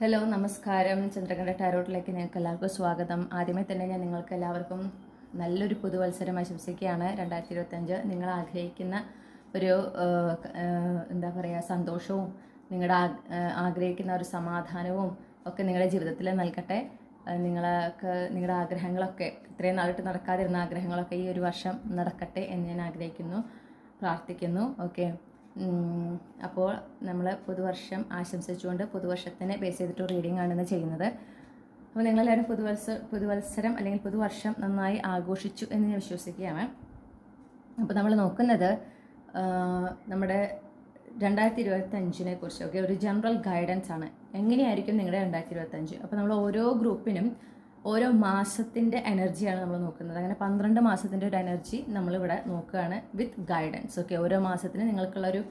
Hello നമസ്കാരം. ചന്ദ്രകണ്ഠ ടാരോട്ടിലേക്ക് നിങ്ങൾക്ക് എല്ലാവർക്കും സ്വാഗതം. ആദ്യമേ തന്നെ ഞാൻ നിങ്ങൾക്ക് എല്ലാവർക്കും നല്ലൊരു പുതുവത്സരം ആശംസിക്കുകയാണ്. 2025 നിങ്ങൾ ആഗ്രഹിക്കുന്ന ഒരു എന്താ പറയുക സന്തോഷവും നിങ്ങളുടെ ആഗ്രഹിക്കുന്ന ഒരു സമാധാനവും ഒക്കെ നിങ്ങളുടെ ജീവിതത്തിൽ നൽകട്ടെ. നിങ്ങളുടെ ആഗ്രഹങ്ങളൊക്കെ ഇത്രയും നാളിട്ട് നടക്കാതിരുന്ന ആഗ്രഹങ്ങളൊക്കെ ഈ ഒരു വർഷം നടക്കട്ടെ എന്ന് ഞാൻ ആഗ്രഹിക്കുന്നു, പ്രാർത്ഥിക്കുന്നു. ഓക്കെ, അപ്പോൾ നമ്മൾ പുതുവർഷം ആശംസിച്ചുകൊണ്ട് പുതുവർഷത്തിനെ ബേസ് ചെയ്തിട്ട് റീഡിംഗ് ആണെന്ന് ചെയ്യുന്നത്. അപ്പോൾ നിങ്ങളെല്ലാവരും പുതുവത്സരം അല്ലെങ്കിൽ പുതുവർഷം നന്നായി ആഘോഷിച്ചു എന്ന് ഞാൻ വിശ്വസിക്കുകയാണ്. അപ്പോൾ നമ്മൾ നോക്കുന്നത് നമ്മുടെ 2025 കുറിച്ച് ഒരു ജനറൽ ഗൈഡൻസ് ആണ്. എങ്ങനെയായിരിക്കും നിങ്ങളുടെ 2025? അപ്പോൾ നമ്മൾ ഓരോ ഗ്രൂപ്പിനും ഓരോ മാസത്തിൻ്റെ എനർജിയാണ് നമ്മൾ നോക്കുന്നത്. അങ്ങനെ 12 മാസത്തിൻ്റെ ഒരു എനർജി നമ്മളിവിടെ നോക്കുകയാണ് വിത്ത് ഗൈഡൻസ്. ഓക്കെ, ഓരോ മാസത്തിന് നിങ്ങൾക്കുള്ളൊരു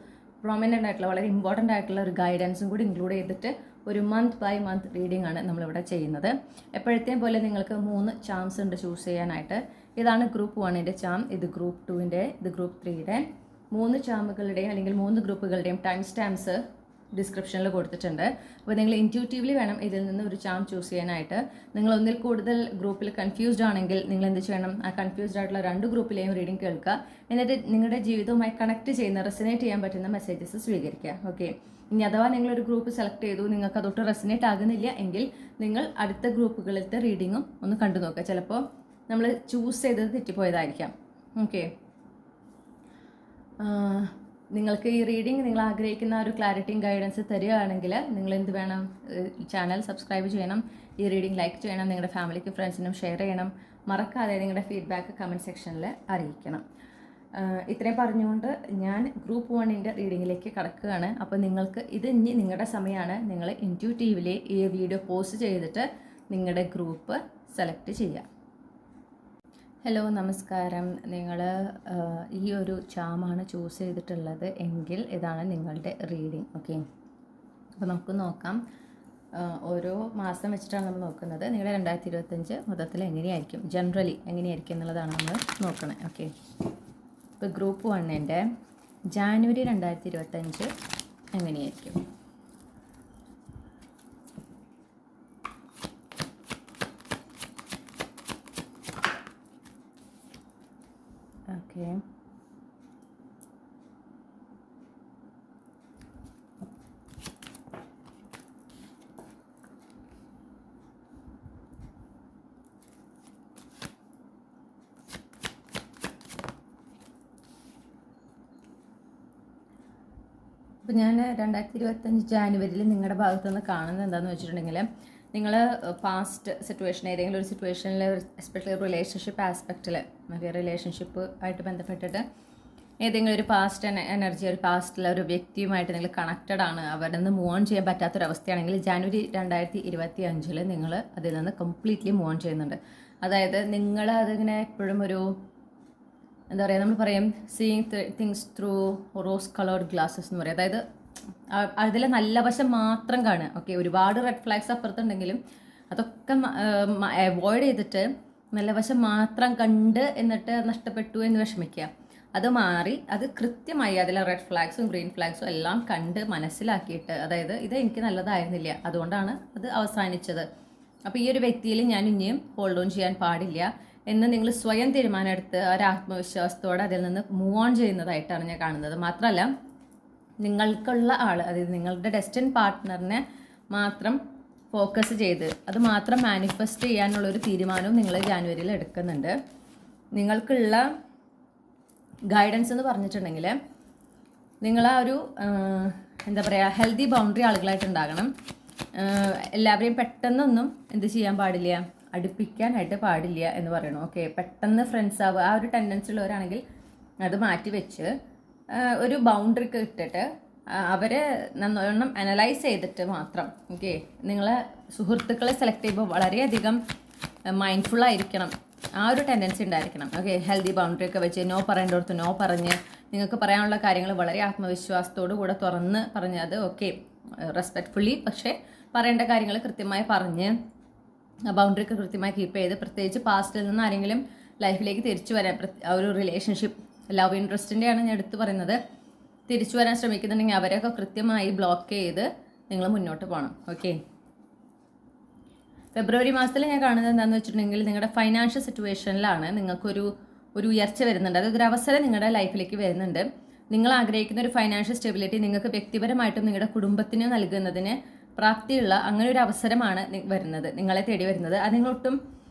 പ്രൊമിനൻ്റ് ആയിട്ടുള്ള വളരെ ഇമ്പോർട്ടൻ്റ് ആയിട്ടുള്ള ഒരു ഗൈഡൻസും കൂടി ഇൻക്ലൂഡ് ചെയ്തിട്ട് ഒരു മന്ത് ബൈ മന്ത് റീഡിംഗ് ആണ് നമ്മളിവിടെ ചെയ്യുന്നത്. എപ്പോഴത്തെയും പോലെ നിങ്ങൾക്ക് 3 ചാംസ് ഉണ്ട് ചൂസ് ചെയ്യാനായിട്ട്. ഇതാണ് ഗ്രൂപ്പ് 1ൻ്റെ ചാം, ഇത് ഗ്രൂപ്പ് 2ൻ്റെ, ഇത് ഗ്രൂപ്പ് 3യുടെ. 3 ചാമുകളുടെയും അല്ലെങ്കിൽ 3 ഗ്രൂപ്പുകളുടെയും ടൈം സ്റ്റാമ്പ്സ് ഡിസ്ക്രിപ്ഷനിൽ കൊടുത്തിട്ടുണ്ട്. അപ്പോൾ നിങ്ങൾ ഇൻറ്റ്യൂട്ടീവ്ലി വേണം ഇതിൽ നിന്ന് ഒരു ചാം ചൂസ് ചെയ്യാനായിട്ട്. നിങ്ങൾ ഒന്നിൽ കൂടുതൽ ഗ്രൂപ്പിൽ കൺഫ്യൂസ്ഡ് ആണെങ്കിൽ നിങ്ങൾ എന്ത് ചെയ്യണം? ആ കൺഫ്യൂസ്ഡ് ആയിട്ടുള്ള 2 ഗ്രൂപ്പിലെയും റീഡിംഗ് കേൾക്കുക. എന്നിട്ട് നിങ്ങളുടെ ജീവിതവുമായി കണക്ട് ചെയ്യുന്ന, റെസനേറ്റ് ചെയ്യാൻ പറ്റുന്ന മെസ്സേജസ് സ്വീകരിക്കുക. ഓക്കെ, ഇനി അഥവാ നിങ്ങളൊരു ഗ്രൂപ്പ് സെലക്ട് ചെയ്തു, നിങ്ങൾക്ക് അതൊട്ട് റെസനേറ്റ് ആകുന്നില്ല എങ്കിൽ നിങ്ങൾ അടുത്ത ഗ്രൂപ്പുകളിലത്തെ റീഡിങ്ങും ഒന്ന് കണ്ടു നോക്കുക. ചിലപ്പോൾ നമ്മൾ ചൂസ് ചെയ്തത് തെറ്റിപ്പോയതായിരിക്കാം. ഓക്കെ, നിങ്ങൾക്ക് ഈ റീഡിംഗ് നിങ്ങൾ ആഗ്രഹിക്കുന്ന ഒരു ക്ലാരിറ്റിയും ഗൈഡൻസ് തരികയാണെങ്കിൽ നിങ്ങൾ എന്ത് വേണം? ചാനൽ സബ്സ്ക്രൈബ് ചെയ്യണം, ഈ റീഡിംഗ് ലൈക്ക് ചെയ്യണം, നിങ്ങളുടെ ഫാമിലിക്ക് ഫ്രണ്ട്സിനും ഷെയർ ചെയ്യണം. മറക്കാതെ നിങ്ങളുടെ ഫീഡ്ബാക്ക് കമൻറ്റ് സെക്ഷനിൽ അറിയിക്കണം. ഇത്രയും പറഞ്ഞുകൊണ്ട് ഞാൻ ഗ്രൂപ്പ് 1ൻ്റെ റീഡിങ്ങിലേക്ക് കടക്കുകയാണ്. അപ്പോൾ നിങ്ങൾക്ക് ഇത് ഇനി നിങ്ങളുടെ സമയമാണ്. നിങ്ങൾ ഇൻറ്റ്യൂട്ടീവ്ലി ഈ വീഡിയോ പോസ്റ്റ് ചെയ്തിട്ട് നിങ്ങളുടെ ഗ്രൂപ്പ് സെലക്ട് ചെയ്യുക. ഹലോ നമസ്കാരം. നിങ്ങൾ ഈ ഒരു ചാമാണ് ചൂസ് ചെയ്തിട്ടുള്ളത് എങ്കിൽ ഇതാണ് നിങ്ങളുടെ റീഡിംഗ്. ഓക്കെ, അപ്പോൾ നമുക്ക് നോക്കാം. ഓരോ മാസം വെച്ചിട്ടാണ് നമ്മൾ നോക്കുന്നത്. നിങ്ങളുടെ 2025 മൊത്തത്തിൽ എങ്ങനെയായിരിക്കും, ജനറലി എങ്ങനെയായിരിക്കും എന്നുള്ളതാണ് നമ്മൾ നോക്കണേ. ഓക്കെ, ഇപ്പോൾ ഗ്രൂപ്പ് 1ൻ്റെ ജാനുവരി 2025 എങ്ങനെയായിരിക്കും? ഓക്കെ, അപ്പോൾ ഞാൻ 2025 ജാനുവരിയിൽ നിങ്ങളുടെ ഭാഗത്തു നിന്ന് കാണുന്നത് എന്താണെന്ന് വെച്ചിട്ടുണ്ടെങ്കിൽ, നിങ്ങൾ പാസ്റ്റ് സിറ്റുവേഷൻ, ഏതെങ്കിലും ഒരു സിറ്റുവേഷനിൽ, എസ്പെഷ്യലി റിലേഷൻഷിപ്പ് ആസ്പെക്റ്റിൽ, റിലേഷൻഷിപ്പ് ആയിട്ട് ബന്ധപ്പെട്ടിട്ട് ഏതെങ്കിലും ഒരു പാസ്റ്റ് എനർജി, ഒരു പാസ്റ്റിലെ ഒരു വ്യക്തിയുമായിട്ട് നിങ്ങൾ കണക്റ്റഡ് ആണ്, അവിടെ നിന്ന് മൂവ് ഓൺ ചെയ്യാൻ പറ്റാത്തൊരവസ്ഥയാണെങ്കിൽ ജാനുവരി 2025 നിങ്ങൾ അതിൽ നിന്ന് കംപ്ലീറ്റ്ലി മൂവ് ഓൺ ചെയ്യുന്നുണ്ട്. അതായത് നിങ്ങൾ അതിങ്ങനെ എപ്പോഴും ഒരു എന്താ പറയുക, നമ്മൾ പറയും seeing things through rose coloured glasses എന്ന് പറയും. അതായത് അതിലെ നല്ല വശം മാത്രം കാണുക. ഓക്കെ, ഒരുപാട് റെഡ് ഫ്ലാഗ്സ് അപ്പുറത്തുണ്ടെങ്കിലും അതൊക്കെ അവോയ്ഡ് ചെയ്തിട്ട് നല്ല വശം മാത്രം കണ്ട് എന്നിട്ട് നഷ്ടപ്പെട്ടു എന്ന് വിഷമിക്കുക. അത് മാറി അത് കൃത്യമായി അതിലെ റെഡ് ഫ്ലാഗ്സും ഗ്രീൻ ഫ്ലാഗ്സും എല്ലാം കണ്ട് മനസ്സിലാക്കിയിട്ട്, അതായത് ഇത് എനിക്ക് നല്ലതായിരുന്നില്ല, അതുകൊണ്ടാണ് അത് അവസാനിച്ചത്, അപ്പോൾ ഈ ഒരു വ്യക്തിയിൽ ഞാൻ ഇനിയും ഹോൾഡ് ഓൺ ചെയ്യാൻ പാടില്ല എന്ന് നിങ്ങൾ സ്വയം തീരുമാനമെടുത്ത് ഒരു ആത്മവിശ്വാസത്തോടെ അതിൽ നിന്ന് മൂവ് ഓൺ ചെയ്യുന്നതായിട്ടാണ് ഞാൻ കാണുന്നത്. മാത്രമല്ല നിങ്ങൾക്കുള്ള ആൾ, അതായത് നിങ്ങളുടെ ഡെസ്റ്റിൻ പാർട്ട്ണറിനെ മാത്രം ഫോക്കസ് ചെയ്ത് അത് മാത്രം മാനിഫെസ്റ്റ് ചെയ്യാനുള്ളൊരു തീരുമാനവും നിങ്ങൾ ജാനുവരിയിൽ എടുക്കുന്നുണ്ട്. നിങ്ങൾക്കുള്ള ഗൈഡൻസ് എന്ന് പറഞ്ഞിട്ടുണ്ടെങ്കിൽ നിങ്ങൾ ആ ഒരു എന്താ പറയുക, ഹെൽത്തി ബൗണ്ടറി ആളുകളായിട്ടുണ്ടാകണം. എല്ലാവരെയും പെട്ടെന്നൊന്നും എന്ത് ചെയ്യാൻ പാടില്ല, അടുപ്പിക്കാനായിട്ട് പാടില്ല എന്ന് പറയണം. ഓക്കെ, പെട്ടെന്ന് ഫ്രണ്ട്സ് ആവുക, ആ ഒരു ടെൻഡൻസി ഉള്ളവരാണെങ്കിൽ അത് മാറ്റി വെച്ച് ഒരു ബൗണ്ടറി ഇട്ടിട്ട് അവരെ നല്ലോണം അനലൈസ് ചെയ്തിട്ട് മാത്രം. ഓക്കെ, നിങ്ങളെ സുഹൃത്തുക്കളെ സെലക്ട് ചെയ്യുമ്പോൾ വളരെയധികം മൈൻഡ്ഫുള്ളായിരിക്കണം, ആ ഒരു ടെൻഡൻസി ഉണ്ടായിരിക്കണം. ഓക്കെ, ഹെൽത്തി ബൗണ്ടറി ഒക്കെ വെച്ച് നോ പറയേണ്ടടുത്ത് നോ പറഞ്ഞ്, നിങ്ങൾക്ക് പറയാനുള്ള കാര്യങ്ങൾ വളരെ ആത്മവിശ്വാസത്തോടു കൂടെ തുറന്ന് പറഞ്ഞ്, അത് ഓക്കെ റെസ്പെക്റ്റ്ഫുള്ളി, പക്ഷേ പറയേണ്ട കാര്യങ്ങൾ കൃത്യമായി പറഞ്ഞ് ബൗണ്ടറി ഒക്കെ കൃത്യമായി കീപ്പ് ചെയ്ത്, പ്രത്യേകിച്ച് പാസ്റ്റിൽ നിന്ന് ആരെങ്കിലും ലൈഫിലേക്ക് തിരിച്ചു വരാൻ, ആ ഒരു റിലേഷൻഷിപ്പ് ലവ് ഇൻട്രസ്റ്റിൻ്റെയാണ് ഞാൻ എടുത്തു പറയുന്നത്, തിരിച്ചു വരാൻ ശ്രമിക്കുന്നുണ്ടെങ്കിൽ അവരെയൊക്കെ കൃത്യമായി ബ്ലോക്ക് ചെയ്ത് നിങ്ങൾ മുന്നോട്ട് പോകണം. ഓക്കെ, ഫെബ്രുവരി മാസത്തിൽ ഞാൻ കാണുന്നത് എന്താണെന്ന് വെച്ചിട്ടുണ്ടെങ്കിൽ നിങ്ങളുടെ ഫൈനാൻഷ്യൽ സിറ്റുവേഷനിലാണ് നിങ്ങൾക്കൊരു ഉയർച്ച വരുന്നുണ്ട്. അതായത് ഒരു അവസരം നിങ്ങളുടെ ലൈഫിലേക്ക് വരുന്നുണ്ട്. നിങ്ങൾ ആഗ്രഹിക്കുന്ന ഒരു ഫൈനാൻഷ്യൽ സ്റ്റെബിലിറ്റി നിങ്ങൾക്ക് വ്യക്തിപരമായിട്ടും നിങ്ങളുടെ കുടുംബത്തിന് നൽകുന്നതിന് പ്രാപ്തിയുള്ള അങ്ങനെ ഒരു അവസരമാണ് വരുന്നത്, നിങ്ങളെ തേടി വരുന്നത്. അത് നിങ്ങളൊട്ടും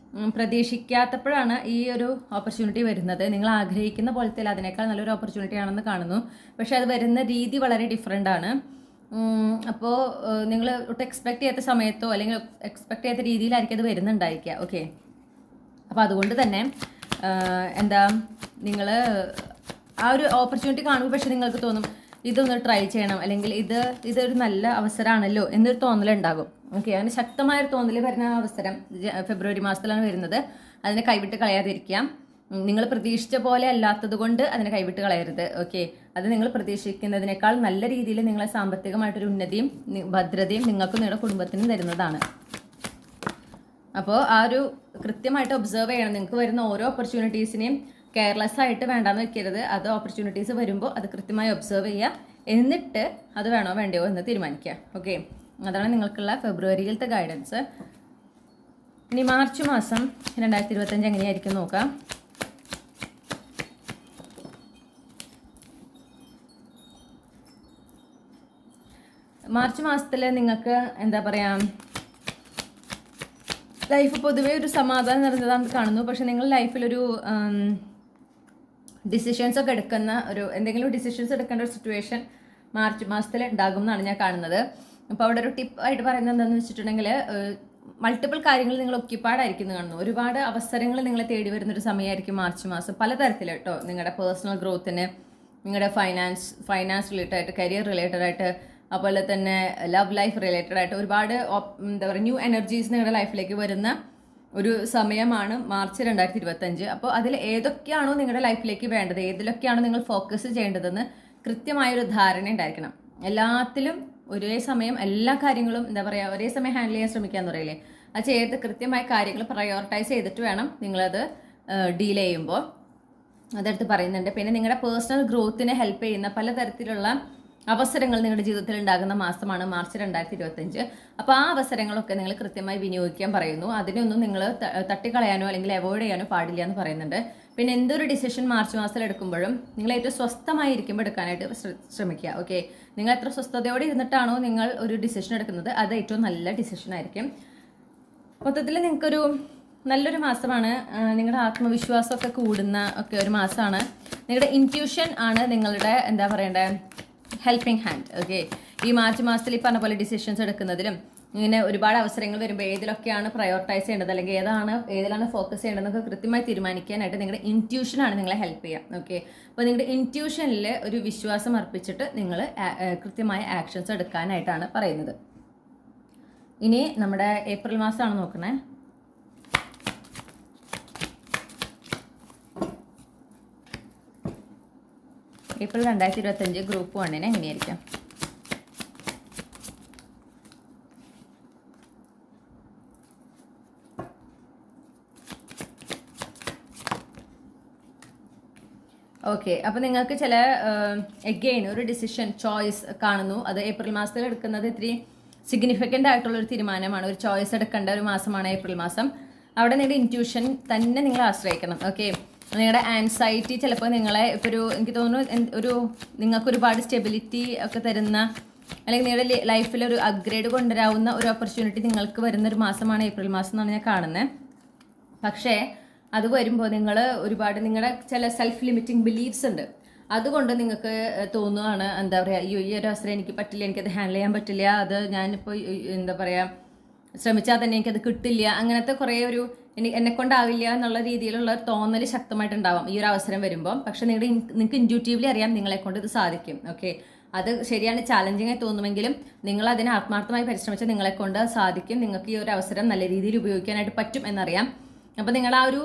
പ്രതീക്ഷിക്കാത്തപ്പോഴാണ് ഈ ഒരു ഓപ്പർച്യൂണിറ്റി വരുന്നത്. നിങ്ങൾ ആഗ്രഹിക്കുന്ന പോലത്തെ അതിനേക്കാൾ നല്ലൊരു ഓപ്പർച്യൂണിറ്റി ആണെന്ന് കാണുന്നു. പക്ഷേ അത് വരുന്ന രീതി വളരെ ഡിഫറെൻ്റ് ആണ്. അപ്പോൾ നിങ്ങൾ ഒട്ടും എക്സ്പെക്ട് ചെയ്യാത്ത സമയത്തോ അല്ലെങ്കിൽ എക്സ്പെക്ട് ചെയ്യാത്ത രീതിയിലായിരിക്കും അത് വരുന്നുണ്ടായിരിക്കുക. ഓക്കെ, അപ്പോൾ അതുകൊണ്ട് തന്നെ എന്താ നിങ്ങൾ ആ ഒരു ഓപ്പർച്യൂണിറ്റി കാണുമ്പോൾ പക്ഷേ നിങ്ങൾക്ക് തോന്നും ഇതൊന്ന് ട്രൈ ചെയ്യണം, അല്ലെങ്കിൽ ഇതൊരു നല്ല അവസരമാണല്ലോ എന്നൊരു തോന്നലുണ്ടാകും. ഓക്കെ, അങ്ങനെ ശക്തമായൊരു തോന്നൽ വരുന്ന അവസരം ഫെബ്രുവരി മാസത്തിലാണ് വരുന്നത്. അതിനെ കൈവിട്ട് കളയാതിരിക്കാം. നിങ്ങൾ പ്രതീക്ഷിച്ച പോലെ അല്ലാത്തത് കൊണ്ട് അതിനെ കൈവിട്ട് കളയരുത്. ഓക്കെ, അത് നിങ്ങൾ പ്രതീക്ഷിക്കുന്നതിനേക്കാൾ നല്ല രീതിയിൽ നിങ്ങളെ സാമ്പത്തികമായിട്ടൊരു ഉന്നതിയും ഭദ്രതയും നിങ്ങൾക്കും നിങ്ങളുടെ കുടുംബത്തിനും തരുന്നതാണ്. അപ്പോൾ ആ ഒരു കൃത്യമായിട്ട് ഒബ്സർവ് ചെയ്യണം. നിങ്ങൾക്ക് വരുന്ന ഓരോ ഓപ്പർച്യൂണിറ്റീസിനെയും കെയർലെസ് ആയിട്ട് വേണ്ടാന്ന് വെക്കരുത്. അത് ഓപ്പർച്യൂണിറ്റീസ് വരുമ്പോൾ അത് കൃത്യമായി ഒബ്സർവ് ചെയ്യുക, എന്നിട്ട് അത് വേണോ വേണ്ടയോ എന്ന് തീരുമാനിക്കുക. ഓക്കെ, അതാണ് നിങ്ങൾക്കുള്ള ഫെബ്രുവരിയിലത്തെ ഗൈഡൻസ്. ഇനി മാർച്ച് മാസം 2025 എങ്ങനെയായിരിക്കും നോക്കാം. മാർച്ച് മാസത്തിൽ നിങ്ങൾക്ക് എന്താ പറയുക, ലൈഫ് പൊതുവേ ഒരു സമാധാനം നിറഞ്ഞതാണെന്ന് കാണുന്നു. പക്ഷെ നിങ്ങൾ ലൈഫിലൊരു ഡിസിഷൻസ് ഒക്കെ എടുക്കുന്ന എന്തെങ്കിലും ഡിസിഷൻസ് എടുക്കേണ്ട ഒരു സിറ്റുവേഷൻ മാർച്ച് മാസത്തിൽ ഉണ്ടാകും എന്നാണ് ഞാൻ കാണുന്നത്. അപ്പോൾ അവിടെ ഒരു ടിപ്പായിട്ട് പറയുന്നത് എന്താണെന്ന് വെച്ചിട്ടുണ്ടെങ്കിൽ മൾട്ടിപ്പിൾ കാര്യങ്ങൾ നിങ്ങൾ ഒക്യുപ്പൈഡായിരിക്കുന്നു കാണുന്നു. ഒരുപാട് അവസരങ്ങൾ നിങ്ങളെ തേടി വരുന്നൊരു സമയമായിരിക്കും മാർച്ച് മാസം. പലതരത്തിൽ കേട്ടോ, നിങ്ങളുടെ പേഴ്സണൽ ഗ്രോത്തിന്, നിങ്ങളുടെ ഫൈനാൻസ് റിലേറ്റഡ് ആയിട്ട്, കരിയർ റിലേറ്റഡ് ആയിട്ട്, അതുപോലെ തന്നെ ലവ് ലൈഫ് റിലേറ്റഡ് ആയിട്ട് ഒരുപാട് എന്താ പറയുക ന്യൂ എനർജീസ് നിങ്ങളുടെ ലൈഫിലേക്ക് വരുന്ന ഒരു സമയമാണ് മാർച്ച് 2025. അപ്പോൾ അതിൽ ഏതൊക്കെയാണോ നിങ്ങളുടെ ലൈഫിലേക്ക് വേണ്ടത്, ഏതിലൊക്കെയാണോ നിങ്ങൾ ഫോക്കസ് ചെയ്യേണ്ടതെന്ന് കൃത്യമായൊരു ധാരണ ഉണ്ടായിരിക്കണം. എല്ലാത്തിലും ഒരേ സമയം എല്ലാ കാര്യങ്ങളും എന്താ പറയുക ഒരേ സമയം ഹാൻഡിൽ ചെയ്യാൻ ശ്രമിക്കാന്ന് പറയില്ലേ, അത് ചെയ്ത് കൃത്യമായ കാര്യങ്ങൾ പ്രയോറിറ്റൈസ് ചെയ്തിട്ട് വേണം നിങ്ങളത് ഡീൽ ചെയ്യുമ്പോൾ. അതെടുത്ത് പറയുന്നുണ്ട്. പിന്നെ നിങ്ങളുടെ പേഴ്സണൽ ഗ്രോത്തിനെ ഹെൽപ്പ് ചെയ്യുന്ന പലതരത്തിലുള്ള അവസരങ്ങൾ നിങ്ങളുടെ ജീവിതത്തിൽ ഉണ്ടാകുന്ന മാസമാണ് മാർച്ച് 2025. അപ്പോൾ ആ അവസരങ്ങളൊക്കെ നിങ്ങൾ കൃത്യമായി വിനിയോഗിക്കാൻ പറയുന്നു. അതിനൊന്നും നിങ്ങൾ തട്ടിക്കളയാനോ അല്ലെങ്കിൽ അവോയ്ഡ് ചെയ്യാനോ പാടില്ല എന്ന് പറയുന്നുണ്ട്. പിന്നെ എന്തൊരു ഡിസിഷൻ മാർച്ച് മാസത്തിൽ എടുക്കുമ്പോഴും നിങ്ങൾ ഏറ്റവും സ്വസ്ഥമായി ഇരിക്കുമ്പോൾ എടുക്കാനായിട്ട് ശ്രമിക്കുക. ഓക്കെ, നിങ്ങൾ എത്ര സ്വസ്ഥതയോടെ ഇരുന്നിട്ടാണോ നിങ്ങൾ ഒരു ഡിസിഷൻ എടുക്കുന്നത് അത് ഏറ്റവും നല്ല ഡിസിഷൻ ആയിരിക്കും. മൊത്തത്തിൽ നിങ്ങൾക്കൊരു നല്ലൊരു മാസമാണ്. നിങ്ങളുടെ ആത്മവിശ്വാസമൊക്കെ കൂടുന്ന ഒക്കെ ഒരു മാസമാണ്. നിങ്ങളുടെ ഇൻറ്റ്യൂഷൻ ആണ് നിങ്ങളുടെ എന്താ പറയണ്ടേ ഹെൽപ്പിംഗ് ഹാൻഡ്. ഓക്കെ, ഈ മാർച്ച് മാസത്തിൽ ഈ പറഞ്ഞ പോലെ ഡിസിഷൻസ് എടുക്കുന്നതിലും ഇങ്ങനെ ഒരുപാട് അവസരങ്ങൾ വരുമ്പോൾ ഏതിലൊക്കെയാണ് പ്രയോറിറ്റൈസ് ചെയ്യേണ്ടത് അല്ലെങ്കിൽ ഏതിലാണ് ഫോക്കസ് ചെയ്യേണ്ടതെന്നൊക്കെ കൃത്യമായി തീരുമാനിക്കാനായിട്ട് നിങ്ങളുടെ ഇൻറ്റ്യൂഷനാണ് നിങ്ങളെ ഹെൽപ്പ് ചെയ്യുക. ഓക്കെ, അപ്പോൾ നിങ്ങളുടെ ഇൻറ്റ്യൂഷനിൽ ഒരു വിശ്വാസം അർപ്പിച്ചിട്ട് നിങ്ങൾ കൃത്യമായ ആക്ഷൻസ് എടുക്കാനായിട്ടാണ് പറയുന്നത്. ഇനി നമ്മുടെ ഏപ്രിൽ മാസമാണ് നോക്കണേ. April 2025 group 1 എങ്ങനെയായിരിക്കാം? ഓക്കെ, അപ്പോൾ നിങ്ങൾക്ക് ചില എഗെയിൻ ഒരു ഡിസിഷൻ ചോയ്സ് കാണുന്നു. അത് ഏപ്രിൽ മാസത്തിൽ എടുക്കുന്നത് ഇത്തിരി സിഗ്നിഫിക്കൻ്റ് ആയിട്ടുള്ളൊരു തീരുമാനമാണ്. ഒരു ചോയ്സ് എടുക്കേണ്ട ഒരു മാസമാണ് ഏപ്രിൽ മാസം. അവിടെ നിങ്ങളുടെ ഇൻറ്റ്യൂഷൻ തന്നെ നിങ്ങൾ ആശ്രയിക്കണം. ഓക്കെ, നിങ്ങളുടെ ആൻസൈറ്റി ചിലപ്പോൾ നിങ്ങളെ ഇപ്പോൾ എനിക്ക് തോന്നുന്നു നിങ്ങൾക്ക് ഒരുപാട് സ്റ്റെബിലിറ്റി ഒക്കെ തരുന്ന അല്ലെങ്കിൽ നിങ്ങളുടെ ലൈഫിൽ ഒരു അപ്ഗ്രേഡ് കൊണ്ടുവരാവുന്ന ഒരു ഓപ്പർച്യൂണിറ്റി നിങ്ങൾക്ക് വരുന്നൊരു മാസമാണ് ഏപ്രിൽ മാസം എന്നാണ് ഞാൻ കാണുന്നത്. പക്ഷേ അത് വരുമ്പോൾ നിങ്ങൾ ഒരുപാട് നിങ്ങളുടെ ചില സെൽഫ് ലിമിറ്റിംഗ് ബിലീഫ്സ് ഉണ്ട്. അതുകൊണ്ട് നിങ്ങൾക്ക് തോന്നുകയാണ് എന്താ പറയുക ഈ ഒരു അവസരം എനിക്ക് പറ്റില്ല, എനിക്കത് ഹാൻഡിൽ ചെയ്യാൻ പറ്റില്ല, അത് ഞാനിപ്പോൾ എന്താ പറയുക ശ്രമിച്ചാൽ തന്നെ എനിക്കത് കിട്ടില്ല, അങ്ങനത്തെ കുറേ എന്നെക്കൊണ്ടാവില്ല എന്നുള്ള രീതിയിലുള്ള ഒരു തോന്നൽ ശക്തമായിട്ടുണ്ടാവാം ഈ ഒരു അവസരം വരുമ്പോൾ. പക്ഷെ നിങ്ങൾക്ക് ഇൻറ്റ്യൂട്ടീവ്ലി അറിയാം നിങ്ങളെക്കൊണ്ട് ഇത് സാധിക്കും. ഓക്കെ, അത് ശരിയാണ്, ചാലഞ്ചിങ് ആയി തോന്നുമെങ്കിലും നിങ്ങൾ അതിനെ ആത്മാർത്ഥമായി പരിശ്രമിച്ചാൽ നിങ്ങളെക്കൊണ്ട് സാധിക്കും. നിങ്ങൾക്ക് ഈ ഒരു അവസരം നല്ല രീതിയിൽ ഉപയോഗിക്കാനായിട്ട് പറ്റും എന്നറിയാം. അപ്പോൾ നിങ്ങൾ ആ ഒരു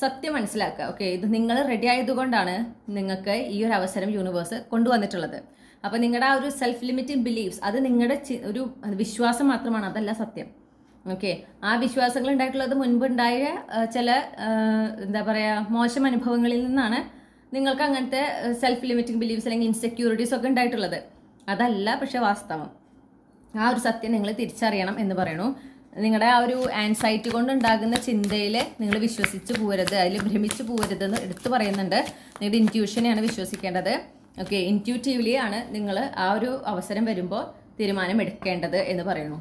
സത്യം മനസ്സിലാക്കുക. ഓക്കെ, ഇത് നിങ്ങൾ റെഡി ആയതുകൊണ്ടാണ് നിങ്ങൾക്ക് ഈ ഒരു അവസരം യൂണിവേഴ്സ് കൊണ്ടുവന്നിട്ടുള്ളത്. അപ്പോൾ നിങ്ങളുടെ ആ ഒരു സെൽഫ് ലിമിറ്റിംഗ് ബിലീഫ്സ് അത് നിങ്ങളുടെ ഒരു വിശ്വാസം മാത്രമാണ്, അതല്ല സത്യം. ഓക്കെ, ആ വിശ്വാസങ്ങൾ ഉണ്ടായിട്ടുള്ളത് മുൻപുണ്ടായ ചില എന്താ പറയുക മോശം അനുഭവങ്ങളിൽ നിന്നാണ് നിങ്ങൾക്ക് അങ്ങനത്തെ സെൽഫ് ലിമിറ്റിംഗ് ബിലീഫ്സ് അല്ലെങ്കിൽ ഇൻസെക്യൂരിറ്റീസ് ഒക്കെ ഉണ്ടായിട്ടുള്ളത്. അതല്ല പക്ഷെ വാസ്തവം. ആ ഒരു സത്യം നിങ്ങൾ തിരിച്ചറിയണം എന്ന് പറയണു. നിങ്ങളുടെ ആ ഒരു ആൻസൈറ്റി കൊണ്ടുണ്ടാകുന്ന ചിന്തയിൽ നിങ്ങൾ വിശ്വസിച്ച് പോരുത്, അതിൽ ഭ്രമിച്ച് പോരുതെന്ന് എടുത്തു പറയുന്നുണ്ട്. നിങ്ങളുടെ ഇൻറ്റ്യൂഷനെയാണ് വിശ്വസിക്കേണ്ടത്. ഓക്കെ, ഇൻറ്റ്യൂട്ടീവ്ലി ആണ് നിങ്ങൾ ആ ഒരു അവസരം വരുമ്പോൾ തീരുമാനം എടുക്കേണ്ടത് എന്ന് പറയുന്നു.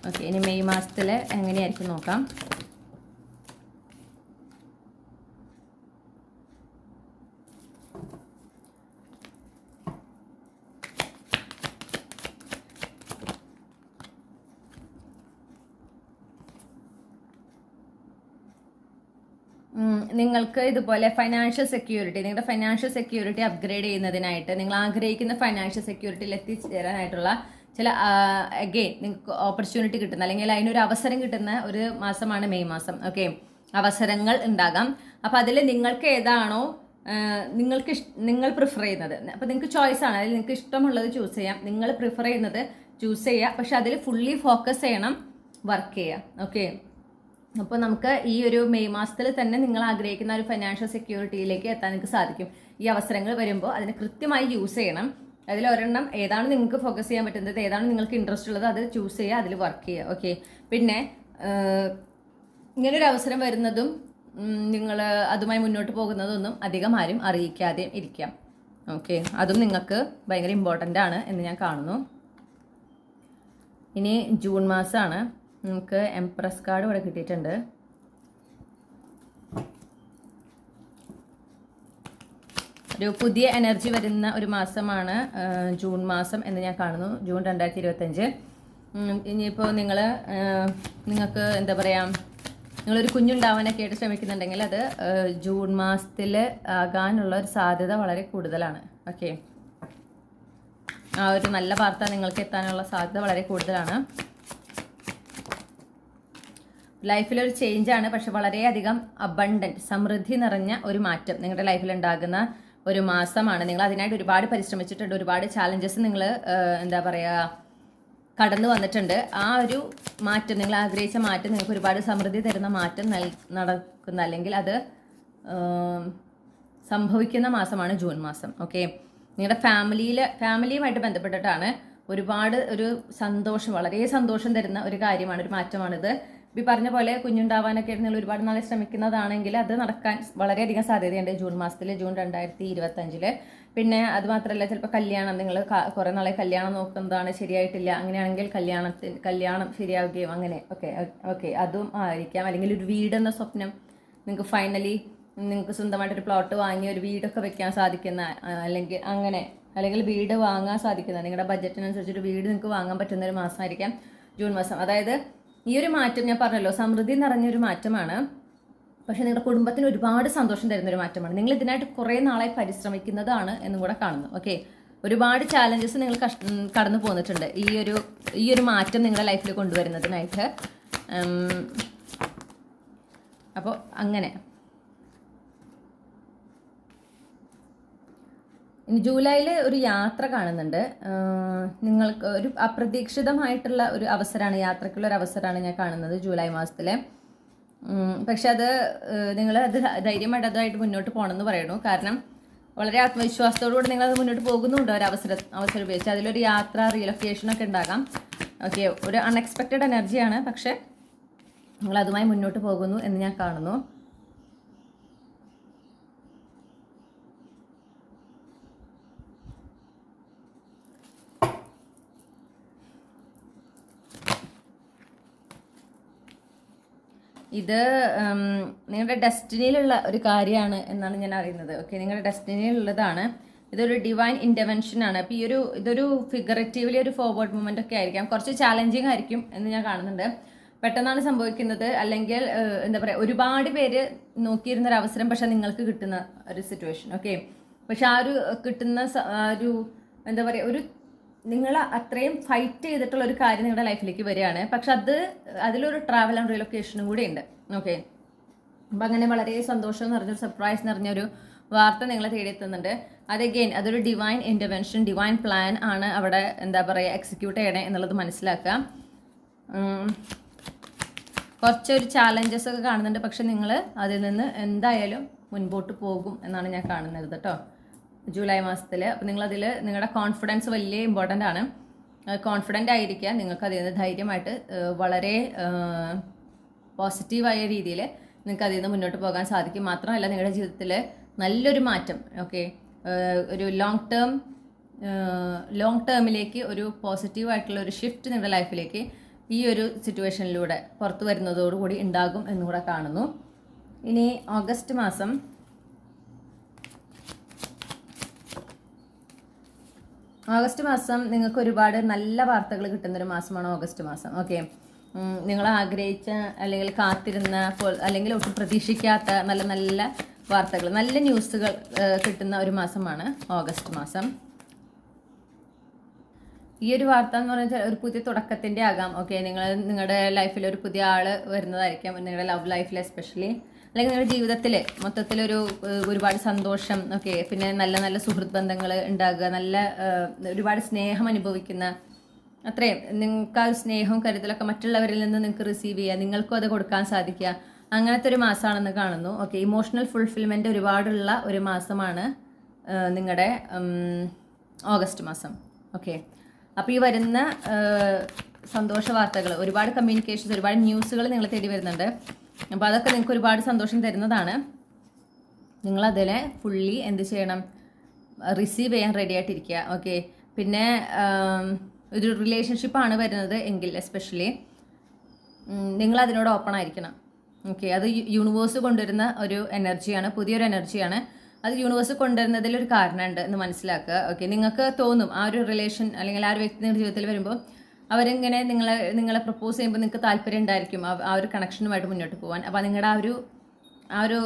ഓക്കെ, ഇനി മെയ് മാസത്തിൽ എങ്ങനെയായിരിക്കും നോക്കാം. നിങ്ങൾക്ക് ഇതുപോലെ ഫൈനാൻഷ്യൽ സെക്യൂരിറ്റി, നിങ്ങളുടെ ഫൈനാൻഷ്യൽ സെക്യൂരിറ്റി അപ്ഗ്രേഡ് ചെയ്യുന്നതിനായിട്ട്, നിങ്ങൾ ആഗ്രഹിക്കുന്ന ഫൈനാൻഷ്യൽ സെക്യൂരിറ്റിയിൽ എത്തിച്ചേരാനായിട്ടുള്ള ചില അഗെയിൻ നിങ്ങൾക്ക് ഓപ്പർച്യൂണിറ്റി കിട്ടുന്ന അല്ലെങ്കിൽ അതിനൊരു അവസരം കിട്ടുന്ന ഒരു മാസമാണ് മെയ് മാസം. ഓക്കെ, അവസരങ്ങൾ ഉണ്ടാകാം. അപ്പോൾ അതിൽ നിങ്ങൾക്ക് ഏതാണോ നിങ്ങൾ പ്രിഫർ ചെയ്യുന്നത്, അപ്പോൾ നിങ്ങൾക്ക് ചോയ്സ് ആണ്, അതിൽ നിങ്ങൾക്ക് ഇഷ്ടമുള്ളത് ചൂസ് ചെയ്യാം. നിങ്ങൾ പ്രിഫർ ചെയ്യുന്നത് ചൂസ് ചെയ്യുക, പക്ഷെ അതിൽ ഫുള്ളി ഫോക്കസ് ചെയ്യണം, വർക്ക് ചെയ്യുക. ഓക്കെ, അപ്പോൾ നമുക്ക് ഈ ഒരു മെയ് മാസത്തിൽ തന്നെ നിങ്ങൾ ആഗ്രഹിക്കുന്ന ഒരു ഫൈനാൻഷ്യൽ സെക്യൂരിറ്റിയിലേക്ക് എത്താൻ നിങ്ങൾക്ക് സാധിക്കും. ഈ അവസരങ്ങൾ വരുമ്പോൾ അതിനെ കൃത്യമായി യൂസ് ചെയ്യണം. അതിൽ ഒരെണ്ണം ഏതാണ് നിങ്ങൾക്ക് ഫോക്കസ് ചെയ്യാൻ പറ്റുന്നത്, ഏതാണ് നിങ്ങൾക്ക് ഇൻട്രസ്റ്റ് ഉള്ളത്, അത് ചൂസ് ചെയ്യുക, അതിൽ വർക്ക് ചെയ്യുക. ഓക്കെ, പിന്നെ ഇങ്ങനൊരു അവസരം വരുന്നതും നിങ്ങൾ അതുമായി മുന്നോട്ട് പോകുന്നതൊന്നും അധികം ആരും അറിയിക്കാതെ ഇരിക്കാം. ഓക്കെ, അതും നിങ്ങൾക്ക് ഭയങ്കര ഇമ്പോർട്ടൻ്റ് ആണ് എന്ന് ഞാൻ കാണുന്നു. ഇനി ജൂൺ മാസമാണ്. നമുക്ക് എംപ്രസ് കാർഡ് ഇവിടെ കിട്ടിയിട്ടുണ്ട്. ഒരു പുതിയ എനർജി വരുന്ന ഒരു മാസമാണ് ജൂൺ മാസം എന്ന് ഞാൻ കാണുന്നു. ജൂൺ 2025. ഇനിയിപ്പോൾ നിങ്ങൾക്ക് എന്താ പറയുക, നിങ്ങളൊരു കുഞ്ഞുണ്ടാവാനൊക്കെ ആയിട്ട് ശ്രമിക്കുന്നുണ്ടെങ്കിൽ അത് ജൂൺ മാസത്തിൽ ആകാനുള്ള ഒരു സാധ്യത വളരെ കൂടുതലാണ്. ഓക്കെ, ആ ഒരു നല്ല വാർത്ത നിങ്ങൾക്ക് എത്താനുള്ള സാധ്യത വളരെ കൂടുതലാണ്. ലൈഫിലൊരു ചേഞ്ചാണ്, പക്ഷെ വളരെയധികം അബണ്ടൻറ്റ്, സമൃദ്ധി നിറഞ്ഞ ഒരു മാറ്റം നിങ്ങളുടെ ലൈഫിൽ ഉണ്ടാകുന്ന ഒരു മാസമാണ്. നിങ്ങൾ അതിനായിട്ട് ഒരുപാട് പരിശ്രമിച്ചിട്ടുണ്ട്, ഒരുപാട് ചാലഞ്ചസ് നിങ്ങൾ എന്താ പറയുക കടന്നു വന്നിട്ടുണ്ട്. ആ ഒരു മാറ്റം, നിങ്ങൾ ആഗ്രഹിച്ച മാറ്റം, നിങ്ങൾക്ക് ഒരുപാട് സമൃദ്ധി തരുന്ന മാറ്റം നടക്കുന്ന അല്ലെങ്കിൽ അത് സംഭവിക്കുന്ന മാസമാണ് ജൂൺ മാസം. ഓക്കെ, നിങ്ങളുടെ ഫാമിലിയുമായിട്ട് ബന്ധപ്പെട്ടിട്ടാണ് ഒരുപാട് ഒരു സന്തോഷം, വളരെ സന്തോഷം തരുന്ന ഒരു കാര്യമാണ്, ഒരു മാറ്റമാണിത്. ഈ പറഞ്ഞ പോലെ കുഞ്ഞുണ്ടാവാനൊക്കെ നിങ്ങൾ ഒരുപാട് നാളെ ശ്രമിക്കുന്നതാണെങ്കിൽ അത് നടക്കാൻ വളരെയധികം സാധ്യതയുണ്ട് ജൂൺ മാസത്തിൽ, ജൂൺ 2025. പിന്നെ അതുമാത്രമല്ല, ചിലപ്പോൾ കല്യാണം, നിങ്ങൾ കുറേ നാളെ കല്യാണം നോക്കുന്നതാണ്, ശരിയായിട്ടില്ല, അങ്ങനെയാണെങ്കിൽ കല്യാണം ശരിയാവുകയും അങ്ങനെ ഓക്കെ അതും ആയിരിക്കാം. അല്ലെങ്കിൽ ഒരു വീടെന്ന സ്വപ്നം നിങ്ങൾക്ക് ഫൈനലി നിങ്ങൾക്ക് സ്വന്തമായിട്ടൊരു പ്ലോട്ട് വാങ്ങി ഒരു വീടൊക്കെ വെക്കാൻ സാധിക്കുന്ന, അല്ലെങ്കിൽ വീട് വാങ്ങാൻ സാധിക്കുന്ന, നിങ്ങളുടെ ബഡ്ജറ്റിനനുസരിച്ചൊരു വീട് നിങ്ങൾക്ക് വാങ്ങാൻ പറ്റുന്ന ഒരു മാസമായിരിക്കാം ജൂൺ മാസം. അതായത് ഈ ഒരു മാറ്റം ഞാൻ പറഞ്ഞല്ലോ, സമൃദ്ധി നിറഞ്ഞൊരു മാറ്റമാണ്, പക്ഷേ നിങ്ങളുടെ കുടുംബത്തിന് ഒരുപാട് സന്തോഷം തരുന്നൊരു മാറ്റമാണ്. നിങ്ങൾ ഇതിനായിട്ട് കുറേ നാളായി പരിശ്രമിക്കുന്നതാണ് എന്നും കൂടെ കാണുന്നു. ഓക്കെ, ഒരുപാട് ചാലഞ്ചസ് നിങ്ങൾ കടന്നു പോന്നിട്ടുണ്ട് ഈ ഒരു മാറ്റം നിങ്ങളുടെ ലൈഫിൽ കൊണ്ടുവരുന്നതിനായിട്ട്. അപ്പോൾ അങ്ങനെ ഇനി ജൂലൈയിൽ ഒരു യാത്ര കാണുന്നുണ്ട്. നിങ്ങൾക്ക് ഒരു അപ്രതീക്ഷിതമായിട്ടുള്ള ഒരു അവസരമാണ്, യാത്രക്കുള്ള ഒരു അവസരമാണ് ഞാൻ കാണുന്നത് ജൂലൈ മാസത്തിൽ. പക്ഷെ അത് നിങ്ങൾ അത് ധൈര്യമായിട്ട് അതായിട്ട് മുന്നോട്ട് പോകണമെന്ന് പറയുന്നു. കാരണം വളരെ ആത്മവിശ്വാസത്തോടുകൂടി നിങ്ങളത് മുന്നോട്ട് പോകുന്നുണ്ട്. ഒരു അവസരം ഉപയോഗിച്ച് അതിലൊരു യാത്ര, റീലൊക്കേഷനൊക്കെ ഉണ്ടാകാം. ഓക്കെ, ഒരു അൺഎക്സ്പെക്റ്റഡ് എനർജിയാണ്, പക്ഷെ നിങ്ങൾ അതുമായി മുന്നോട്ട് പോകുന്നു എന്ന് ഞാൻ കാണുന്നു. ഇത് നിങ്ങളുടെ ഡെസ്റ്റിനിയിലുള്ള ഒരു കാര്യമാണ് എന്നാണ് ഞാൻ അറിയുന്നത്. ഓക്കെ, നിങ്ങളുടെ ഡെസ്റ്റിനിയിലുള്ളതാണ്. ഇതൊരു ഡിവൈൻ ഇൻ്റർവെൻഷൻ ആണ്. അപ്പോൾ ഇതൊരു ഫിഗറേറ്റീവ്ലി ഒരു ഫോർവേഡ് മൂവ്മെൻ്റ് ഒക്കെ ആയിരിക്കാം, കുറച്ച് ചാലഞ്ചിങ് ആയിരിക്കും എന്ന് ഞാൻ കാണുന്നുണ്ട്. പെട്ടെന്നാണ് സംഭവിക്കുന്നത്, അല്ലെങ്കിൽ എന്താ പറയുക, ഒരുപാട് പേര് നോക്കിയിരുന്നൊരു അവസരം പക്ഷെ നിങ്ങൾക്ക് കിട്ടുന്ന ഒരു സിറ്റുവേഷൻ. ഓക്കെ, പക്ഷെ ആ ഒരു കിട്ടുന്ന ഒരു എന്താ പറയുക, ഒരു നിങ്ങൾ അത്രയും ഫൈറ്റ് ചെയ്തിട്ടുള്ള ഒരു കാര്യം നിങ്ങളുടെ ലൈഫിലേക്ക് വരികയാണ്. പക്ഷെ അതിലൊരു ട്രാവൽ ആൻഡ് റീലൊക്കേഷനും കൂടി ഉണ്ട്. ഓക്കെ, അപ്പം അങ്ങനെ വളരെ സന്തോഷം നിറഞ്ഞൊരു സർപ്രൈസ് നിറഞ്ഞൊരു വാർത്ത നിങ്ങളെ തേടിയെത്തുന്നുണ്ട്. അതൊരു ഡിവൈൻ ഇൻ്റർവെൻഷൻ, ഡിവൈൻ പ്ലാൻ ആണ് അവിടെ എന്താ പറയുക എക്സിക്യൂട്ട് ചെയ്യണേ എന്നുള്ളത് മനസ്സിലാക്കുക. കുറച്ചൊരു ചാലഞ്ചസ് ഒക്കെ കാണുന്നുണ്ട്, പക്ഷെ നിങ്ങൾ അതിൽ നിന്ന് എന്തായാലും മുൻപോട്ട് പോകും എന്നാണ് ഞാൻ കാണുന്നത് കേട്ടോ. ജൂലൈ മാസത്തിൽ. അപ്പോൾ നിങ്ങളതിൽ നിങ്ങളുടെ കോൺഫിഡൻസ് വലിയ ഇമ്പോർട്ടൻ്റ് ആണ്. കോൺഫിഡൻ്റ് ആയിരിക്കുക. നിങ്ങൾക്ക് അതിൽ നിന്ന് ധൈര്യമായിട്ട് വളരെ പോസിറ്റീവായ രീതിയിൽ നിങ്ങൾക്ക് അതിൽ നിന്ന് മുന്നോട്ട് പോകാൻ സാധിക്കും. മാത്രമല്ല നിങ്ങളുടെ ജീവിതത്തിൽ നല്ലൊരു മാറ്റം, ഓക്കെ, ഒരു ലോങ് ടേമിലേക്ക് ഒരു പോസിറ്റീവായിട്ടുള്ള ഒരു ഷിഫ്റ്റ് നിങ്ങളുടെ ലൈഫിലേക്ക് ഈ ഒരു സിറ്റുവേഷനിലൂടെ പുറത്തു വരുന്നതോടുകൂടി ഉണ്ടാകും എന്നുകൂടെ കാണുന്നു. ഇനി ഓഗസ്റ്റ് മാസം നിങ്ങൾക്ക് ഒരുപാട് നല്ല വാർത്തകൾ കിട്ടുന്നൊരു മാസമാണ് ഓഗസ്റ്റ് മാസം. ഓക്കെ, നിങ്ങൾ ആഗ്രഹിച്ച അല്ലെങ്കിൽ കാത്തിരുന്ന അല്ലെങ്കിൽ ഒട്ടും പ്രതീക്ഷിക്കാത്ത നല്ല നല്ല വാർത്തകൾ, നല്ല ന്യൂസുകൾ കിട്ടുന്ന ഒരു മാസമാണ് ഓഗസ്റ്റ് മാസം. ഈ ഒരു വാർത്ത എന്ന് പറഞ്ഞാൽ ഒരു പുതിയ തുടക്കത്തിൻ്റെ ആകാം. ഓക്കെ, നിങ്ങളുടെ ലൈഫിൽ ഒരു പുതിയ ആൾ വരുന്നതായിരിക്കാം, നിങ്ങളുടെ ലവ് ലൈഫിൽ എസ്പെഷ്യലി, അല്ലെങ്കിൽ നിങ്ങളുടെ ജീവിതത്തിൽ മൊത്തത്തിലൊരു ഒരുപാട് സന്തോഷം, ഓക്കെ, പിന്നെ നല്ല നല്ല സുഹൃത്ത് ബന്ധങ്ങൾ ഉണ്ടാകുക, നല്ല ഒരുപാട് സ്നേഹം അനുഭവിക്കുന്ന, അത്രയും നിങ്ങൾക്ക് ആ സ്നേഹവും കരുതലൊക്കെ മറ്റുള്ളവരിൽ നിന്ന് നിങ്ങൾക്ക് റിസീവ് ചെയ്യുക, നിങ്ങൾക്കും അത് കൊടുക്കാൻ സാധിക്കുക, അങ്ങനത്തെ ഒരു മാസമാണെന്ന് കാണുന്നു. ഓക്കെ, ഇമോഷണൽ ഫുൾഫിൽമെൻറ്റ് ഒരുപാടുള്ള ഒരു മാസമാണ് നിങ്ങളുടെ ഓഗസ്റ്റ് മാസം. ഓക്കെ, അപ്പോൾ ഈ വരുന്ന സന്തോഷ വാർത്തകൾ, ഒരുപാട് കമ്മ്യൂണിക്കേഷൻസ്, ഒരുപാട് ന്യൂസുകൾ നിങ്ങൾ തേടി വരുന്നുണ്ട്. അപ്പോൾ അതൊക്കെ നിങ്ങൾക്ക് ഒരുപാട് സന്തോഷം തരുന്നതാണ്. നിങ്ങളതിനെ ഫുള്ളി എന്ത് ചെയ്യണം, റിസീവ് ചെയ്യാൻ റെഡി ആയിട്ടിരിക്കുക. ഓക്കെ, പിന്നെ ഒരു റിലേഷൻഷിപ്പാണ് വരുന്നത് എങ്കിൽ എസ്പെഷ്യലി നിങ്ങൾ അതിനോട് ഓപ്പൺ ആയിരിക്കണം. ഓക്കെ, അത് യൂണിവേഴ്സ് കൊണ്ടുവരുന്ന ഒരു എനർജിയാണ്, പുതിയൊരു എനർജിയാണ്. അത് യൂണിവേഴ്സ് കൊണ്ടുവരുന്നതിലൊരു കാരണമുണ്ട് എന്ന് മനസ്സിലാക്കുക. ഓക്കെ, നിങ്ങൾക്ക് തോന്നും ആ ഒരു റിലേഷൻ അല്ലെങ്കിൽ ആ ഒരു വ്യക്തി നിങ്ങളുടെ ജീവിതത്തിൽ വരുമ്പോൾ അവരിങ്ങനെ നിങ്ങളെ പ്രപ്പോസ് ചെയ്യുമ്പോൾ നിങ്ങൾക്ക് താല്പര്യം ഉണ്ടായിരിക്കും ആ ഒരു കണക്ഷനുമായിട്ട് മുന്നോട്ട് പോകാൻ. അപ്പോൾ നിങ്ങളുടെ ആ ഒരു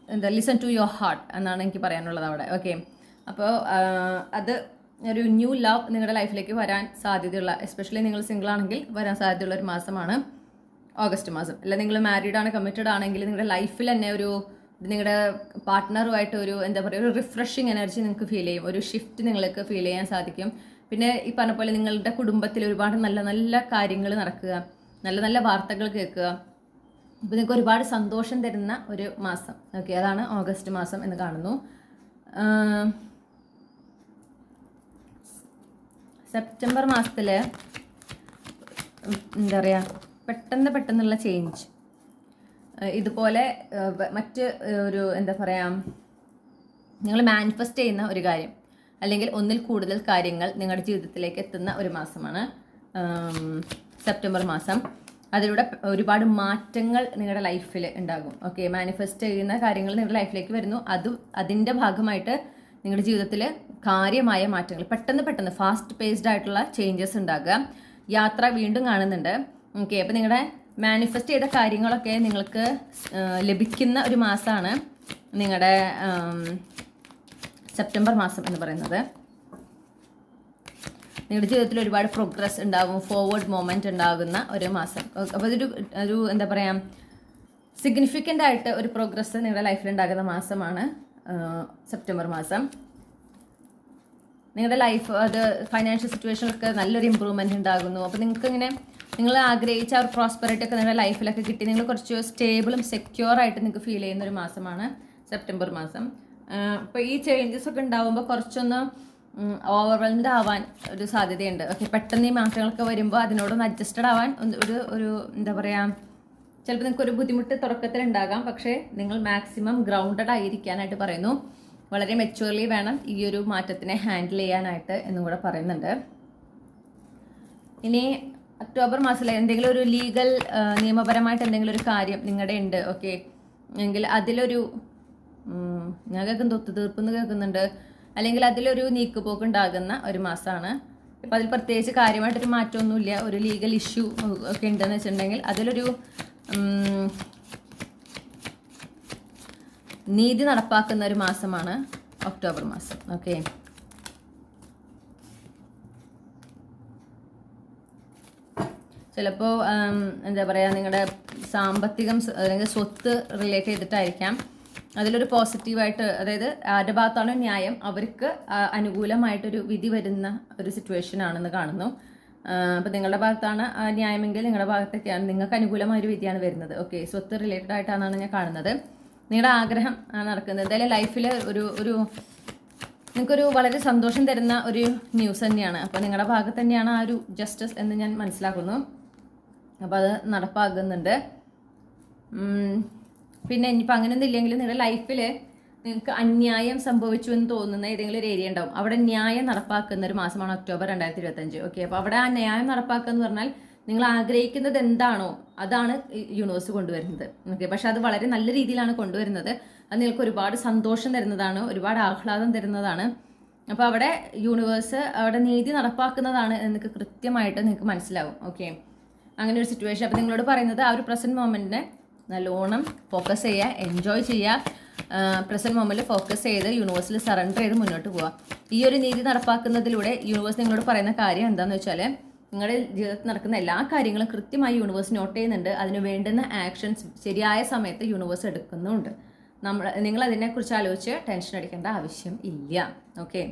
എന്താ ലിസൺ ടു യുവർ ഹാർട്ട് എന്നാണ് എനിക്ക് പറയാനുള്ളത് അവിടെ. ഓക്കെ, അപ്പോൾ അത് ഒരു ന്യൂ ലവ് നിങ്ങളുടെ ലൈഫിലേക്ക് വരാൻ സാധ്യതയുള്ള, എസ്പെഷ്യലി നിങ്ങൾ സിംഗിൾ ആണെങ്കിൽ വരാൻ സാധ്യതയുള്ള ഒരു മാസമാണ് ഓഗസ്റ്റ് മാസം. അല്ല നിങ്ങൾ മാരീഡ് ആണ്, കമ്മിറ്റഡ് ആണെങ്കിൽ നിങ്ങളുടെ ലൈഫിൽ തന്നെ നിങ്ങളുടെ പാർട്ട്ണറുമായിട്ട് ഒരു എന്താ പറയുക, ഒരു റിഫ്രഷിങ് എനർജി നിങ്ങൾക്ക് ഫീൽ ചെയ്യും, ഒരു ഷിഫ്റ്റ് നിങ്ങൾക്ക് ഫീൽ ചെയ്യാൻ സാധിക്കും. പിന്നെ ഈ പറഞ്ഞ പോലെ നിങ്ങളുടെ കുടുംബത്തിൽ ഒരുപാട് നല്ല നല്ല കാര്യങ്ങൾ നടക്കുക, നല്ല നല്ല വാർത്തകൾ കേൾക്കുക. അപ്പോൾ നിങ്ങൾക്ക് ഒരുപാട് സന്തോഷം തരുന്ന ഒരു മാസം. ഓക്കെ, അതാണ് ഓഗസ്റ്റ് മാസം എന്ന് കാണുന്നു. സെപ്റ്റംബർ മാസത്തിൽ എന്താ പറയുക, പെട്ടെന്നുള്ള ചേഞ്ച്, ഇതുപോലെ മറ്റ് ഒരു എന്താ പറയുക, നിങ്ങൾ മാനിഫെസ്റ്റ് ചെയ്യുന്ന ഒരു കാര്യം അല്ലെങ്കിൽ ഒന്നിൽ കൂടുതൽ കാര്യങ്ങൾ നിങ്ങളുടെ ജീവിതത്തിലേക്ക് എത്തുന്ന ഒരു മാസമാണ് സെപ്റ്റംബർ മാസം. അതിലൂടെ ഒരുപാട് മാറ്റങ്ങൾ നിങ്ങളുടെ ലൈഫിൽ ഉണ്ടാകും. ഓക്കെ, മാനിഫെസ്റ്റ് ചെയ്യുന്ന കാര്യങ്ങൾ നിങ്ങളുടെ ലൈഫിലേക്ക് വരുന്നു. അതിൻ്റെ ഭാഗമായിട്ട് നിങ്ങളുടെ ജീവിതത്തിൽ കാര്യമായ മാറ്റങ്ങൾ, പെട്ടെന്ന് ഫാസ്റ്റ് പേസ്ഡ് ആയിട്ടുള്ള ചേഞ്ചസ് ഉണ്ടാകുക. യാത്ര വീണ്ടും കാണുന്നുണ്ട്. ഓക്കെ, അപ്പോൾ നിങ്ങളുടെ മാനിഫെസ്റ്റ് ചെയ്ത കാര്യങ്ങളൊക്കെ നിങ്ങൾക്ക് ലഭിക്കുന്ന ഒരു മാസമാണ് നിങ്ങളുടെ സെപ്റ്റംബർ മാസം എന്ന് പറയുന്നത്. നിങ്ങളുടെ ജീവിതത്തിൽ ഒരുപാട് പ്രോഗ്രസ് ഉണ്ടാകും, ഫോർവേഡ് മൊമെൻറ്റ് ഉണ്ടാകുന്ന ഒരു മാസം. അപ്പോൾ ഒരു എന്താ പറയുക, സിഗ്നിഫിക്കൻ്റ് ആയിട്ട് ഒരു പ്രോഗ്രസ് നിങ്ങളുടെ ലൈഫിൽ ഉണ്ടാകുന്ന മാസമാണ് സെപ്റ്റംബർ മാസം. നിങ്ങളുടെ ലൈഫ് അത് ഫൈനാൻഷ്യൽ സിറ്റുവേഷനിലൊക്കെ നല്ലൊരു ഇമ്പ്രൂവ്മെൻറ്റ് ഉണ്ടാകുന്നു. അപ്പോൾ നിങ്ങൾ ആഗ്രഹിച്ച ആ ഒരു പ്രോസ്പെറിറ്റി ഒക്കെ നിങ്ങളുടെ ലൈഫിലൊക്കെ കിട്ടി, നിങ്ങൾ കുറച്ച് സ്റ്റേബിളും സെക്യൂർ ആയിട്ട് നിങ്ങൾക്ക് ഫീൽ ചെയ്യുന്ന ഒരു മാസമാണ് സെപ്റ്റംബർ മാസം. അപ്പോൾ ഈ ചേഞ്ചസ് ഒക്കെ ഉണ്ടാകുമ്പോൾ കുറച്ചൊന്ന് ഓവർവെൽംഡ് ആവാൻ ഒരു സാധ്യതയുണ്ട്. ഓക്കെ, പെട്ടെന്ന് ഈ മാറ്റങ്ങളൊക്കെ വരുമ്പോൾ അതിനോടൊന്ന് അഡ്ജസ്റ്റഡ് ആവാൻ ഒരു എന്താ പറയുക, ചിലപ്പോൾ നിങ്ങൾക്ക് ഒരു ബുദ്ധിമുട്ട് തുടക്കത്തിൽ ഉണ്ടാകാം. പക്ഷേ നിങ്ങൾ മാക്സിമം ഗ്രൗണ്ടഡ് ആയിരിക്കാനായിട്ട് പറയുന്നു. വളരെ മെച്യൂർലി വേണം ഈ ഒരു മാറ്റത്തിനെ ഹാൻഡിൽ ചെയ്യാനായിട്ട് എന്നും കൂടെ പറയുന്നുണ്ട്. ഇനി ഒക്ടോബർ മാസത്തിൽ എന്തെങ്കിലും ഒരു ലീഗൽ നിയമപരമായിട്ട് എന്തെങ്കിലും ഒരു കാര്യം നിങ്ങളുടെ ഉണ്ട്, ഓക്കെ, എങ്കിൽ അതിലൊരു ഞാൻ കേൾക്കുന്ന ഒത്തുതീർപ്പെന്ന് കേൾക്കുന്നുണ്ട്, അല്ലെങ്കിൽ അതിലൊരു നീക്കുപോക്ക് ഉണ്ടാകുന്ന ഒരു മാസമാണ്. ഇപ്പം അതിൽ പ്രത്യേകിച്ച് കാര്യമായിട്ടൊരു മാറ്റമൊന്നുമില്ല. ഒരു ലീഗൽ ഇഷ്യൂ ഒക്കെ ഉണ്ടെന്ന് വെച്ചിട്ടുണ്ടെങ്കിൽ അതിലൊരു നീതി നടപ്പാക്കുന്ന ഒരു മാസമാണ് ഒക്ടോബർ മാസം. ഓക്കെ, ചിലപ്പോൾ എന്താ പറയുക, നിങ്ങളുടെ സാമ്പത്തികം അല്ലെങ്കിൽ സ്വത്ത് റിലേറ്റ് ചെയ്തിട്ടായിരിക്കാം അതിലൊരു പോസിറ്റീവായിട്ട്, അതായത് ആരുടെ ഭാഗത്താണ് ന്യായം അവർക്ക് അനുകൂലമായിട്ടൊരു വിധി വരുന്ന ഒരു സിറ്റുവേഷൻ ആണെന്ന് കാണുന്നു. അപ്പോൾ നിങ്ങളുടെ ഭാഗത്താണ് ന്യായമെങ്കിൽ നിങ്ങളുടെ ഭാഗത്തൊക്കെയാണ് നിങ്ങൾക്ക് അനുകൂലമായൊരു വിധിയാണ് വരുന്നത്. ഓക്കെ, സ്വത്ത് റിലേറ്റഡ് ആയിട്ടാണെന്നാണ് ഞാൻ കാണുന്നത്. നിങ്ങളുടെ ആഗ്രഹം ആണ് നടക്കുന്നത്. എന്തായാലും ലൈഫിൽ ഒരു നിങ്ങൾക്കൊരു വളരെ സന്തോഷം തരുന്ന ഒരു ന്യൂസ് തന്നെയാണ്. അപ്പോൾ നിങ്ങളുടെ ഭാഗത്ത് തന്നെയാണ് ആ ഒരു ജസ്റ്റിസ് എന്ന് ഞാൻ മനസ്സിലാക്കുന്നു. അപ്പോൾ അത് നടപ്പാകുന്നുണ്ട്. പിന്നെ ഇനിയിപ്പോൾ അങ്ങനെയൊന്നും ഇല്ലെങ്കിലും നിങ്ങളുടെ ലൈഫിൽ നിങ്ങൾക്ക് അന്യായം സംഭവിച്ചു എന്ന് തോന്നുന്ന ഏതെങ്കിലും ഒരു ഏരിയ ഉണ്ടാവും. അവിടെ ന്യായം നടപ്പാക്കുന്ന ഒരു മാസമാണ് ഒക്ടോബർ 2025. ഓക്കെ, അപ്പോൾ അവിടെ ആ ന്യായം നടപ്പാക്കുക എന്ന് പറഞ്ഞാൽ നിങ്ങൾ ആഗ്രഹിക്കുന്നത് എന്താണോ അതാണ് യൂണിവേഴ്സ് കൊണ്ടുവരുന്നത്. ഓക്കെ, പക്ഷെ അത് വളരെ നല്ല രീതിയിലാണ് കൊണ്ടുവരുന്നത്. അത് നിങ്ങൾക്ക് ഒരുപാട് സന്തോഷം തരുന്നതാണ്, ഒരുപാട് ആഹ്ലാദം തരുന്നതാണ്. അപ്പോൾ അവിടെ യൂണിവേഴ്സ് അവിടെ നീതി നടപ്പാക്കുന്നതാണ് എന്ന് കൃത്യമായിട്ട് നിങ്ങൾക്ക് മനസ്സിലാവും. ഓക്കെ, അങ്ങനെ ഒരു സിറ്റുവേഷൻ. അപ്പോൾ നിങ്ങളോട് പറയുന്നത് ആ ഒരു പ്രസൻറ്റ് മൊമെൻറ്റിനെ നല്ലോണം ഫോക്കസ് ചെയ്യുക, എൻജോയ് ചെയ്യുക. പ്രസൻറ്റ് മൊമെൻറ്റിൽ ഫോക്കസ് ചെയ്ത് യൂണിവേഴ്സിൽ സറണ്ടർ ചെയ്ത് മുന്നോട്ട് പോവുക. ഈ ഒരു നീതി നടപ്പാക്കുന്നതിലൂടെ യൂണിവേഴ്സ് നിങ്ങളോട് പറയുന്ന കാര്യം എന്താണെന്ന് വെച്ചാൽ നിങ്ങളുടെ ജീവിതത്തിൽ നടക്കുന്ന എല്ലാ കാര്യങ്ങളും കൃത്യമായി യൂണിവേഴ്സ് നോട്ട് ചെയ്യുന്നുണ്ട്. അതിന് വേണ്ടുന്ന ആക്ഷൻസ് ശരിയായ സമയത്ത് യൂണിവേഴ്സ് എടുക്കുന്നുണ്ട്. നിങ്ങൾ അതിനെക്കുറിച്ച് ആലോചിച്ച് ടെൻഷൻ അടിക്കേണ്ട ആവശ്യം ഇല്ല. ഓക്കെ,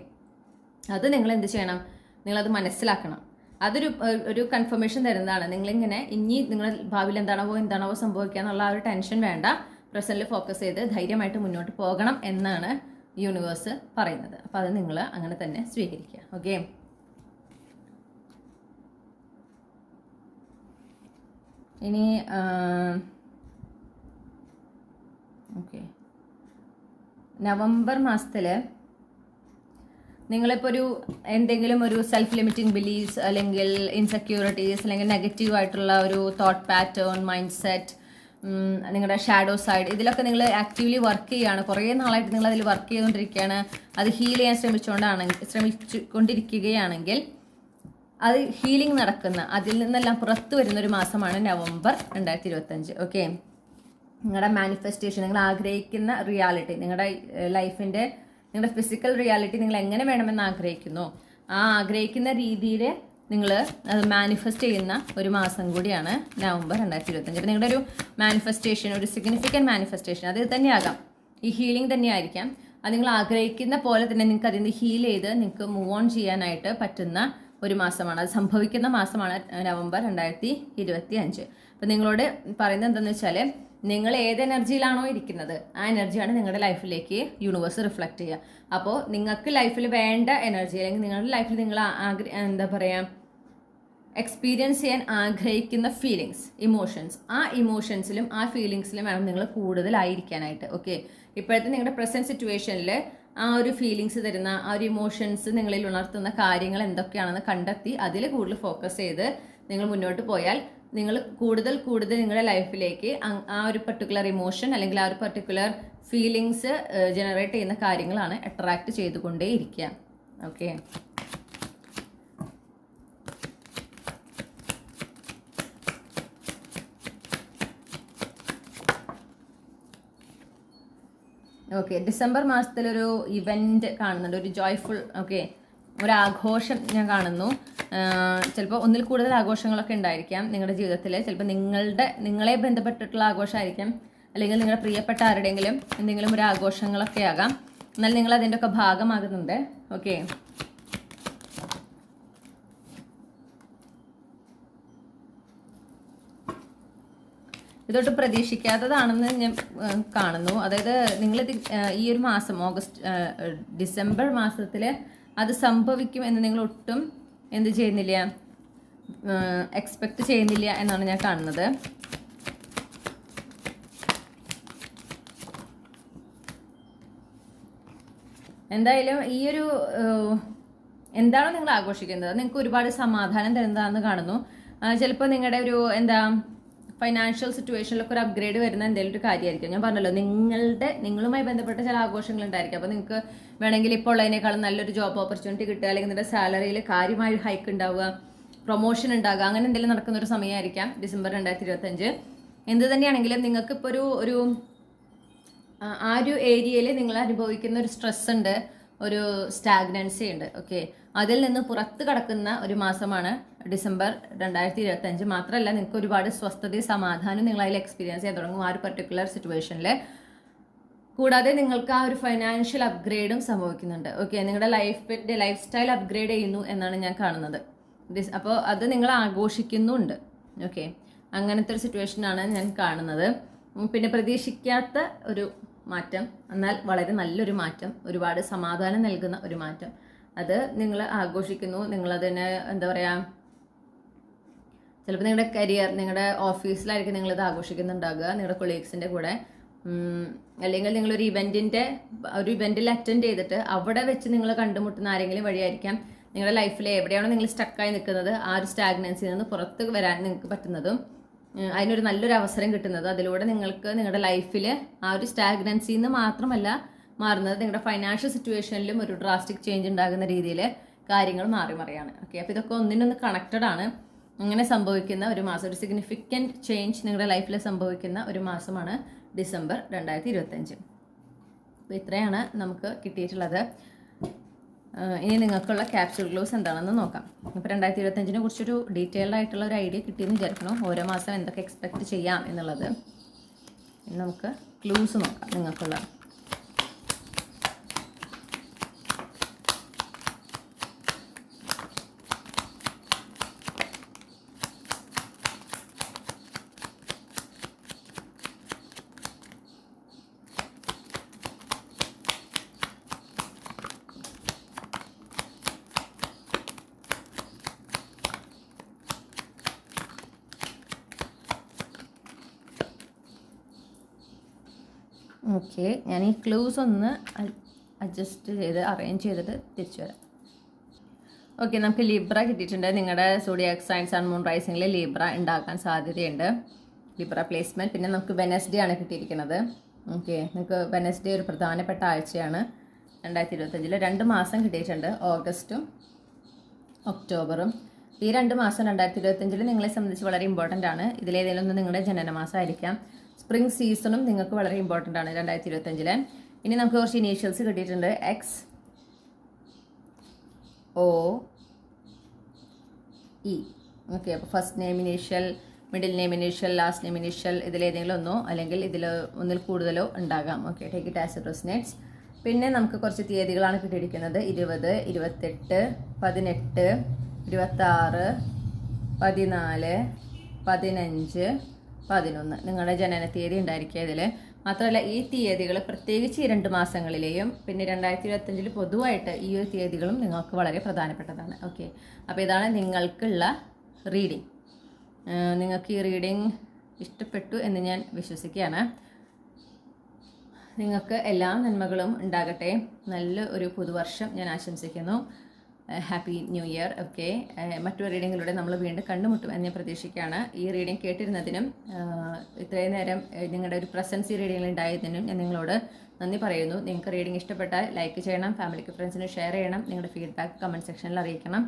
അത് നിങ്ങൾ എന്ത് ചെയ്യണം? നിങ്ങളത് മനസ്സിലാക്കണം. അതൊരു കൺഫർമേഷൻ തരുന്നതാണ്. നിങ്ങളിങ്ങനെ ഇനി നിങ്ങളുടെ ഭാവിയിൽ എന്താണാവോ സംഭവിക്കുക എന്നുള്ള ആ ഒരു ടെൻഷൻ വേണ്ട. പ്രസൻറ്റിൽ ഫോക്കസ് ചെയ്ത് ധൈര്യമായിട്ട് മുന്നോട്ട് പോകണം എന്നാണ് യൂണിവേഴ്സ് പറയുന്നത്. അപ്പോൾ അത് നിങ്ങൾ അങ്ങനെ തന്നെ സ്വീകരിക്കുക. ഓക്കെ, ഇനി നവംബർ മാസത്തിൽ നിങ്ങളിപ്പോൾ എന്തെങ്കിലും ഒരു സെൽഫ് ലിമിറ്റിംഗ് ബിലീഫ്സ് അല്ലെങ്കിൽ ഇൻസെക്യൂരിറ്റീസ് അല്ലെങ്കിൽ നെഗറ്റീവായിട്ടുള്ള ഒരു തോട്ട് പാറ്റേൺ, മൈൻഡ് സെറ്റ്, നിങ്ങളുടെ ഷാഡോ സൈഡ്, ഇതിലൊക്കെ നിങ്ങൾ ആക്റ്റീവ്ലി വർക്ക് ചെയ്യുകയാണ്. കുറേ നാളായിട്ട് നിങ്ങൾ അതിൽ വർക്ക് ചെയ്തുകൊണ്ടിരിക്കുകയാണ്. അത് ഹീൽ ചെയ്യാൻ ശ്രമിച്ചുകൊണ്ടിരിക്കുകയാണെങ്കിൽ അത് ഹീലിംഗ് നടക്കുന്ന, അതിൽ നിന്നെല്ലാം പുറത്തു വരുന്നൊരു മാസമാണ് നവംബർ 2025. ഓക്കെ, നിങ്ങളുടെ മാനിഫെസ്റ്റേഷൻ, നിങ്ങൾ ആഗ്രഹിക്കുന്ന റിയാലിറ്റി, നിങ്ങളുടെ ലൈഫിൻ്റെ, നിങ്ങളുടെ ഫിസിക്കൽ റിയാലിറ്റി നിങ്ങൾ എങ്ങനെ വേണമെന്ന് ആഗ്രഹിക്കുന്നു ആ ആഗ്രഹിക്കുന്ന രീതിയിൽ നിങ്ങൾ അത് മാനിഫെസ്റ്റ് ചെയ്യുന്ന ഒരു മാസം കൂടിയാണ് നവംബർ 2025. അപ്പോൾ നിങ്ങളുടെ ഒരു മാനിഫെസ്റ്റേഷൻ, ഒരു സിഗ്നിഫിക്കൻറ്റ് മാനിഫെസ്റ്റേഷൻ അത് തന്നെയാകാം, ഈ ഹീലിംഗ് തന്നെയായിരിക്കാം. അത് നിങ്ങൾ ആഗ്രഹിക്കുന്ന പോലെ തന്നെ നിങ്ങൾക്ക് അതിൽ നിന്ന് ഹീൽ ചെയ്ത് നിങ്ങൾക്ക് മൂവ് ഓൺ ചെയ്യാനായിട്ട് പറ്റുന്ന ഒരു മാസമാണ്. അത് സംഭവിക്കുന്ന മാസമാണ് നവംബർ 2025. അപ്പോൾ നിങ്ങളോട് പറയുന്നത് എന്താണെന്ന് വെച്ചാൽ നിങ്ങൾ ഏത് എനർജിയിലാണോ ഇരിക്കുന്നത് ആ എനർജിയാണ് നിങ്ങളുടെ ലൈഫിലേക്ക് യൂണിവേഴ്സ് റിഫ്ലക്റ്റ് ചെയ്യുക. അപ്പോൾ നിങ്ങൾക്ക് ലൈഫിൽ വേണ്ട എനർജി അല്ലെങ്കിൽ നിങ്ങളുടെ ലൈഫിൽ നിങ്ങൾ എക്സ്പീരിയൻസ് ചെയ്യാൻ ആഗ്രഹിക്കുന്ന ഫീലിങ്സ്, ഇമോഷൻസ്, ആ ഇമോഷൻസിലും ആ ഫീലിങ്സിലും വേണം നിങ്ങൾ കൂടുതലായിരിക്കാനായിട്ട്. ഓക്കെ, ഇപ്പോഴത്തെ നിങ്ങളുടെ പ്രസൻറ്റ് സിറ്റുവേഷനിൽ ആ ഒരു ഫീലിങ്സ് തരുന്ന, ആ ഒരു ഇമോഷൻസ് നിങ്ങളിൽ ഉണർത്തുന്ന കാര്യങ്ങൾ എന്തൊക്കെയാണെന്ന് കണ്ടെത്തി അതിൽ കൂടുതൽ ഫോക്കസ് ചെയ്ത് നിങ്ങൾ മുന്നോട്ട് പോയാൽ നിങ്ങൾ കൂടുതൽ നിങ്ങളുടെ ലൈഫിലേക്ക് ആ ഒരു പർട്ടിക്കുലർ ഇമോഷൻ അല്ലെങ്കിൽ ആ ഒരു പർട്ടിക്കുലർ ഫീലിങ്സ് ജനറേറ്റ് ചെയ്യുന്ന കാര്യങ്ങളാണ് അട്രാക്റ്റ് ചെയ്തുകൊണ്ടേ ഇരിക്കുക. ഓക്കെ, ഡിസംബർ മാസത്തിലൊരു ഇവൻറ്റ് കാണുന്നുണ്ട്, ഒരു ജോയ്ഫുൾ, ഒരു ആഘോഷം ഞാൻ കാണുന്നു. ചിലപ്പോൾ ഒന്നിൽ കൂടുതൽ ആഘോഷങ്ങളൊക്കെ ഉണ്ടായിരിക്കാം നിങ്ങളുടെ ജീവിതത്തിൽ. ചിലപ്പോൾ നിങ്ങളെ ബന്ധപ്പെട്ടിട്ടുള്ള ആഘോഷമായിരിക്കാം, അല്ലെങ്കിൽ നിങ്ങളുടെ പ്രിയപ്പെട്ട ആരുടെയെങ്കിലും എന്തെങ്കിലും ഒരു ആഘോഷങ്ങളൊക്കെ ആകാം. എന്നാൽ നിങ്ങൾ അതിൻ്റെ ഒക്കെ ഭാഗമാകുന്നുണ്ട്. ഓക്കെ, ഇതൊട്ട് പ്രതീക്ഷിക്കാത്തതാണെന്ന് ഞാൻ കാണുന്നു. അതായത് നിങ്ങളിത് ഈ ഒരു മാസം ഡിസംബർ മാസത്തിൽ അത് സംഭവിക്കും എന്ന് നിങ്ങൾ ഒട്ടും എന്ത് ചെയ്യുന്നില്ല, എക്സ്പെക്റ്റ് ചെയ്യുന്നില്ല എന്നാണ് ഞാൻ കാണുന്നത്. എന്തായാലും ഈ ഒരു എന്താണോ നിങ്ങൾ ആഘോഷിക്കുന്നത് നിങ്ങൾക്ക് ഒരുപാട് സമാധാനം തരുന്നതാണെന്ന് കാണുന്നു. ചിലപ്പോൾ നിങ്ങളുടെ ഒരു ഫൈനാൻഷ്യൽ സിറ്റുവേഷനിലൊക്കെ ഒരു അപ്ഗ്രേഡ് വരുന്ന എന്തെങ്കിലും ഒരു കാര്യമായിരിക്കും. ഞാൻ പറഞ്ഞല്ലോ, നിങ്ങളുമായി ബന്ധപ്പെട്ട ചില ആഘോഷങ്ങൾ ഉണ്ടായിരിക്കും. അപ്പോൾ നിങ്ങൾക്ക് വേണമെങ്കിൽ ഇപ്പോൾ ഉള്ളതിനേക്കാളും നല്ലൊരു ജോബ് ഓപ്പർച്യൂണിറ്റി കിട്ടുക, അല്ലെങ്കിൽ നിങ്ങളുടെ സാലറിയിൽ കാര്യമായ ഹൈക്ക് ഉണ്ടാവുക, പ്രൊമോഷൻ ഉണ്ടാകുക, അങ്ങനെ എന്തെങ്കിലും നടക്കുന്ന ഒരു സമയമായിരിക്കാം ഡിസംബർ 2025. എന്ത് തന്നെയാണെങ്കിലും നിങ്ങൾക്കിപ്പോൾ ഒരു ആ ഒരു ഏരിയയിൽ നിങ്ങൾ അനുഭവിക്കുന്ന ഒരു സ്ട്രെസ് ഉണ്ട്, ഒരു സ്റ്റാഗ്നൻസി ഉണ്ട്. ഓക്കെ, അതിൽ നിന്ന് പുറത്ത് കടക്കുന്ന ഒരു മാസമാണ് ഡിസംബർ 2025. മാത്രമല്ല നിങ്ങൾക്ക് ഒരുപാട് സ്വസ്ഥതയും സമാധാനവും നിങ്ങൾ അതിൽ എക്സ്പീരിയൻസ് ചെയ്യാൻ തുടങ്ങും ആ ഒരു പർട്ടിക്കുലർ സിറ്റുവേഷനിൽ. കൂടാതെ നിങ്ങൾക്ക് ആ ഒരു ഫൈനാൻഷ്യൽ അപ്ഗ്രേഡും സംഭവിക്കുന്നുണ്ട്. ഓക്കെ, നിങ്ങളുടെ ലൈഫ് സ്റ്റൈൽ അപ്ഗ്രേഡ് ചെയ്യുന്നു എന്നാണ് ഞാൻ കാണുന്നത്. അപ്പോൾ അത് നിങ്ങൾ ആഘോഷിക്കുന്നുണ്ട്. ഓക്കെ, അങ്ങനത്തെ ഒരു സിറ്റുവേഷനാണ് ഞാൻ കാണുന്നത്. പിന്നെ പ്രതീക്ഷിക്കാത്ത ഒരു മാറ്റം, എന്നാൽ വളരെ നല്ലൊരു മാറ്റം, ഒരുപാട് സമാധാനം നൽകുന്ന ഒരു മാറ്റം. അത് നിങ്ങൾ ആഘോഷിക്കുന്നു. നിങ്ങളതിന് എന്താ പറയുക, ചിലപ്പോൾ നിങ്ങളുടെ കരിയർ, നിങ്ങളുടെ ഓഫീസിലായിരിക്കും നിങ്ങളിത് ആഘോഷിക്കുന്നുണ്ടാകുക, നിങ്ങളുടെ കൊളീഗ്സിൻ്റെ കൂടെ. അല്ലെങ്കിൽ നിങ്ങളൊരു ഇവൻറ്റിൽ അറ്റൻഡ് ചെയ്തിട്ട് അവിടെ വെച്ച് നിങ്ങൾ കണ്ടുമുട്ടുന്ന ആരെങ്കിലും വഴിയായിരിക്കാം നിങ്ങളുടെ ലൈഫിൽ എവിടെയാണോ നിങ്ങൾ സ്റ്റക്കായി നിൽക്കുന്നത് ആ ഒരു സ്റ്റാഗ്നൻസിൽ നിന്ന് പുറത്ത് വരാൻ നിങ്ങൾക്ക് പറ്റുന്നതും അതിനൊരു നല്ലൊരു അവസരം കിട്ടുന്നത്. അതിലൂടെ നിങ്ങൾക്ക് നിങ്ങളുടെ ലൈഫിൽ ആ ഒരു സ്റ്റാഗ്നൻസിൽ നിന്ന് മാത്രമല്ല മാറുന്നത്, നിങ്ങളുടെ ഫൈനാൻഷ്യൽ സിറ്റുവേഷനിലും ഒരു ഡ്രാസ്റ്റിക് ചേഞ്ച് ഉണ്ടാകുന്ന രീതിയിൽ കാര്യങ്ങൾ മറിയാണ്. ഓക്കെ, അപ്പോൾ ഇതൊക്കെ ഒന്നിനൊന്ന് കണക്റ്റഡ് ആണ്. അങ്ങനെ സംഭവിക്കുന്ന ഒരു മാസം, ഒരു സിഗ്നിഫിക്കൻറ്റ് ചേഞ്ച് നിങ്ങളുടെ ലൈഫിൽ സംഭവിക്കുന്ന ഒരു മാസമാണ് ഡിസംബർ 2025. അപ്പോൾ ഇത്രയാണ് നമുക്ക് കിട്ടിയിട്ടുള്ളത്. ഇനി നിങ്ങൾക്കുള്ള ക്യാപ്സ്യൂൾ ഗ്ലൂസ് എന്താണെന്ന് നോക്കാം. ഇപ്പോൾ 2025 കുറിച്ചൊരു ഡീറ്റെയിൽഡ് ആയിട്ടുള്ള ഒരു ഐഡിയ കിട്ടിയെന്ന് വിചാരിക്കണം, ഓരോ മാസം എന്തൊക്കെ എക്സ്പെക്റ്റ് ചെയ്യാം എന്നുള്ളത്. ഇനി നമുക്ക് ക്ലൂസ് നോക്കാം നിങ്ങൾക്കുള്ള. ഓക്കെ, ഞാൻ ഈ ക്ലൂസ് ഒന്ന് അഡ്ജസ്റ്റ് ചെയ്ത് അറേഞ്ച് ചെയ്തിട്ട് തിരിച്ചു വരാം. ഓക്കെ, നമുക്ക് ലിബ്ര കിട്ടിയിട്ടുണ്ട്. നിങ്ങളുടെ സോഡിയാക് സൈൻ സൺ മൂൺ റൈസിംഗിൽ ലിബ്ര ഉണ്ടാക്കാൻ സാധ്യതയുണ്ട്, ലിബ്ര പ്ലേസ്മെൻറ്റ്. പിന്നെ നമുക്ക് വെനസ്ഡേ ആണ് കിട്ടിയിരിക്കുന്നത്. ഓക്കെ, നിങ്ങൾക്ക് വെനസ്ഡേ ഒരു പ്രധാനപ്പെട്ട ആഴ്ചയാണ് 2025. 2 മാസം കിട്ടിയിട്ടുണ്ട്, ഓഗസ്റ്റും ഒക്ടോബറും. ഈ 2 മാസം 2025 നിങ്ങളെ സംബന്ധിച്ച് വളരെ ഇമ്പോർട്ടൻ്റ് ആണ്. ഇതിലേതെങ്കിലും ഒന്ന് നിങ്ങളുടെ ജനനമാസമായിരിക്കാം. സ്പ്രിംഗ് സീസണും നിങ്ങൾക്ക് വളരെ ഇമ്പോർട്ടൻ്റ് ആണ് 2025. ഇനി നമുക്ക് കുറച്ച് ഇനീഷ്യൽസ് കിട്ടിയിട്ടുണ്ട്. XOE, okay. അപ്പോൾ first name initial, middle name initial, last name initial, ഇതിലേതെങ്കിലും ഒന്നോ അല്ലെങ്കിൽ ഒന്നിൽ കൂടുതലോ ഉണ്ടാകാം. Okay, take it as it resonates. പിന്നെ നമുക്ക് കുറച്ച് തീയതികളാണ് കിട്ടിയിരിക്കുന്നത്. 20, 28, 18, 26, 14, 15, 11 നിങ്ങളുടെ ജനന തീയതി ഉണ്ടായിരിക്കുക ഇതിൽ. മാത്രമല്ല ഈ തീയതികൾ പ്രത്യേകിച്ച് ഈ 2 മാസങ്ങളിലെയും പിന്നെ 2025 പൊതുവായിട്ട് ഈ ഒരു തീയതികളും നിങ്ങൾക്ക് വളരെ പ്രധാനപ്പെട്ടതാണ്. ഓക്കെ, അപ്പോൾ ഇതാണ് നിങ്ങൾക്കുള്ള റീഡിംഗ്. നിങ്ങൾക്ക് ഈ റീഡിംഗ് ഇഷ്ടപ്പെട്ടു എന്ന് ഞാൻ വിശ്വസിക്കുകയാണ്. നിങ്ങൾക്ക് എല്ലാ നന്മകളും ഉണ്ടാകട്ടെ. നല്ല ഒരു പുതുവർഷം ഞാൻ ആശംസിക്കുന്നു. Happy new year. ഓക്കെ, മറ്റൊരു റീഡിങ്ങിലൂടെ നമ്മൾ വീണ്ടും കണ്ടുമുട്ടും എന്ന് ഞാൻ പ്രതീക്ഷിക്കുകയാണ്. ഈ റീഡിംഗ് കേട്ടിരുന്നതിനും ഇത്രയും നേരം നിങ്ങളുടെ ഒരു പ്രസൻസ് ഈ റീഡിങ്ങിൽ ഉണ്ടായതിനും ഞാൻ നിങ്ങളോട് നന്ദി പറയുന്നു. നിങ്ങൾക്ക് റീഡിംഗ് ഇഷ്ടപ്പെട്ടാൽ ലൈക്ക് ചെയ്യണം, ഫാമിലിക്ക് ഫ്രണ്ട്സിന് ഷെയർ ചെയ്യണം, നിങ്ങളുടെ ഫീഡ്ബാക്ക് കമൻറ്റ് സെക്ഷനിൽ അറിയിക്കണം.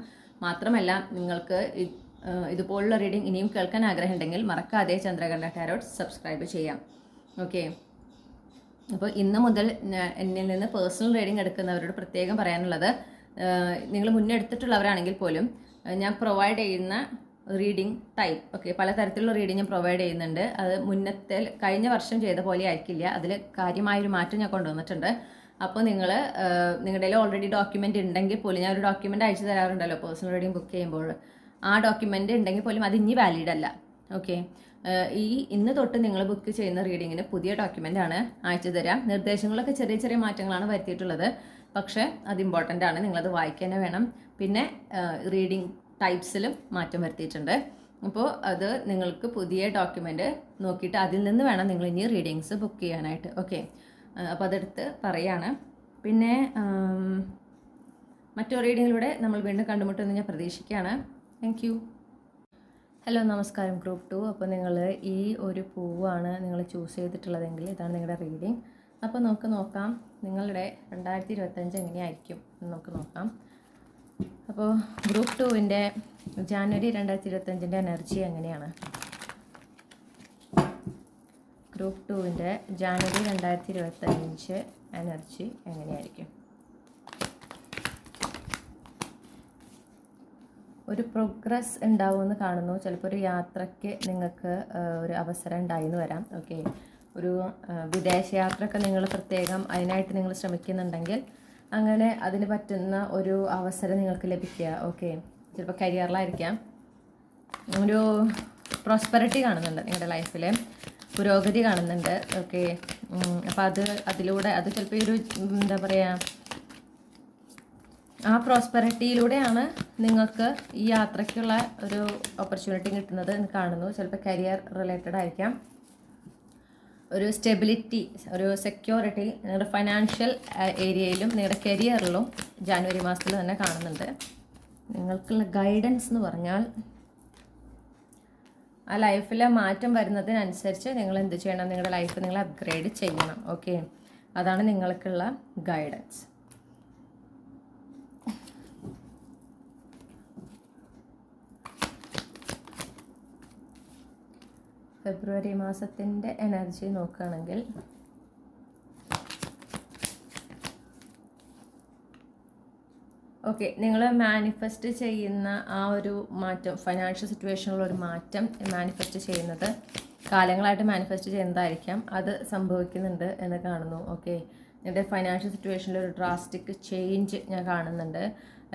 മാത്രമല്ല നിങ്ങൾക്ക് ഇതുപോലുള്ള റീഡിംഗ് ഇനിയും കേൾക്കാൻ ആഗ്രഹമുണ്ടെങ്കിൽ മറക്കാതെ ചന്ദ്രകണ്ഠ ടാരോട്ട് സബ്സ്ക്രൈബ് ചെയ്യാം. ഓക്കെ, അപ്പോൾ ഇന്ന് മുതൽ എന്നിൽ നിന്ന് പേഴ്സണൽ റീഡിംഗ് എടുക്കുന്നവരോട് പ്രത്യേകം പറയാനുള്ളത്, നിങ്ങൾ മുന്നെടുത്തിട്ടുള്ളവരാണെങ്കിൽ പോലും ഞാൻ പ്രൊവൈഡ് ചെയ്യുന്ന റീഡിംഗ് ടൈപ്പ്, ഓക്കെ, പലതരത്തിലുള്ള റീഡിംഗ് ഞാൻ പ്രൊവൈഡ് ചെയ്യുന്നുണ്ട്. അത് മുന്നത്തെ കഴിഞ്ഞ വർഷം ചെയ്ത പോലെ ആയിരിക്കില്ല, അതിൽ കാര്യമായൊരു മാറ്റം ഞാൻ കൊണ്ടുവന്നിട്ടുണ്ട്. അപ്പോൾ നിങ്ങളുടെ ഓൾറെഡി ഡോക്യുമെൻ്റ് ഉണ്ടെങ്കിൽ പോലും, ഞാൻ ഒരു ഡോക്യുമെൻ്റ് അയച്ചു തരാറുണ്ടല്ലോ പേഴ്സണൽ റീഡിംഗ് ബുക്ക് ചെയ്യുമ്പോൾ, ആ ഡോക്യുമെൻ്റ് ഉണ്ടെങ്കിൽ പോലും അത് ഇനി വാലിഡ് അല്ല. ഓക്കെ, ഇന്ന് തൊട്ട് നിങ്ങൾ ബുക്ക് ചെയ്യുന്ന റീഡിങ്ങിന് പുതിയ ഡോക്യുമെൻ്റ് ആണ് അയച്ചു തരാം. നിർദ്ദേശങ്ങളൊക്കെ ചെറിയ ചെറിയ മാറ്റങ്ങളാണ് വരുത്തിയിട്ടുള്ളത്, പക്ഷേ അത് ഇമ്പോർട്ടൻ്റ് ആണ്, നിങ്ങളത് വായിക്കാൻ വേണം. പിന്നെ റീഡിംഗ് ടൈപ്സിലും മാറ്റം വരുത്തിയിട്ടുണ്ട്. അപ്പോൾ അത് നിങ്ങൾക്ക് പുതിയ ഡോക്യുമെൻ്റ് നോക്കിയിട്ട് അതിൽ നിന്ന് വേണം നിങ്ങൾ ഇനി റീഡിങ്സ് ബുക്ക് ചെയ്യാനായിട്ട്. ഓക്കെ, അപ്പോൾ അതെടുത്ത് പറയാണ്. പിന്നെ മറ്റൊരു റീഡിങ്ങിലൂടെ നമ്മൾ വീണ്ടും കണ്ടുമുട്ടുമെന്ന് ഞാൻ പ്രതീക്ഷിക്കുകയാണ്. Thank you. ഹലോ, നമസ്കാരം ഗ്രൂപ്പ് 2. അപ്പോൾ നിങ്ങൾ ഈ ഒരു പൂവാണ് നിങ്ങൾ ചൂസ് ചെയ്തിട്ടുള്ളതെങ്കിൽ ഇതാണ് നിങ്ങളുടെ റീഡിംഗ്. അപ്പോൾ നമുക്ക് നോക്കാം നിങ്ങളുടെ 2025 എങ്ങനെയായിരിക്കും എന്ന് നമുക്ക് നോക്കാം. അപ്പോൾ ഗ്രൂപ്പ് 2-ൻ്റെ ജാനുവരി 2025 എനർജി എങ്ങനെയാണ്? ഗ്രൂപ്പ് 2-ൻ്റെ ജാനുവരി 2025 എനർജി എങ്ങനെയായിരിക്കും? ഒരു പ്രോഗ്രസ് ഉണ്ടാവുമെന്ന് കാണുന്നു. ചിലപ്പോൾ ഒരു യാത്രയ്ക്ക് നിങ്ങൾക്ക് ഒരു അവസരം ഉണ്ടായിന്ന് വരാം. ഓക്കെ, ഒരു വിദേശയാത്രയൊക്കെ നിങ്ങൾ പ്രത്യേകം അതിനായിട്ട് നിങ്ങൾ ശ്രമിക്കുന്നുണ്ടെങ്കിൽ അങ്ങനെ അതിന് പറ്റുന്ന ഒരു അവസരം നിങ്ങൾക്ക് ലഭിക്കുക. ഓക്കെ, ചിലപ്പോൾ കരിയറിലായിരിക്കാം. ഒരു പ്രോസ്പെറിറ്റി കാണുന്നുണ്ട്, നിങ്ങളുടെ ലൈഫിൽ പുരോഗതി കാണുന്നുണ്ട്. ഓക്കെ, അപ്പോൾ അതിലൂടെ അത് ചിലപ്പോൾ ഒരു എന്താ പറയുക, ആ പ്രോസ്പെറിറ്റിയിലൂടെയാണ് നിങ്ങൾക്ക് ഈ യാത്രയ്ക്കുള്ള ഒരു ഓപ്പർച്യൂണിറ്റി കിട്ടുന്നത് എന്ന് കാണുന്നു. ചിലപ്പോൾ കരിയർ റിലേറ്റഡ് ആയിരിക്കാം. ഒരു സ്റ്റെബിലിറ്റി, ഒരു സെക്യൂരിറ്റി നിങ്ങളുടെ ഫൈനാൻഷ്യൽ ഏരിയയിലും നിങ്ങളുടെ കരിയറിലും ജാനുവരി മാസത്തിൽ തന്നെ കാണുന്നുണ്ട്. നിങ്ങൾക്കുള്ള ഗൈഡൻസ് എന്ന് പറഞ്ഞാൽ ആ ലൈഫിലെ മാറ്റം വരുന്നതിനനുസരിച്ച് നിങ്ങൾ എന്ത് ചെയ്യണം, നിങ്ങളുടെ ലൈഫ് നിങ്ങൾ അപ്ഗ്രേഡ് ചെയ്യണം. ഓക്കെ, അതാണ് നിങ്ങൾക്കുള്ള ഗൈഡൻസ്. ഫെബ്രുവരി മാസത്തിൻ്റെ എനർജി നോക്കുകയാണെങ്കിൽ ഓക്കെ, നിങ്ങൾ മാനിഫെസ്റ്റ് ചെയ്യുന്ന ആ ഒരു മാറ്റം, ഫൈനാൻഷ്യൽ സിറ്റുവേഷനിലൊരു മാറ്റം മാനിഫെസ്റ്റ് ചെയ്യുന്നത് കാലങ്ങളായിട്ട് മാനിഫെസ്റ്റ് ചെയ്യുന്നതായിരിക്കാം, അത് സംഭവിക്കുന്നുണ്ട് എന്ന് കാണുന്നു. ഓക്കെ, നിങ്ങളുടെ ഫൈനാൻഷ്യൽ സിറ്റുവേഷനിൽ ഒരു ഡ്രാസ്റ്റിക് ചേഞ്ച് ഞാൻ കാണുന്നുണ്ട്.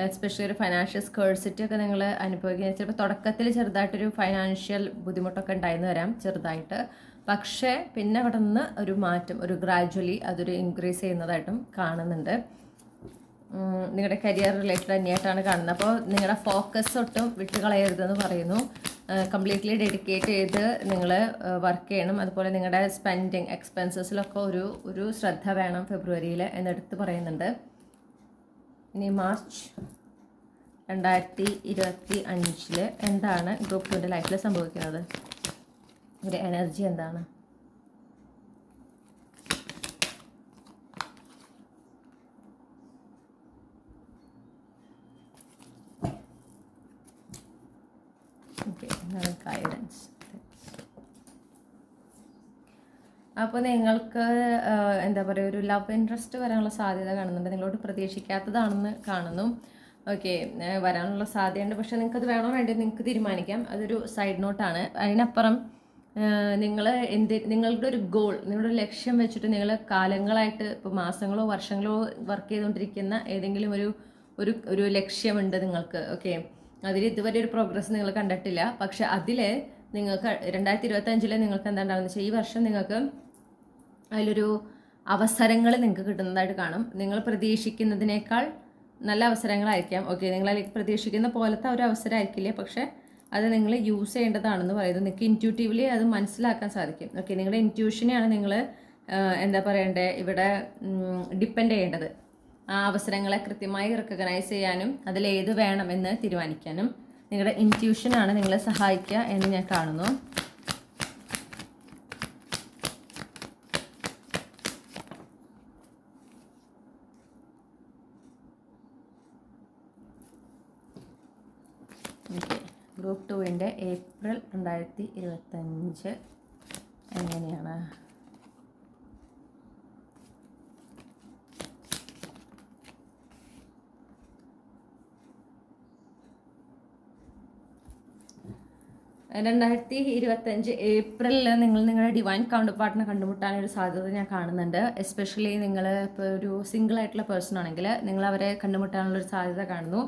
എസ്പെഷ്യലി ഒരു ഫൈനാൻഷ്യൽ സ്കേഴ്സിറ്റി ഒക്കെ നിങ്ങൾ അനുഭവിക്കുന്നത്, ചിലപ്പോൾ തുടക്കത്തിൽ ചെറുതായിട്ടൊരു ഫൈനാൻഷ്യൽ ബുദ്ധിമുട്ടൊക്കെ ഉണ്ടായിരുന്നു വരാം ചെറുതായിട്ട്, പക്ഷേ പിന്നെ അവിടെ നിന്ന് ഒരു മാറ്റം, ഒരു ഗ്രാജ്വലി അതൊരു ഇൻക്രീസ് ചെയ്യുന്നതായിട്ടും കാണുന്നുണ്ട്. നിങ്ങളുടെ കരിയർ റിലേറ്റഡ് തന്നെയായിട്ടാണ് കാണുന്നത്. അപ്പോൾ നിങ്ങളുടെ ഫോക്കസ് ഒട്ടും വിട്ടുകളയരുതെന്ന് പറയുന്നു. കംപ്ലീറ്റ്ലി ഡെഡിക്കേറ്റ് ചെയ്ത് നിങ്ങൾ വർക്ക് ചെയ്യണം. അതുപോലെ നിങ്ങളുടെ സ്പെൻഡിങ് എക്സ്പെൻസസിലൊക്കെ ഒരു ശ്രദ്ധ വേണം ഫെബ്രുവരിയിൽ എന്നെടുത്ത് പറയുന്നുണ്ട്. ഇനി മാർച്ച് 2025 എന്താണ് ഗ്രൂപ്പ് 2 ലൈഫിൽ സംഭവിക്കുന്നത്, ഒരു എനർജി എന്താണ്? ഗൈഡൻസ്. അപ്പോൾ നിങ്ങൾക്ക് എന്താ പറയുക, ഒരു ലവ് ഇൻട്രസ്റ്റ് വരാനുള്ള സാധ്യത കാണുന്നുണ്ട്. നിങ്ങളോട് പ്രതീക്ഷിക്കാത്തതാണെന്ന് കാണുന്നു. ഓക്കെ, വരാനുള്ള സാധ്യതയുണ്ട്. പക്ഷേ നിങ്ങൾക്കത് വേണോ വേണ്ടേ നിങ്ങൾക്ക് തീരുമാനിക്കാം. അതൊരു സൈഡ് നോട്ടാണ്. അതിനപ്പുറം നിങ്ങളുടെ ഒരു ഗോൾ, നിങ്ങളുടെ ലക്ഷ്യം വെച്ചിട്ട് നിങ്ങൾ കാലങ്ങളായിട്ട് ഇപ്പോൾ മാസങ്ങളോ വർഷങ്ങളോ വർക്ക് ചെയ്തുകൊണ്ടിരിക്കുന്ന ഏതെങ്കിലും ഒരു ലക്ഷ്യമുണ്ട് നിങ്ങൾക്ക്. ഓക്കെ, അതിൽ ഇതുവരെ ഒരു പ്രോഗ്രസ് നിങ്ങൾ കണ്ടിട്ടില്ല. പക്ഷെ അതിൽ നിങ്ങൾക്ക് 2025 നിങ്ങൾക്ക് എന്താ ഉണ്ടാകുന്നത് വെച്ചാൽ, ഈ വർഷം നിങ്ങൾക്ക് അതിലൊരു അവസരങ്ങൾ നിങ്ങൾക്ക് കിട്ടുന്നതായിട്ട് കാണും. നിങ്ങൾ പ്രതീക്ഷിക്കുന്നതിനേക്കാൾ നല്ല അവസരങ്ങളായിരിക്കാം. ഓക്കെ, നിങ്ങൾ പ്രതീക്ഷിക്കുന്ന പോലത്തെ ഒരു അവസരമായിരിക്കില്ലേ, പക്ഷേ അത് നിങ്ങൾ യൂസ് ചെയ്യേണ്ടതാണെന്ന് പറയുന്നത്. നിങ്ങൾക്ക് ഇൻറ്റ്യൂട്ടീവ്ലി അത് മനസ്സിലാക്കാൻ സാധിക്കും. ഓക്കെ, നിങ്ങളുടെ ഇൻറ്റ്യൂഷനെയാണ് നിങ്ങൾ എന്താ പറയണ്ടേ ഇവിടെ ഡിപ്പെൻഡ് ചെയ്യേണ്ടത്. ആ അവസരങ്ങളെ കൃത്യമായി റെക്കഗ്നൈസ് ചെയ്യാനും അതിലേത് വേണമെന്ന് തീരുമാനിക്കാനും നിങ്ങളുടെ ഇൻറ്റ്യൂഷനാണ് നിങ്ങളെ സഹായിക്കുക എന്ന് ഞാൻ കാണുന്നു. ഗ്രൂപ്പ് 2 ഏപ്രിൽ 2025 എങ്ങനെയാണ്? ഏപ്രിലിൽ നിങ്ങൾ നിങ്ങളുടെ ഡിവൈൻ കൗണ്ടർ പാർട്ടിനെ കണ്ടുമുട്ടാനൊരു സാധ്യത ഞാൻ കാണുന്നുണ്ട്. എസ്പെഷ്യലി നിങ്ങൾ ഇപ്പോൾ ഒരു സിംഗിൾ ആയിട്ടുള്ള പേഴ്സൺ ആണെങ്കിൽ നിങ്ങൾ അവരെ കണ്ടുമുട്ടാനുള്ളൊരു സാധ്യത കാണുന്നു.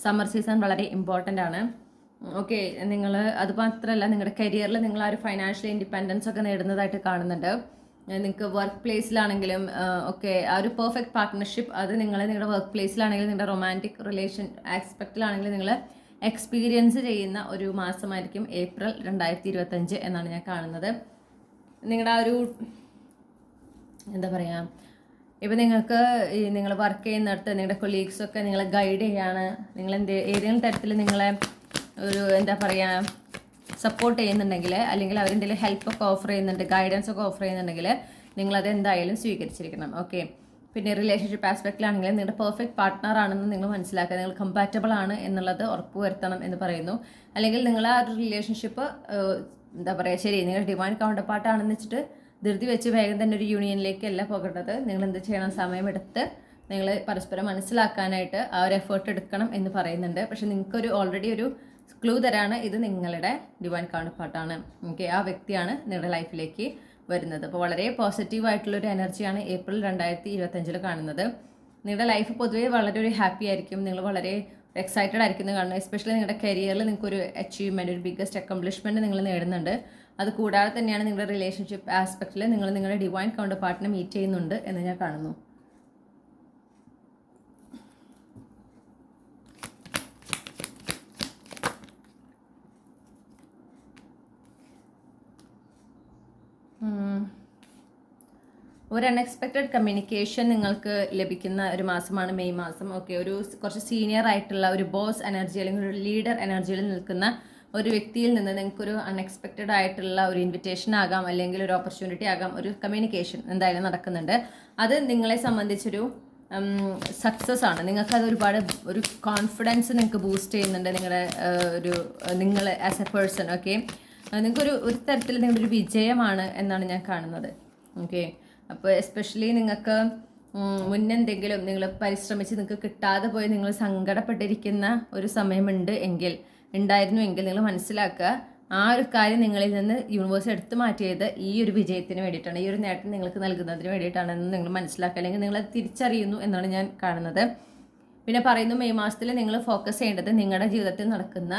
സമ്മർ സീസൺ വളരെ ഇമ്പോർട്ടൻ്റ് ആണ്. ഓക്കെ, നിങ്ങൾ അത് മാത്രമല്ല, നിങ്ങളുടെ കരിയറിൽ നിങ്ങൾ ആ ഒരു ഫൈനാൻഷ്യൽ ഇൻഡിപെൻഡൻസ് ഒക്കെ നേടുന്നതായിട്ട് കാണുന്നുണ്ട്. നിങ്ങൾക്ക് വർക്ക് പ്ലേസിലാണെങ്കിലും ഒക്കെ ആ ഒരു പെർഫെക്റ്റ് പാർട്ട്ണർഷിപ്പ് അത് നിങ്ങളുടെ വർക്ക് പ്ലേസിലാണെങ്കിലും നിങ്ങളുടെ റൊമാൻറ്റിക് റിലേഷൻ ആസ്പെക്റ്റിലാണെങ്കിലും നിങ്ങൾ എക്സ്പീരിയൻസ് ചെയ്യുന്ന ഒരു മാസമായിരിക്കും ഏപ്രിൽ 2025 എന്നാണ് ഞാൻ കാണുന്നത്. നിങ്ങളുടെ ആ ഒരു എന്താ പറയുക, ഇപ്പോൾ നിങ്ങൾക്ക് നിങ്ങൾ വർക്ക് ചെയ്യുന്നിടത്ത് നിങ്ങളുടെ കൊളീഗ്സൊക്കെ നിങ്ങളെ ഗൈഡ് ചെയ്യാണ്, നിങ്ങൾ ഏതെങ്കിലും തരത്തിൽ നിങ്ങളെ ഒരു എന്താ പറയുക സപ്പോർട്ട് ചെയ്യുന്നുണ്ടെങ്കിൽ, അല്ലെങ്കിൽ അവരെന്തെങ്കിലും ഹെൽപ്പൊക്കെ ഓഫർ ചെയ്യുന്നുണ്ട്, ഗൈഡൻസ് ഒക്കെ ഓഫർ ചെയ്യുന്നുണ്ടെങ്കിൽ നിങ്ങളത് എന്തായാലും സ്വീകരിച്ചിരിക്കണം. ഓക്കെ, പിന്നെ റിലേഷൻഷിപ്പ് ആസ്പെക്റ്റിലാണെങ്കിൽ നിങ്ങളുടെ പെർഫെക്റ്റ് പാർട്ട്ണർ ആണെന്ന് നിങ്ങൾ മനസ്സിലാക്കുക, നിങ്ങൾ കമ്പാറ്റബിൾ ആണ് എന്നുള്ളത് ഉറപ്പുവരുത്തണം എന്ന് പറയുന്നു. അല്ലെങ്കിൽ നിങ്ങൾ ആ ഒരു റിലേഷൻഷിപ്പ് എന്താ പറയുക, ശരി നിങ്ങൾ ഡിവൈൻ കൗണ്ടർ പാർട്ടാണെന്ന് വെച്ചിട്ട് ധൃതി വെച്ച് വേഗം തന്നെ ഒരു യൂണിയനിലേക്കല്ല പോകേണ്ടത്. നിങ്ങൾ എന്ത് ചെയ്യണം, സമയമെടുത്ത് നിങ്ങൾ പരസ്പരം മനസ്സിലാക്കാനായിട്ട് ആ ഒരു എഫേർട്ട് എടുക്കണം എന്ന് പറയുന്നുണ്ട്. പക്ഷെ നിങ്ങൾക്കൊരു ഓൾറെഡി ഒരു ക്ലൂ തരാണ്, ഇത് നിങ്ങളുടെ ഡിവൈൻ കൗണ്ടർ പാർട്ടാണ്. ഓക്കെ, ആ വ്യക്തിയാണ് നിങ്ങളുടെ ലൈഫിലേക്ക് വരുന്നത്. അപ്പോൾ വളരെ പോസിറ്റീവായിട്ടുള്ളൊരു എനർജിയാണ് ഏപ്രിൽ 2025 കാണുന്നത്. നിങ്ങളുടെ ലൈഫ് പൊതുവേ വളരെ ഒരു ഹാപ്പി ആയിരിക്കും, നിങ്ങൾ വളരെ എക്സൈറ്റഡ് ആയിരിക്കുന്നത് കാണുന്നു. എസ്പെഷ്യലി നിങ്ങളുടെ കരിയറിൽ നിങ്ങൾക്കൊരു അച്ചീവ്മെൻറ്റ്, ഒരു ബിഗ്ഗസ്റ്റ് അക്കംപ്ലിഷ്മെൻറ്റ് നിങ്ങൾ നേടുന്നുണ്ട്. അത് കൂടാതെ തന്നെയാണ് നിങ്ങളുടെ റിലേഷൻഷിപ്പ് ആസ്പെക്റ്റിൽ നിങ്ങൾ നിങ്ങളുടെ ഡിവൈൻ കൗണ്ടർ പാർട്ടിനെ മീറ്റ് ചെയ്യുന്നുണ്ട് എന്ന് ഞാൻ കാണുന്നു. ഒരു അൺഎക്സ്പെക്റ്റഡ് കമ്മ്യൂണിക്കേഷൻ നിങ്ങൾക്ക് ലഭിക്കുന്ന ഒരു മാസമാണ് മെയ് മാസം. ഓക്കെ, ഒരു കുറച്ച് സീനിയർ ആയിട്ടുള്ള ഒരു ബോസ് എനർജി അല്ലെങ്കിൽ ഒരു ലീഡർ എനർജിയിൽ നിൽക്കുന്ന ഒരു വ്യക്തിയിൽ നിന്ന് നിങ്ങൾക്കൊരു അൺഎക്സ്പെക്റ്റഡ് ആയിട്ടുള്ള ഒരു ഇൻവിറ്റേഷൻ ആകാം, അല്ലെങ്കിൽ ഒരു ഓപ്പർച്യൂണിറ്റി ആകാം, ഒരു കമ്മ്യൂണിക്കേഷൻ എന്തായാലും നടക്കുന്നുണ്ട്. അത് നിങ്ങളെ സംബന്ധിച്ചൊരു സക്സസ് ആണ്. നിങ്ങൾക്ക് അത് ഒരു കോൺഫിഡൻസ് നിങ്ങൾക്ക് ബൂസ്റ്റ് ചെയ്യുന്നുണ്ട്. നിങ്ങൾ ആസ് എ പേഴ്സൺ. ഓക്കെ, നിങ്ങൾക്കൊരു തരത്തിൽ നിങ്ങളുടെ ഒരു വിജയമാണ് എന്നാണ് ഞാൻ കാണുന്നത്. ഓക്കെ, അപ്പോൾ എസ്പെഷ്യലി നിങ്ങൾക്ക് മുന്നെന്തെങ്കിലും നിങ്ങൾ പരിശ്രമിച്ച് നിങ്ങൾക്ക് കിട്ടാതെ പോയി നിങ്ങൾ സങ്കടപ്പെട്ടിരിക്കുന്ന ഒരു സമയമുണ്ട് ഉണ്ടായിരുന്നു എങ്കിൽ നിങ്ങൾ മനസ്സിലാക്കുക, ആ ഒരു കാര്യം നിങ്ങളിൽ നിന്ന് യൂണിവേഴ്സ് എടുത്തു മാറ്റിയത് ഈ ഒരു വിജയത്തിന് വേണ്ടിയിട്ടാണ്, ഈ ഒരു നേട്ടം നിങ്ങൾക്ക് നൽകുന്നതിന് വേണ്ടിയിട്ടാണെന്ന് നിങ്ങൾ മനസ്സിലാക്കുക, അല്ലെങ്കിൽ നിങ്ങളത് തിരിച്ചറിയുന്നു എന്നാണ് ഞാൻ കാണുന്നത്. പിന്നെ പറയുന്നു, മെയ് മാസത്തിൽ നിങ്ങൾ ഫോക്കസ് ചെയ്യേണ്ടത് നിങ്ങളുടെ ജീവിതത്തിൽ നടക്കുന്ന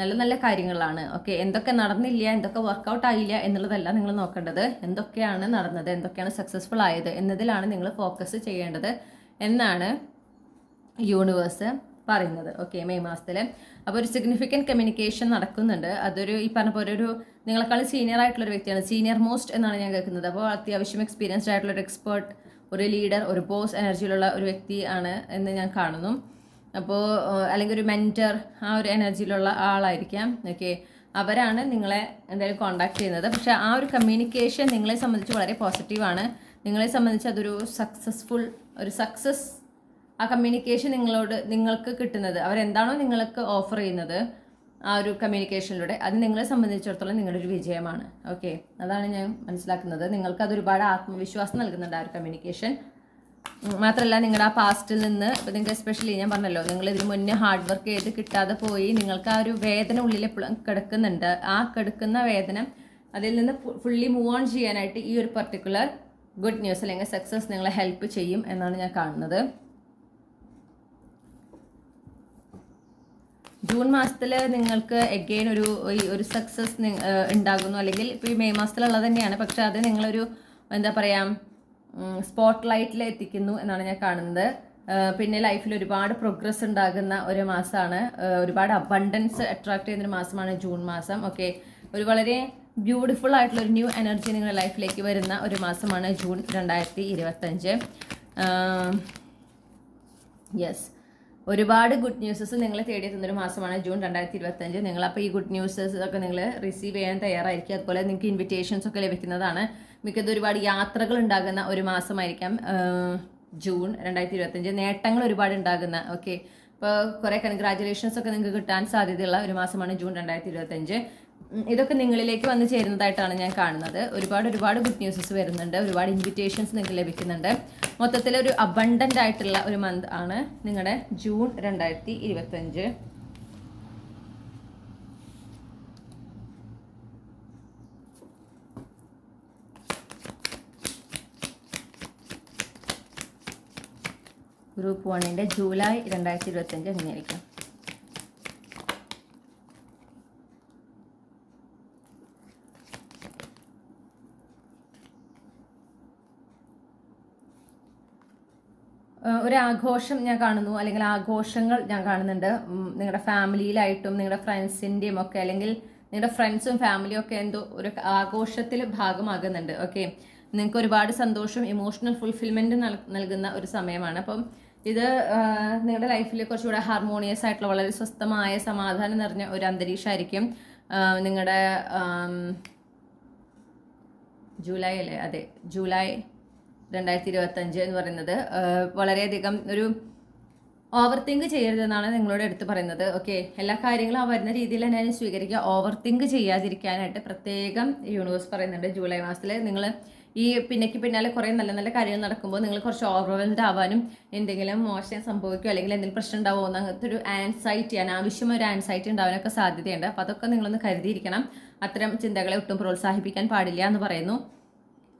നല്ല നല്ല കാര്യങ്ങളാണ്. ഓക്കെ, എന്തൊക്കെ നടന്നില്ല, എന്തൊക്കെ വർക്കൗട്ട് ആയില്ല എന്നുള്ളതല്ല നിങ്ങൾ നോക്കേണ്ടത്, എന്തൊക്കെയാണ് നടന്നത്, എന്തൊക്കെയാണ് സക്സസ്ഫുൾ ആയത് എന്നതിലാണ് നിങ്ങൾ ഫോക്കസ് ചെയ്യേണ്ടത് എന്നാണ് യൂണിവേഴ്സ് പറയുന്നത്. ഓക്കെ, മെയ് മാസത്തിൽ അപ്പോൾ ഒരു സിഗ്നിഫിക്കൻറ്റ് കമ്മ്യൂണിക്കേഷൻ നടക്കുന്നുണ്ട്. അതൊരു ഈ പറഞ്ഞ പോലെ ഒരു നിങ്ങളെക്കാൾ സീനിയർ ആയിട്ടുള്ളൊരു വ്യക്തിയാണ്, സീനിയർ മോസ്റ്റ് എന്നാണ് ഞാൻ കേൾക്കുന്നത്. അപ്പോൾ അത്യാവശ്യം എക്സ്പീരിയൻസ്ഡ് ആയിട്ടുള്ള ഒരു എക്സ്പേർട്ട്, ഒരു ലീഡർ, ഒരു ബോസ് എനർജിയിലുള്ള ഒരു വ്യക്തി ആണ് എന്ന് ഞാൻ കാണുന്നു. അപ്പോൾ അല്ലെങ്കിൽ ഒരു മെൻറ്റർ, ആ ഒരു എനർജിയിലുള്ള ആളായിരിക്കാം. ഓക്കെ, അവരാണ് നിങ്ങളെ എന്തായാലും കോൺടാക്ട് ചെയ്യുന്നത്. പക്ഷേ ആ ഒരു കമ്മ്യൂണിക്കേഷൻ നിങ്ങളെ സംബന്ധിച്ച് വളരെ പോസിറ്റീവാണ്. നിങ്ങളെ സംബന്ധിച്ച് അതൊരു സക്സസ് ആ കമ്മ്യൂണിക്കേഷൻ നിങ്ങൾക്ക് കിട്ടുന്നത്, അവരെന്താണോ നിങ്ങൾക്ക് ഓഫർ ചെയ്യുന്നത് ആ ഒരു കമ്മ്യൂണിക്കേഷനിലൂടെ, അത് നിങ്ങളെ സംബന്ധിച്ചിടത്തോളം നിങ്ങളുടെ ഒരു വിജയമാണ്. ഓക്കെ, അതാണ് ഞാൻ മനസ്സിലാക്കുന്നത്. നിങ്ങൾക്ക് അതൊരുപാട് ആത്മവിശ്വാസം നൽകുന്നുണ്ട് ആ ഒരു കമ്മ്യൂണിക്കേഷൻ. മാത്രമല്ല, നിങ്ങളുടെ ആ പാസ്റ്റിൽ നിന്ന് ഇപ്പോൾ നിങ്ങൾക്ക് എസ്പെഷ്യലി ഞാൻ പറഞ്ഞല്ലോ, നിങ്ങൾ ഇതിന് മുന്നേ ഹാർഡ് വർക്ക് ചെയ്ത് കിട്ടാതെ പോയി നിങ്ങൾക്ക് ആ ഒരു വേദന ഉള്ളിൽ എപ്പോഴും കിടക്കുന്നുണ്ട്. ആ കിടക്കുന്ന വേദന അതിൽ നിന്ന് ഫുള്ളി മൂവ് ഓൺ ചെയ്യാനായിട്ട് ഈ ഒരു പർട്ടിക്കുലർ ഗുഡ് ന്യൂസ് അല്ലെങ്കിൽ സക്സസ് നിങ്ങളെ ഹെൽപ്പ് ചെയ്യും എന്നാണ് ഞാൻ കാണുന്നത്. ജൂൺ മാസത്തിൽ നിങ്ങൾക്ക് എഗെയിൻ ഒരു സക്സസ് ഉണ്ടാകുന്നു, അല്ലെങ്കിൽ ഇപ്പോൾ ഈ മെയ് മാസത്തിലുള്ളത് തന്നെയാണ്, പക്ഷെ അത് നിങ്ങളൊരു എന്താ പറയുക സ്പോട്ട് ലൈറ്റിൽ എത്തിക്കുന്നു എന്നാണ് ഞാൻ കാണുന്നത്. പിന്നെ ലൈഫിൽ ഒരുപാട് പ്രോഗ്രസ് ഉണ്ടാകുന്ന ഒരു മാസമാണ്, ഒരുപാട് അബണ്ടൻസ് അട്രാക്ട് ചെയ്യുന്ന ഒരു മാസമാണ് ജൂൺ മാസം. ഓക്കെ, ഒരു വളരെ ബ്യൂട്ടിഫുൾ ആയിട്ടുള്ള ഒരു ന്യൂ എനർജി നിങ്ങളുടെ ലൈഫിലേക്ക് വരുന്ന ഒരു മാസമാണ് ജൂൺ 2025. യെസ്, ഒരുപാട് ഗുഡ് ന്യൂസസ് നിങ്ങളെ തേടിയെത്തുന്നൊരു മാസമാണ് ജൂൺ 2025. നിങ്ങളപ്പോൾ ഈ ഗുഡ് ന്യൂസസ് ഒക്കെ നിങ്ങൾ റിസീവ് ചെയ്യാൻ തയ്യാറായിരിക്കും. അതുപോലെ നിങ്ങൾക്ക് ഇൻവിറ്റേഷൻസ് ഒക്കെ ലഭിക്കുന്നതാണ്. മിക്കത് ഒരുപാട് യാത്രകൾ ഉണ്ടാകുന്ന ഒരു മാസമായിരിക്കാം ജൂൺ 2025. നേട്ടങ്ങൾ ഒരുപാട് ഉണ്ടാകുന്ന, ഓക്കെ, ഇപ്പോൾ കുറേ കൺഗ്രാജുലേഷൻസ് ഒക്കെ നിങ്ങൾക്ക് കിട്ടാൻ സാധ്യതയുള്ള ഒരു മാസമാണ് ജൂൺ 2025. ഇതൊക്കെ നിങ്ങളിലേക്ക് വന്ന് ചേരുന്നതായിട്ടാണ് ഞാൻ കാണുന്നത്. ഒരുപാട് ഗുഡ് ന്യൂസസ് വരുന്നുണ്ട്, ഒരുപാട് ഇൻവിറ്റേഷൻസ് നിങ്ങൾക്ക് ലഭിക്കുന്നുണ്ട്. മൊത്തത്തിൽ ഒരു അബണ്ടൻ്റ് ആയിട്ടുള്ള ഒരു മന്ത് ആണ് നിങ്ങളുടെ ജൂൺ 2025. ഗ്രൂപ്പ് 1 ജൂലൈ 2025 എങ്ങനെയായിരിക്കും? ഒരു ആഘോഷം ഞാൻ കാണുന്നു, അല്ലെങ്കിൽ ആഘോഷങ്ങൾ ഞാൻ കാണുന്നുണ്ട്. നിങ്ങളുടെ ഫാമിലിയിലായിട്ടും നിങ്ങളുടെ ഫ്രണ്ട്സിൻ്റെയും ഒക്കെ, അല്ലെങ്കിൽ നിങ്ങളുടെ ഫ്രണ്ട്സും ഫാമിലിയും ഒക്കെ എന്തോ ഒരു ആഘോഷത്തിൽ ഭാഗമാകുന്നുണ്ട്. ഓക്കെ, നിങ്ങൾക്ക് ഒരുപാട് സന്തോഷം, ഇമോഷണൽ ഫുൾഫിൽമെൻറ്റ് നൽകുന്ന ഒരു സമയമാണ്. അപ്പം ഇത് നിങ്ങളുടെ ലൈഫിൽ കുറച്ചുകൂടെ ഹാർമോണിയസ് ആയിട്ടുള്ള വളരെ സ്വസ്ഥമായ സമാധാനം നിറഞ്ഞ ഒരു അന്തരീക്ഷമായിരിക്കും. നിങ്ങളുടെ ജൂലൈ അല്ലേ? അതെ, ജൂലൈ 2025 എന്ന് പറയുന്നത് വളരെയധികം ഒരു ഓവർ തിങ്ക് ചെയ്യരുതെന്നാണ് നിങ്ങളോട് എടുത്ത് പറയുന്നത്. ഓക്കെ, എല്ലാ കാര്യങ്ങളും ആ വരുന്ന രീതിയിൽ തന്നെ സ്വീകരിക്കുക. ഓവർ തിങ്ക് ചെയ്യാതിരിക്കാനായിട്ട് പ്രത്യേകം യൂണിവേഴ്സ് പറയുന്നുണ്ട്. ജൂലൈ മാസത്തിൽ നിങ്ങൾ ഈ പിന്നാലെ കുറേ നല്ല നല്ല കാര്യങ്ങൾ നടക്കുമ്പോൾ നിങ്ങൾ കുറച്ച് ഓവർവെൽഡ് ആവാനും, എന്തെങ്കിലും മോശം സംഭവിക്കുക അല്ലെങ്കിൽ എന്തെങ്കിലും പ്രശ്നം ഉണ്ടാവുമോ അങ്ങനത്തെ ഒരു ആൻസൈറ്റി, അനാവശ്യമായ ഒരു ആൻസൈറ്റി ഉണ്ടാവാനൊക്കെ സാധ്യതയുണ്ട്. അപ്പോൾ അതൊക്കെ നിങ്ങളൊന്ന് കരുതിയിരിക്കണം. അത്തരം ചിന്തകളെ ഒട്ടും പ്രോത്സാഹിപ്പിക്കാൻ പാടില്ല എന്ന് പറയുന്നു.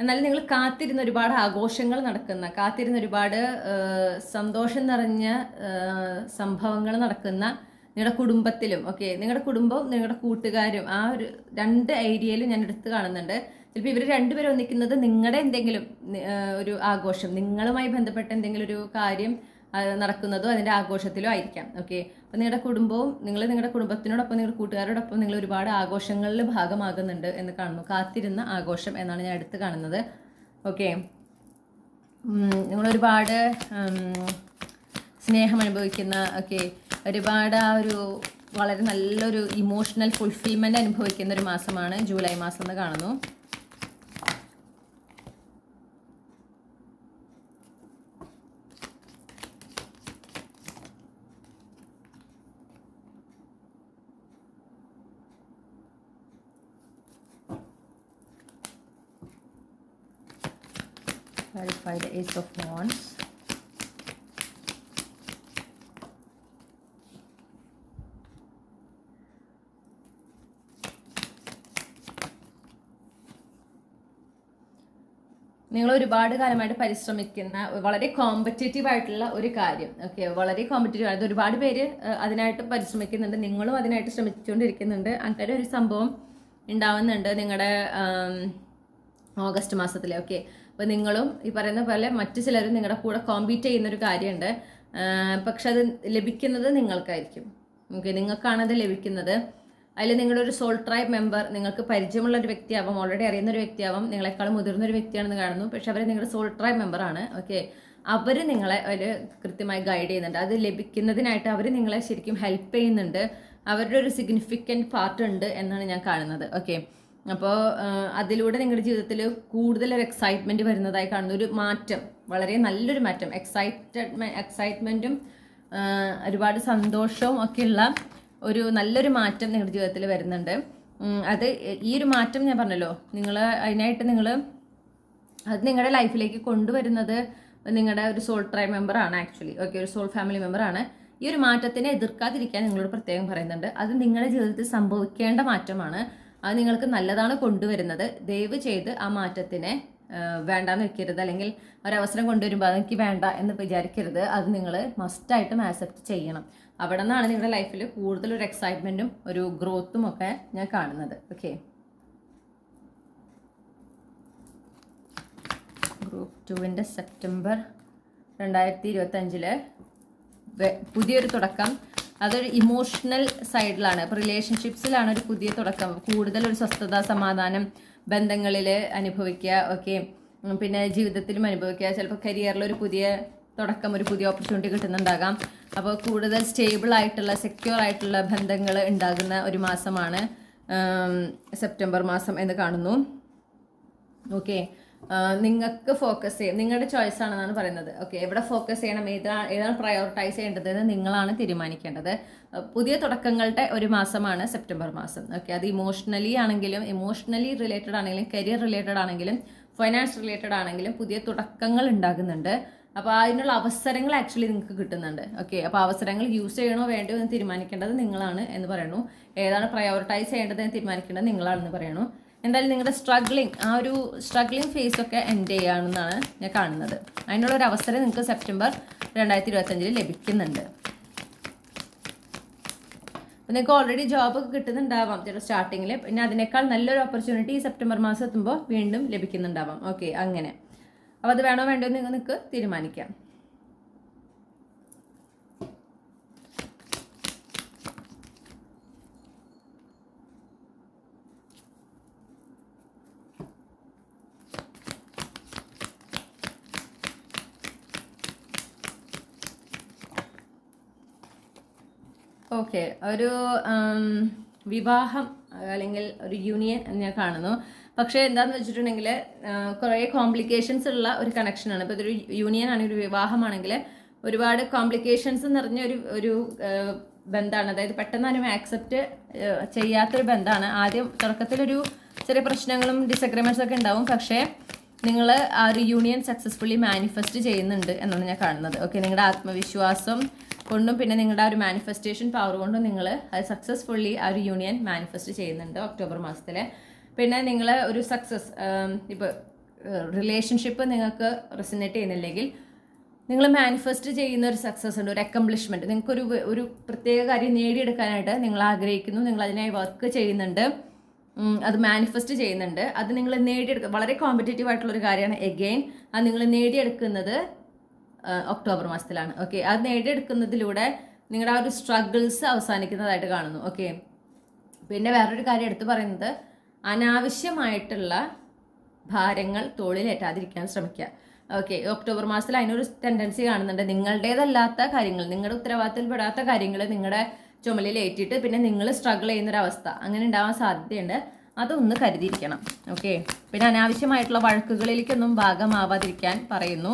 എന്നാലും നിങ്ങൾ കാത്തിരുന്ന ഒരുപാട് ആഘോഷങ്ങൾ നടക്കുന്ന, കാത്തിരുന്ന ഒരുപാട് സന്തോഷം നിറഞ്ഞ സംഭവങ്ങൾ നടക്കുന്ന നിങ്ങളുടെ കുടുംബത്തിലും ഓക്കെ, നിങ്ങളുടെ കുടുംബവും നിങ്ങളുടെ കൂട്ടുകാരും ആ ഒരു 2 ഏരിയയിലും ഞാൻ എടുത്ത് കാണുന്നുണ്ട്. ചിലപ്പോൾ ഇവർ രണ്ടുപേരും ഒന്നിക്കുന്നത് നിങ്ങളുടെ എന്തെങ്കിലും ഒരു ആഘോഷം, നിങ്ങളുമായി ബന്ധപ്പെട്ട എന്തെങ്കിലും ഒരു കാര്യം നടക്കുന്നതോ അതിൻ്റെ ആഘോഷത്തിലോ ആയിരിക്കാം. ഓക്കെ, അപ്പോൾ നിങ്ങളുടെ കുടുംബവും നിങ്ങളുടെ കുടുംബത്തിനോടൊപ്പം നിങ്ങളുടെ കൂട്ടുകാരോടൊപ്പം നിങ്ങൾ ഒരുപാട് ആഘോഷങ്ങളിൽ ഭാഗമാകുന്നുണ്ട് എന്ന് കാണുന്നു. കാത്തിരുന്ന ആഘോഷം എന്നാണ് ഞാൻ എടുത്ത് കാണുന്നത്. ഓക്കെ, നിങ്ങളൊരുപാട് സ്നേഹം അനുഭവിക്കുന്ന, ഓക്കെ, ഒരുപാട് ആ ഒരു വളരെ നല്ലൊരു ഇമോഷണൽ ഫുൾഫിൽമെൻ്റ് അനുഭവിക്കുന്ന ഒരു മാസമാണ് ജൂലൈ മാസം എന്ന് കാണുന്നു. Clarify the Ace of Wands. നിങ്ങൾ ഒരുപാട് കാലമായിട്ട് പരിശ്രമിക്കുന്ന വളരെ കോമ്പറ്റേറ്റീവ് ആയിട്ടുള്ള ഒരു കാര്യം. ഓക്കെ, വളരെ കോമ്പറ്റേറ്റീവ് ആയിട്ട് ഒരുപാട് പേര് അതിനായിട്ട് പരിശ്രമിക്കുന്നുണ്ട്, നിങ്ങളും അതിനായിട്ട് ശ്രമിച്ചുകൊണ്ടിരിക്കുന്നുണ്ട്. അങ്ങനെ ഒരു സംഭവം ഉണ്ടാവുന്നുണ്ട് നിങ്ങളുടെ ഓഗസ്റ്റ് മാസത്തിൽ. ഓക്കെ, അപ്പോൾ നിങ്ങളും ഈ പറയുന്ന പോലെ മറ്റു ചിലരും നിങ്ങളുടെ കൂടെ കോമ്പീറ്റ് ചെയ്യുന്നൊരു കാര്യമുണ്ട്. പക്ഷെ അത് ലഭിക്കുന്നത് നിങ്ങൾക്കായിരിക്കും. ഓക്കെ, നിങ്ങൾക്കാണത് ലഭിക്കുന്നത്. അതിൽ നിങ്ങളുടെ ഒരു സോൾ ട്രൈബ് മെമ്പർ നിങ്ങൾക്ക് പരിചയമുള്ള ഒരു വ്യക്തിയാവാം, ഓൾറെഡി അറിയുന്ന ഒരു വ്യക്തിയാവാം, നിങ്ങളെക്കാളും മുതിർന്ന ഒരു വ്യക്തിയാണെന്ന് കാണുന്നു. പക്ഷെ അവർ നിങ്ങളുടെ സോൾ ട്രൈബ് മെമ്പറാണ്. ഓക്കെ, അവർ നിങ്ങളെ ഒരു കൃത്യമായി ഗൈഡ് ചെയ്യുന്നുണ്ട്. അത് ലഭിക്കുന്നതിനായിട്ട് അവർ നിങ്ങളെ ശരിക്കും ഹെൽപ്പ് ചെയ്യുന്നുണ്ട്. അവരുടെ ഒരു സിഗ്നിഫിക്കൻറ്റ് പാർട്ട് ഉണ്ട് എന്നാണ് ഞാൻ കാണുന്നത്. ഓക്കെ, അപ്പോൾ അതിലൂടെ നിങ്ങളുടെ ജീവിതത്തിൽ കൂടുതലൊരു എക്സൈറ്റ്മെൻറ്റ് വരുന്നതായി കാണുന്നു. ഒരു മാറ്റം, വളരെ നല്ലൊരു മാറ്റം, എക്സൈറ്റ്മെൻറ്റും ഒരുപാട് സന്തോഷവും ഒക്കെയുള്ള ഒരു നല്ലൊരു മാറ്റം നിങ്ങളുടെ ജീവിതത്തിൽ വരുന്നുണ്ട്. അത് ഈ ഒരു മാറ്റം ഞാൻ പറഞ്ഞല്ലോ, അതിനായിട്ട് അത് നിങ്ങളുടെ ലൈഫിലേക്ക് കൊണ്ടുവരുന്നത് നിങ്ങളുടെ ഒരു സോൾ ട്രൈബ് മെമ്പറാണ് ആക്ച്വലി. ഓക്കെ, ഒരു സോൾ ഫാമിലി മെമ്പറാണ്. ഈ ഒരു മാറ്റത്തിനെ എതിർക്കാതിരിക്കാൻ നിങ്ങളോട് പ്രത്യേകം പറയുന്നുണ്ട്. അത് നിങ്ങളുടെ ജീവിതത്തിൽ സംഭവിക്കേണ്ട മാറ്റമാണ്. അത് നിങ്ങൾക്ക് നല്ലതാണ് കൊണ്ടുവരുന്നത്. ദയവ് ചെയ്ത് ആ മാറ്റത്തിനെ വേണ്ടാന്ന് വെക്കരുത്, അല്ലെങ്കിൽ ഒരവസരം കൊണ്ടുവരുമ്പോൾ അതെനിക്ക് വേണ്ട എന്ന് വിചാരിക്കരുത്. അത് നിങ്ങൾ മസ്റ്റായിട്ടും ആക്സെപ്റ്റ് ചെയ്യണം. അവിടെ നിന്നാണ് നിങ്ങളുടെ ലൈഫിൽ കൂടുതലൊരു എക്സൈറ്റ്മെൻറ്റും ഒരു ഗ്രോത്തും ഒക്കെ ഞാൻ കാണുന്നത്. ഓക്കെ, ഗ്രൂപ്പ് 2 സെപ്റ്റംബർ 2025 പുതിയൊരു തുടക്കം. അതൊരു ഇമോഷണൽ സൈഡിലാണ്, ഇപ്പോൾ റിലേഷൻഷിപ്സിലാണ് ഒരു പുതിയ തുടക്കം. കൂടുതൽ ഒരു സ്വസ്ഥത, സമാധാനം ബന്ധങ്ങളിൽ അനുഭവിക്കുക. ഓക്കെ, പിന്നെ ജീവിതത്തിലും അനുഭവിക്കുക. ചിലപ്പോൾ കരിയറിലൊരു പുതിയ തുടക്കം, ഒരു പുതിയ ഓപ്പർച്യൂണിറ്റി കിട്ടുന്നുണ്ടാകാം. അപ്പോൾ കൂടുതൽ സ്റ്റേബിൾ ആയിട്ടുള്ള, സെക്യൂർ ആയിട്ടുള്ള ബന്ധങ്ങൾ ഉണ്ടാകുന്ന ഒരു മാസമാണ് സെപ്റ്റംബർ മാസം എന്ന് കാണുന്നു. ഓക്കെ, നിങ്ങൾക്ക് ഫോക്കസ് ചെയ്യും, നിങ്ങളുടെ ചോയ്സ് ആണെന്നാണ് പറയുന്നത്. ഓക്കെ, എവിടെ ഫോക്കസ് ചെയ്യണം, ഏതാണ് പ്രയോറിറ്റൈസ് ചെയ്യേണ്ടതെന്ന് നിങ്ങളാണ് തീരുമാനിക്കേണ്ടത്. പുതിയ തുടക്കങ്ങളുടെ ഒരു മാസമാണ് സെപ്റ്റംബർ മാസം. ഓക്കെ, അത് ഇമോഷണലി റിലേറ്റഡ് ആണെങ്കിലും കരിയർ റിലേറ്റഡ് ആണെങ്കിലും ഫൈനാൻസ് റിലേറ്റഡ് ആണെങ്കിലും പുതിയ തുടക്കങ്ങൾ ഉണ്ടാകുന്നുണ്ട്. അപ്പോൾ അതിനുള്ള അവസരങ്ങൾ ആക്ച്വലി നിങ്ങൾക്ക് കിട്ടുന്നുണ്ട്. ഓക്കെ, അപ്പോൾ അവസരങ്ങൾ യൂസ് ചെയ്യണോ വേണ്ടോ എന്ന് തീരുമാനിക്കേണ്ടത് നിങ്ങളാണ് എന്ന് പറയുന്നു. ഏതാണ് പ്രയോറിറ്റൈസ് ചെയ്യേണ്ടതെന്ന് തീരുമാനിക്കേണ്ടത് നിങ്ങളാണെന്ന് പറയുന്നു. എന്തായാലും നിങ്ങളുടെ ആ ഒരു സ്ട്രഗ്ലിംഗ് ഫേസ് ഒക്കെ എൻഡ് ചെയ്യുകയാണെന്നാണ് ഞാൻ കാണുന്നത്. അതിനുള്ളൊരു അവസരം നിങ്ങൾക്ക് സെപ്റ്റംബർ 2025 ലഭിക്കുന്നുണ്ട്. അപ്പോൾ നിങ്ങൾക്ക് ഓൾറെഡി ജോബൊക്കെ കിട്ടുന്നുണ്ടാവാം ചില സ്റ്റാർട്ടിങ്ങിൽ. പിന്നെ അതിനേക്കാൾ നല്ലൊരു ഓപ്പർച്യൂണിറ്റി സെപ്റ്റംബർ മാസം എത്തുമ്പോൾ വീണ്ടും ലഭിക്കുന്നുണ്ടാവാം. ഓക്കെ, അങ്ങനെ. അപ്പോൾ അത് വേണോ വേണ്ടോ എന്ന് നിങ്ങൾക്ക് തീരുമാനിക്കാം. ഓക്കെ, ഒരു വിവാഹം അല്ലെങ്കിൽ ഒരു യൂണിയൻ ഞാൻ കാണുന്നു. പക്ഷേ എന്താണെന്ന് വെച്ചിട്ടുണ്ടെങ്കിൽ കുറേ കോംപ്ലിക്കേഷൻസ് ഉള്ള ഒരു കണക്ഷനാണ്. ഇപ്പോൾ ഇതൊരു യൂണിയൻ ആണെങ്കിൽ, ഒരു വിവാഹമാണെങ്കിൽ ഒരുപാട് കോംപ്ലിക്കേഷൻസ് നിറഞ്ഞ ഒരു ബന്ധമാണ്. അതായത് പെട്ടെന്ന് ആരും ആക്സെപ്റ്റ് ചെയ്യാത്തൊരു ബന്ധമാണ്. ആദ്യം തുടക്കത്തിലൊരു ചെറിയ പ്രശ്നങ്ങളും ഡിസഗ്രിമെൻറ്റ്സ് ഒക്കെ ഉണ്ടാവും. പക്ഷേ നിങ്ങൾ ആ ഒരു യൂണിയൻ സക്സസ്ഫുള്ളി മാനിഫെസ്റ്റ് ചെയ്യുന്നുണ്ട് എന്നാണ് ഞാൻ കാണുന്നത്. ഓക്കെ, നിങ്ങളുടെ ആത്മവിശ്വാസം കൊണ്ടും പിന്നെ നിങ്ങളുടെ ആ ഒരു മാനിഫെസ്റ്റേഷൻ പവർ കൊണ്ടും നിങ്ങൾ അത് സക്സസ്ഫുള്ളി ആ ഒരു യൂണിയൻ മാനിഫെസ്റ്റ് ചെയ്യുന്നുണ്ട് ഒക്ടോബർ മാസത്തിൽ. പിന്നെ നിങ്ങൾ ഒരു സക്സസ്, ഇപ്പോൾ റിലേഷൻഷിപ്പ് നിങ്ങൾക്ക് റെസിനേറ്റ് ചെയ്യുന്നില്ലെങ്കിൽ നിങ്ങൾ മാനിഫെസ്റ്റ് ചെയ്യുന്ന ഒരു സക്സസ് ഉണ്ട്, ഒരു അക്കംപ്ലിഷ്മെൻറ്റ്. നിങ്ങൾക്കൊരു ഒരു പ്രത്യേക കാര്യം നേടിയെടുക്കാനായിട്ട് നിങ്ങൾ ആഗ്രഹിക്കുന്നു, നിങ്ങൾ അതിനായി വർക്ക് ചെയ്യുന്നുണ്ട്, അത് മാനിഫെസ്റ്റ് ചെയ്യുന്നുണ്ട്, അത് നിങ്ങൾ നേടിയെടുക്കുക. വളരെ കോമ്പറ്റേറ്റീവ് ആയിട്ടുള്ളൊരു കാര്യമാണ്. എഗെയിൻ അത് നിങ്ങൾ നേടിയെടുക്കുന്നത് ഒക്ടോബർ മാസത്തിലാണ്. ഓക്കെ, അത് നേടിയെടുക്കുന്നതിലൂടെ നിങ്ങളുടെ ആ ഒരു സ്ട്രഗിൾസ് അവസാനിക്കുന്നതായിട്ട് കാണുന്നു. ഓക്കെ, പിന്നെ വേറൊരു കാര്യം എടുത്തു പറയുന്നത്, അനാവശ്യമായിട്ടുള്ള ഭാരങ്ങൾ തോളിലേറ്റാതിരിക്കാൻ ശ്രമിക്കുക. ഓക്കെ, ഒക്ടോബർ മാസത്തിൽ അതിനൊരു ടെൻഡൻസി കാണുന്നുണ്ട്. നിങ്ങളുടേതല്ലാത്ത കാര്യങ്ങൾ, നിങ്ങളുടെ ഉത്തരവാദിത്തത്തിൽപ്പെടാത്ത കാര്യങ്ങൾ നിങ്ങളുടെ ചുമലിൽ ഏറ്റിട്ട് പിന്നെ നിങ്ങൾ സ്ട്രഗിൾ ചെയ്യുന്നൊരവസ്ഥ അങ്ങനെ ഉണ്ടാവാൻ സാധ്യതയുണ്ട്. അതൊന്ന് കരുതിയിരിക്കണം. ഓക്കെ, പിന്നെ അനാവശ്യമായിട്ടുള്ള വഴക്കുകളിലേക്കൊന്നും ഭാഗമാവാതിരിക്കാൻ പറയുന്നു.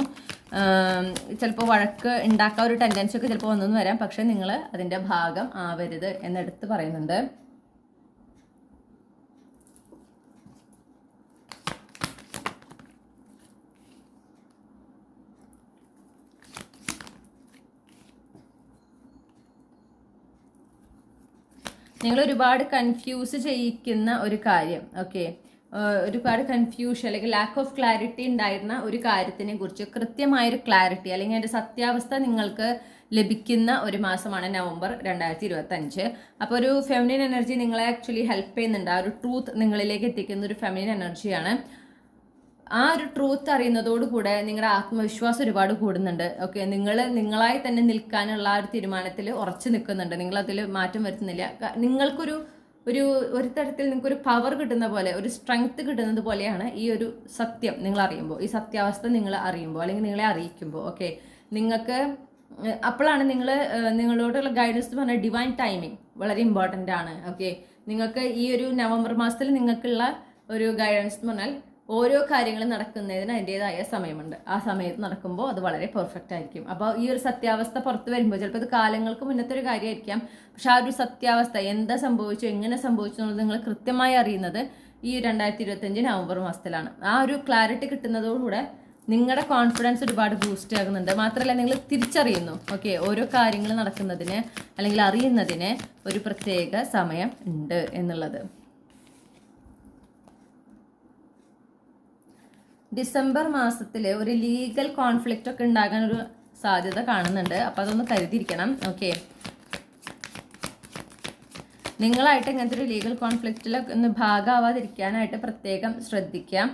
ചിലപ്പോൾ വഴക്ക് ഉണ്ടാക്കാൻ ഒരു ടെൻഡൻസി ഒക്കെ ചിലപ്പോൾ വന്നെന്ന് വരാം, പക്ഷെ നിങ്ങൾ അതിൻ്റെ ഭാഗം ആവരുത് എന്നെടുത്ത് പറയുന്നുണ്ട്. നിങ്ങൾ ഒരുപാട് കൺഫ്യൂസ് ചെയ്യിക്കുന്ന ഒരു കാര്യം, ഓക്കെ, ഒരുപാട് കൺഫ്യൂഷൻ അല്ലെങ്കിൽ ലാക്ക് ഓഫ് ക്ലാരിറ്റി ഉണ്ടായിരുന്ന ഒരു കാര്യത്തിനെ കുറിച്ച് കൃത്യമായൊരു ക്ലാരിറ്റി അല്ലെങ്കിൽ അതിൻ്റെ സത്യാവസ്ഥ നിങ്ങൾക്ക് ലഭിക്കുന്ന ഒരു മാസമാണ് നവംബർ 2025. അപ്പോൾ ഒരു ഫെമിനിൻ എനർജി നിങ്ങളെ ആക്ച്വലി ഹെൽപ്പ് ചെയ്യുന്നുണ്ട്. ആ ഒരു ട്രൂത്ത് നിങ്ങളിലേക്ക് എത്തിക്കുന്ന ഒരു ഫെമിനിൻ എനർജിയാണ്. ആ ഒരു ട്രൂത്ത് അറിയുന്നതോടുകൂടെ നിങ്ങളുടെ ആത്മവിശ്വാസം ഒരുപാട് കൂടുന്നുണ്ട്. ഓക്കെ, നിങ്ങളായി തന്നെ നിൽക്കാനുള്ള ആ ഒരു തീരുമാനത്തിൽ ഉറച്ചു നിൽക്കുന്നുണ്ട്. നിങ്ങളതിൽ മാറ്റം വരുത്തുന്നില്ല. ഒരു തരത്തിൽ നിങ്ങൾക്കൊരു പവർ കിട്ടുന്ന പോലെ, ഒരു സ്ട്രെങ്ത് കിട്ടുന്നത് പോലെയാണ് ഈ ഒരു സത്യം നിങ്ങൾ അറിയുമ്പോൾ, ഈ സത്യാവസ്ഥ നിങ്ങൾ അറിയുമ്പോൾ അല്ലെങ്കിൽ നിങ്ങളെ അറിയിക്കുമ്പോൾ. ഓക്കെ, നിങ്ങൾക്ക് അപ്പോഴാണ് നിങ്ങളോടുള്ള ഗൈഡൻസ് എന്ന് പറഞ്ഞാൽ ഡിവൈൻ ടൈമിങ് വളരെ ഇമ്പോർട്ടൻ്റ് ആണ്. ഓക്കെ, നിങ്ങൾക്ക് ഈ ഒരു നവംബർ മാസത്തിൽ നിങ്ങൾക്കുള്ള ഒരു ഗൈഡൻസ് എന്ന് പറഞ്ഞാൽ ഓരോ കാര്യങ്ങളും നടക്കുന്നതിന് അതിൻ്റെതായ സമയമുണ്ട്. ആ സമയത്ത് നടക്കുമ്പോൾ അത് വളരെ പെർഫെക്റ്റ് ആയിരിക്കും. അപ്പോൾ ഈ ഒരു സത്യാവസ്ഥ പുറത്ത് വരുമ്പോൾ ചിലപ്പോൾ ഇത് കാലങ്ങൾക്ക് മുന്നത്തെ ഒരു കാര്യമായിരിക്കാം, പക്ഷെ ആ ഒരു സത്യാവസ്ഥ എന്താ സംഭവിച്ചു, എങ്ങനെ സംഭവിച്ചു എന്നുള്ളത് നിങ്ങൾ കൃത്യമായി അറിയുന്നത് ഈ 2025 നവംബർ മാസത്തിലാണ്. ആ ഒരു ക്ലാരിറ്റി കിട്ടുന്നതോടുകൂടെ നിങ്ങളുടെ കോൺഫിഡൻസ് ഒരുപാട് ബൂസ്റ്റ് ആകുന്നുണ്ട്. മാത്രമല്ല നിങ്ങൾ തിരിച്ചറിയുന്നു, ഓക്കെ, ഓരോ കാര്യങ്ങൾ നടക്കുന്നതിന് അല്ലെങ്കിൽ അറിയുന്നതിന് ഒരു പ്രത്യേക സമയം ഉണ്ട് എന്നുള്ളത്. ഡിസംബർ മാസത്തിൽ ഒരു ലീഗൽ കോൺഫ്ലിക്റ്റ് ഒക്കെ ഉണ്ടാകാൻ ഒരു സാധ്യത കാണുന്നുണ്ട്. അപ്പോൾ അതൊന്ന് കരുതിയിരിക്കണം. ഓക്കെ, നിങ്ങളായിട്ട് ഇങ്ങനത്തെ ഒരു ലീഗൽ കോൺഫ്ലിക്റ്റിൽ ഒന്ന് ഭാഗമാവാതിരിക്കാനായിട്ട് പ്രത്യേകം ശ്രദ്ധിക്കാം.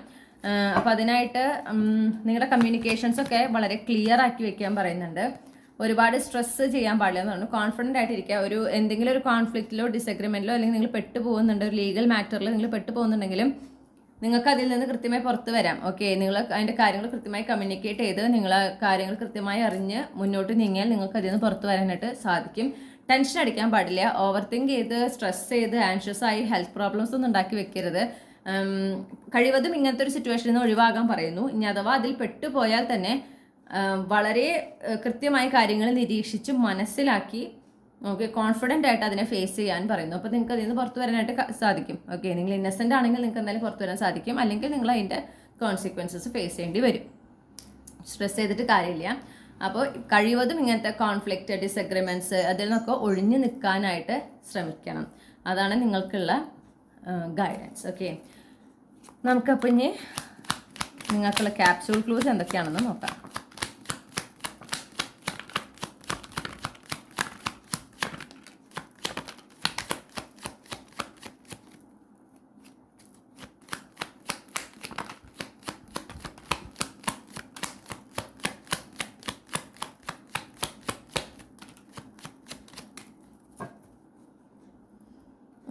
അപ്പോൾ അതിനായിട്ട് നിങ്ങളുടെ കമ്മ്യൂണിക്കേഷൻസ് ഒക്കെ വളരെ ക്ലിയർ ആക്കി വെക്കാൻ പറയുന്നുണ്ട്. ഒരുപാട് സ്ട്രെസ് ചെയ്യാൻ പാടില്ല എന്ന് പറഞ്ഞു. കോൺഫിഡൻ്റ് ആയിട്ടിരിക്കുക. എന്തെങ്കിലും ഒരു കോൺഫ്ലിക്റ്റിലോ ഡിസഗ്രിമെൻറ്റിലോ അല്ലെങ്കിൽ നിങ്ങൾ പെട്ടുപോകുന്നുണ്ട്, ഒരു ലീഗൽ മാറ്ററിൽ നിങ്ങൾ പെട്ടുപോകുന്നുണ്ടെങ്കിലും നിങ്ങൾക്ക് അതിൽ നിന്ന് കൃത്യമായി പുറത്ത് വരാം. ഓക്കെ, നിങ്ങൾ അതിൻ്റെ കാര്യങ്ങൾ കൃത്യമായി കമ്മ്യൂണിക്കേറ്റ് ചെയ്ത് നിങ്ങൾ കാര്യങ്ങൾ കൃത്യമായി അറിഞ്ഞ് മുന്നോട്ട് നീങ്ങിയാൽ നിങ്ങൾക്ക് അതിൽ നിന്ന് പുറത്ത് വരാനായിട്ട് സാധിക്കും. ടെൻഷൻ അടിക്കാൻ പാടില്ല. ഓവർ തിങ്ക് ചെയ്ത് സ്ട്രെസ് ചെയ്ത് ആൻഷ്യസ് ആയി ഹെൽത്ത് പ്രോബ്ലംസ് ഒന്നും ഉണ്ടാക്കി വെക്കരുത്. കഴിവതും ഇങ്ങനത്തെ ഒരു സിറ്റുവേഷനിൽ നിന്ന് ഒഴിവാകാൻ പറയുന്നു. ഇനി അഥവാ അതിൽ പെട്ടുപോയാൽ തന്നെ വളരെ കൃത്യമായി കാര്യങ്ങൾ നിരീക്ഷിച്ച് മനസ്സിലാക്കി ഓക്കെ കോൺഫിഡൻ്റ് ആയിട്ട് അതിനെ ഫേസ് ചെയ്യാൻ പറയുന്നു. അപ്പോൾ നിങ്ങൾക്ക് അതിൽ നിന്ന് പുറത്ത് വരാനായിട്ട് സാധിക്കും. ഓക്കെ, നിങ്ങൾ ഇന്നസെൻ്റ് ആണെങ്കിൽ നിങ്ങൾക്ക് എന്തായാലും പുറത്ത് വരാൻ സാധിക്കും. അല്ലെങ്കിൽ നിങ്ങൾ അതിൻ്റെ കോൺസിക്വൻസസ് ഫേസ് ചെയ്യേണ്ടി വരും. സ്ട്രെസ് ചെയ്തിട്ട് കാര്യമില്ല. അപ്പോൾ കഴിവതും ഇങ്ങനത്തെ കോൺഫ്ലിക്റ്റ്, ഡിസഗ്രിമെൻറ്റ്സ് അതിൽ നിന്നൊക്കെ ഒഴിഞ്ഞു നിൽക്കാനായിട്ട് ശ്രമിക്കണം. അതാണ് നിങ്ങൾക്കുള്ള ഗൈഡൻസ്. ഓക്കെ, നമുക്കപ്പോൾ ഇനി നിങ്ങൾക്കുള്ള ക്യാപ്സ്യൂൾ ക്ലൂസ് എന്തൊക്കെയാണെന്ന് നോക്കാം.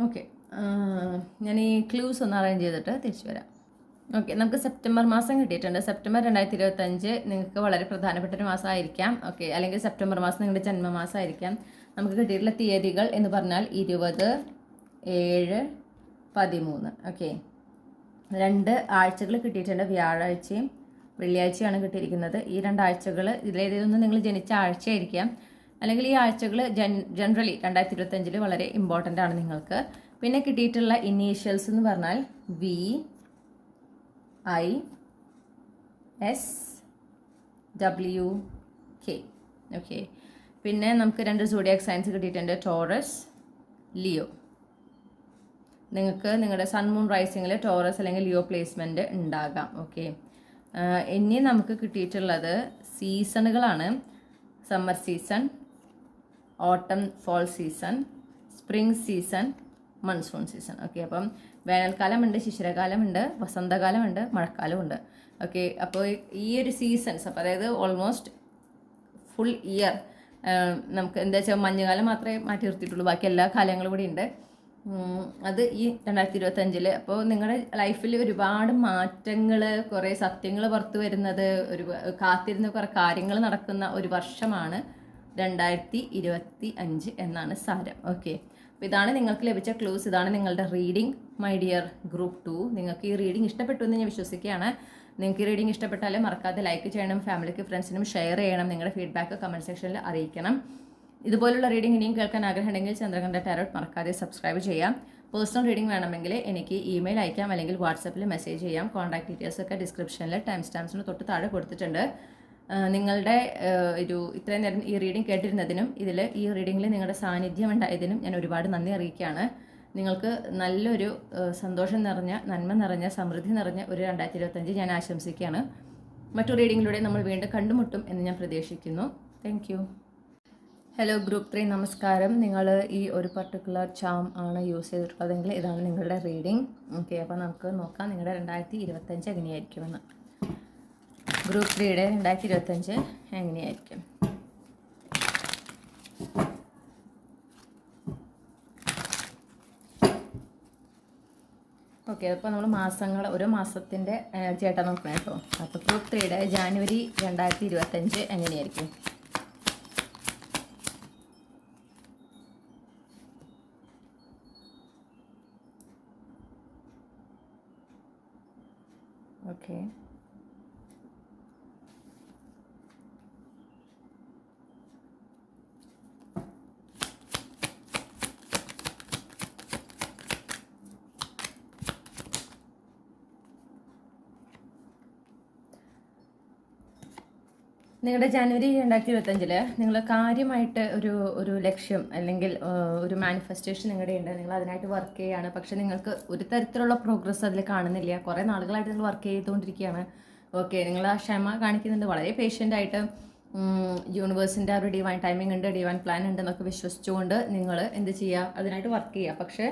ഓക്കെ, ഞാൻ ഈ ക്ലൂസ് ഒന്ന് അറേഞ്ച് ചെയ്തിട്ട് തിരിച്ചു വരാം. ഓക്കെ, നമുക്ക് സെപ്റ്റംബർ മാസം കിട്ടിയിട്ടുണ്ട്. സെപ്റ്റംബർ 2025 നിങ്ങൾക്ക് വളരെ പ്രധാനപ്പെട്ട ഒരു മാസമായിരിക്കാം. ഓക്കെ, അല്ലെങ്കിൽ സെപ്റ്റംബർ മാസം നിങ്ങളുടെ ജന്മമാസമായിരിക്കാം. നമുക്ക് കിട്ടിയിട്ടുള്ള തീയതികൾ എന്ന് പറഞ്ഞാൽ 20, 7, 13. ഓക്കെ, 2 ആഴ്ചകൾ കിട്ടിയിട്ടുണ്ട്. വ്യാഴാഴ്ചയും വെള്ളിയാഴ്ചയാണ് കിട്ടിയിരിക്കുന്നത്. ഈ 2 ആഴ്ചകൾ ഇതിലേതൊന്നും നിങ്ങൾ ജനിച്ച ആഴ്ചയായിരിക്കാം, അല്ലെങ്കിൽ ഈ ആഴ്ചകൾ ജനറലി 2025 വളരെ ഇമ്പോർട്ടൻ്റ് ആണ് നിങ്ങൾക്ക്. പിന്നെ കിട്ടിയിട്ടുള്ള ഇനീഷ്യൽസ് എന്ന് പറഞ്ഞാൽ VISWK. ഓക്കെ, പിന്നെ നമുക്ക് 2 സോഡിയാക് സൈൻസ് കിട്ടിയിട്ടുണ്ട്, ടോറസ്, ലിയോ. നിങ്ങൾക്ക് നിങ്ങളുടെ സൺ മൂൺ റൈസിങ്ങിൽ ടോറസ് അല്ലെങ്കിൽ ലിയോ പ്ലേസ്മെൻറ്റ് ഉണ്ടാകാം. ഓക്കെ, ഇനി നമുക്ക് കിട്ടിയിട്ടുള്ളത് C സീസണുകളാണ്. Summer season, autumn fall season, spring season, monsoon season. Okay, അപ്പം വേനൽക്കാലമുണ്ട്, ശിശിരകാലമുണ്ട്, വസന്തകാലമുണ്ട്, മഴക്കാലമുണ്ട്. ഓക്കെ, അപ്പോൾ ഈ ഒരു സീസൺസ്, അപ്പോൾ അതായത് ഓൾമോസ്റ്റ് ഫുൾ ഇയർ നമുക്ക് എന്താ വെച്ചാൽ മഞ്ഞുകാലം മാത്രമേ മാറ്റി നിർത്തിയിട്ടുള്ളൂ, ബാക്കി എല്ലാ കാലങ്ങളും കൂടി ഉണ്ട്. അത് ഈ 2025. അപ്പോൾ നിങ്ങളുടെ ലൈഫിൽ ഒരുപാട് മാറ്റങ്ങൾ, കുറേ സത്യങ്ങൾ പുറത്തു വരുന്നത്, കാത്തിരുന്ന കുറേ കാര്യങ്ങൾ നടക്കുന്ന ഒരു വർഷമാണ് 2025 എന്നാണ് സാരം. ഓക്കെ, അപ്പോൾ ഇതാണ് നിങ്ങൾക്ക് ലഭിച്ച ക്ലൂസ്, ഇതാണ് നിങ്ങളുടെ റീഡിംഗ് മൈ ഡിയർ ഗ്രൂപ്പ് 2. നിങ്ങൾക്ക് ഈ റീഡിംഗ് ഇഷ്ടപ്പെട്ടു എന്ന് ഞാൻ വിശ്വസിക്കുകയാണ്. നിങ്ങൾക്ക് ഈ റീഡിംഗ് ഇഷ്ടപ്പെട്ടാൽ മറക്കാതെ ലൈക്ക് ചെയ്യണം, ഫാമിലിക്ക് ഫ്രണ്ട്സിനും ഷെയർ ചെയ്യണം, നിങ്ങളുടെ ഫീഡ്ബാക്ക് കമൻറ്റ് സെക്ഷനിൽ അറിയിക്കണം. ഇതുപോലുള്ള റീഡിംഗ് ഇനിയും കേൾക്കാൻ ആഗ്രഹമുണ്ടെങ്കിൽ ചന്ദ്രകണ്ഠ ടാരോട്ട് മറക്കാതെ സബ്സ്ക്രൈബ് ചെയ്യാം. പേഴ്സണൽ റീഡിംഗ് വേണമെങ്കിൽ എനിക്ക് ഇമെയിൽ അയക്കാം, അല്ലെങ്കിൽ വാട്സാപ്പിൽ മെസ്സേജ് ചെയ്യാം. കോൺടാക്ട് ഡീറ്റെയിൽസ് ഒക്കെ ഡിസ്ക്രിപ്ഷനിൽ ടൈം സ്റ്റാമ്പ്സിന് തൊട്ട് താഴെ കൊടുത്തിട്ടുണ്ട്. നിങ്ങളുടെ ഇത്രയും നേരം ഈ റീഡിംഗ് കേട്ടിരുന്നതിനും ഈ റീഡിങ്ങിൽ നിങ്ങളുടെ സാന്നിധ്യം ഉണ്ടായതിനും ഞാൻ ഒരുപാട് നന്ദി അറിയിക്കുകയാണ്. നിങ്ങൾക്ക് നല്ലൊരു സന്തോഷം നിറഞ്ഞ, നന്മ നിറഞ്ഞ, സമൃദ്ധി നിറഞ്ഞ ഒരു 2025 ഞാൻ ആശംസിക്കുകയാണ്. മറ്റു റീഡിങ്ങിലൂടെ നമ്മൾ വീണ്ടും കണ്ടുമുട്ടും എന്ന് ഞാൻ പ്രതീക്ഷിക്കുന്നു. Thank you. ഹലോ ഗ്രൂപ്പ് 3, നമസ്കാരം. നിങ്ങൾ ഈ ഒരു പർട്ടിക്കുലർ ചാം ആണ് യൂസ് ചെയ്തിട്ടുള്ളതെങ്കിൽ ഇതാണ് നിങ്ങളുടെ റീഡിംഗ്. ഓക്കെ, അപ്പോൾ നമുക്ക് നോക്കാം നിങ്ങളുടെ 2025 എങ്ങനെയായിരിക്കുമെന്ന്. ഗ്രൂപ്പ് 3യുടെ 2025 എങ്ങനെയായിരിക്കും? ഓക്കെ, അപ്പോൾ നമ്മൾ ഓരോ മാസത്തിൻ്റെ എനർജി ആയിട്ടാണ് നോക്കണം കേട്ടോ. അപ്പോൾ ഗ്രൂപ്പ് 3യുടെ ജാനുവരി 2025 എങ്ങനെയായിരിക്കും? ഓക്കെ, നിങ്ങളുടെ ജനുവരി 2025 നിങ്ങൾ കാര്യമായിട്ട് ഒരു ലക്ഷ്യം അല്ലെങ്കിൽ ഒരു മാനിഫെസ്റ്റേഷൻ നിങ്ങളുടെ ഉണ്ട്. നിങ്ങൾ അതിനായിട്ട് വർക്ക് ചെയ്യുകയാണ്. പക്ഷേ നിങ്ങൾക്ക് ഒരു തരത്തിലുള്ള പ്രോഗ്രസ് അതിൽ കാണുന്നില്ല. കുറേ നാളുകളായിട്ട് നിങ്ങൾ വർക്ക് ചെയ്തുകൊണ്ടിരിക്കുകയാണ്. ഓക്കെ, നിങ്ങൾ ആ ക്ഷമ കാണിക്കുന്നുണ്ട്, വളരെ പേഷ്യൻ്റായിട്ട്. യൂണിവേഴ്സിൻ്റെ ഒരു ഡിവൈൻ ടൈമിംഗ് ഉണ്ട്, ഡിവൈൻ പ്ലാൻ ഉണ്ടെന്നൊക്കെ വിശ്വസിച്ചുകൊണ്ട് നിങ്ങൾ എന്ത് ചെയ്യുക, അതിനായിട്ട് വർക്ക് ചെയ്യുക. പക്ഷേ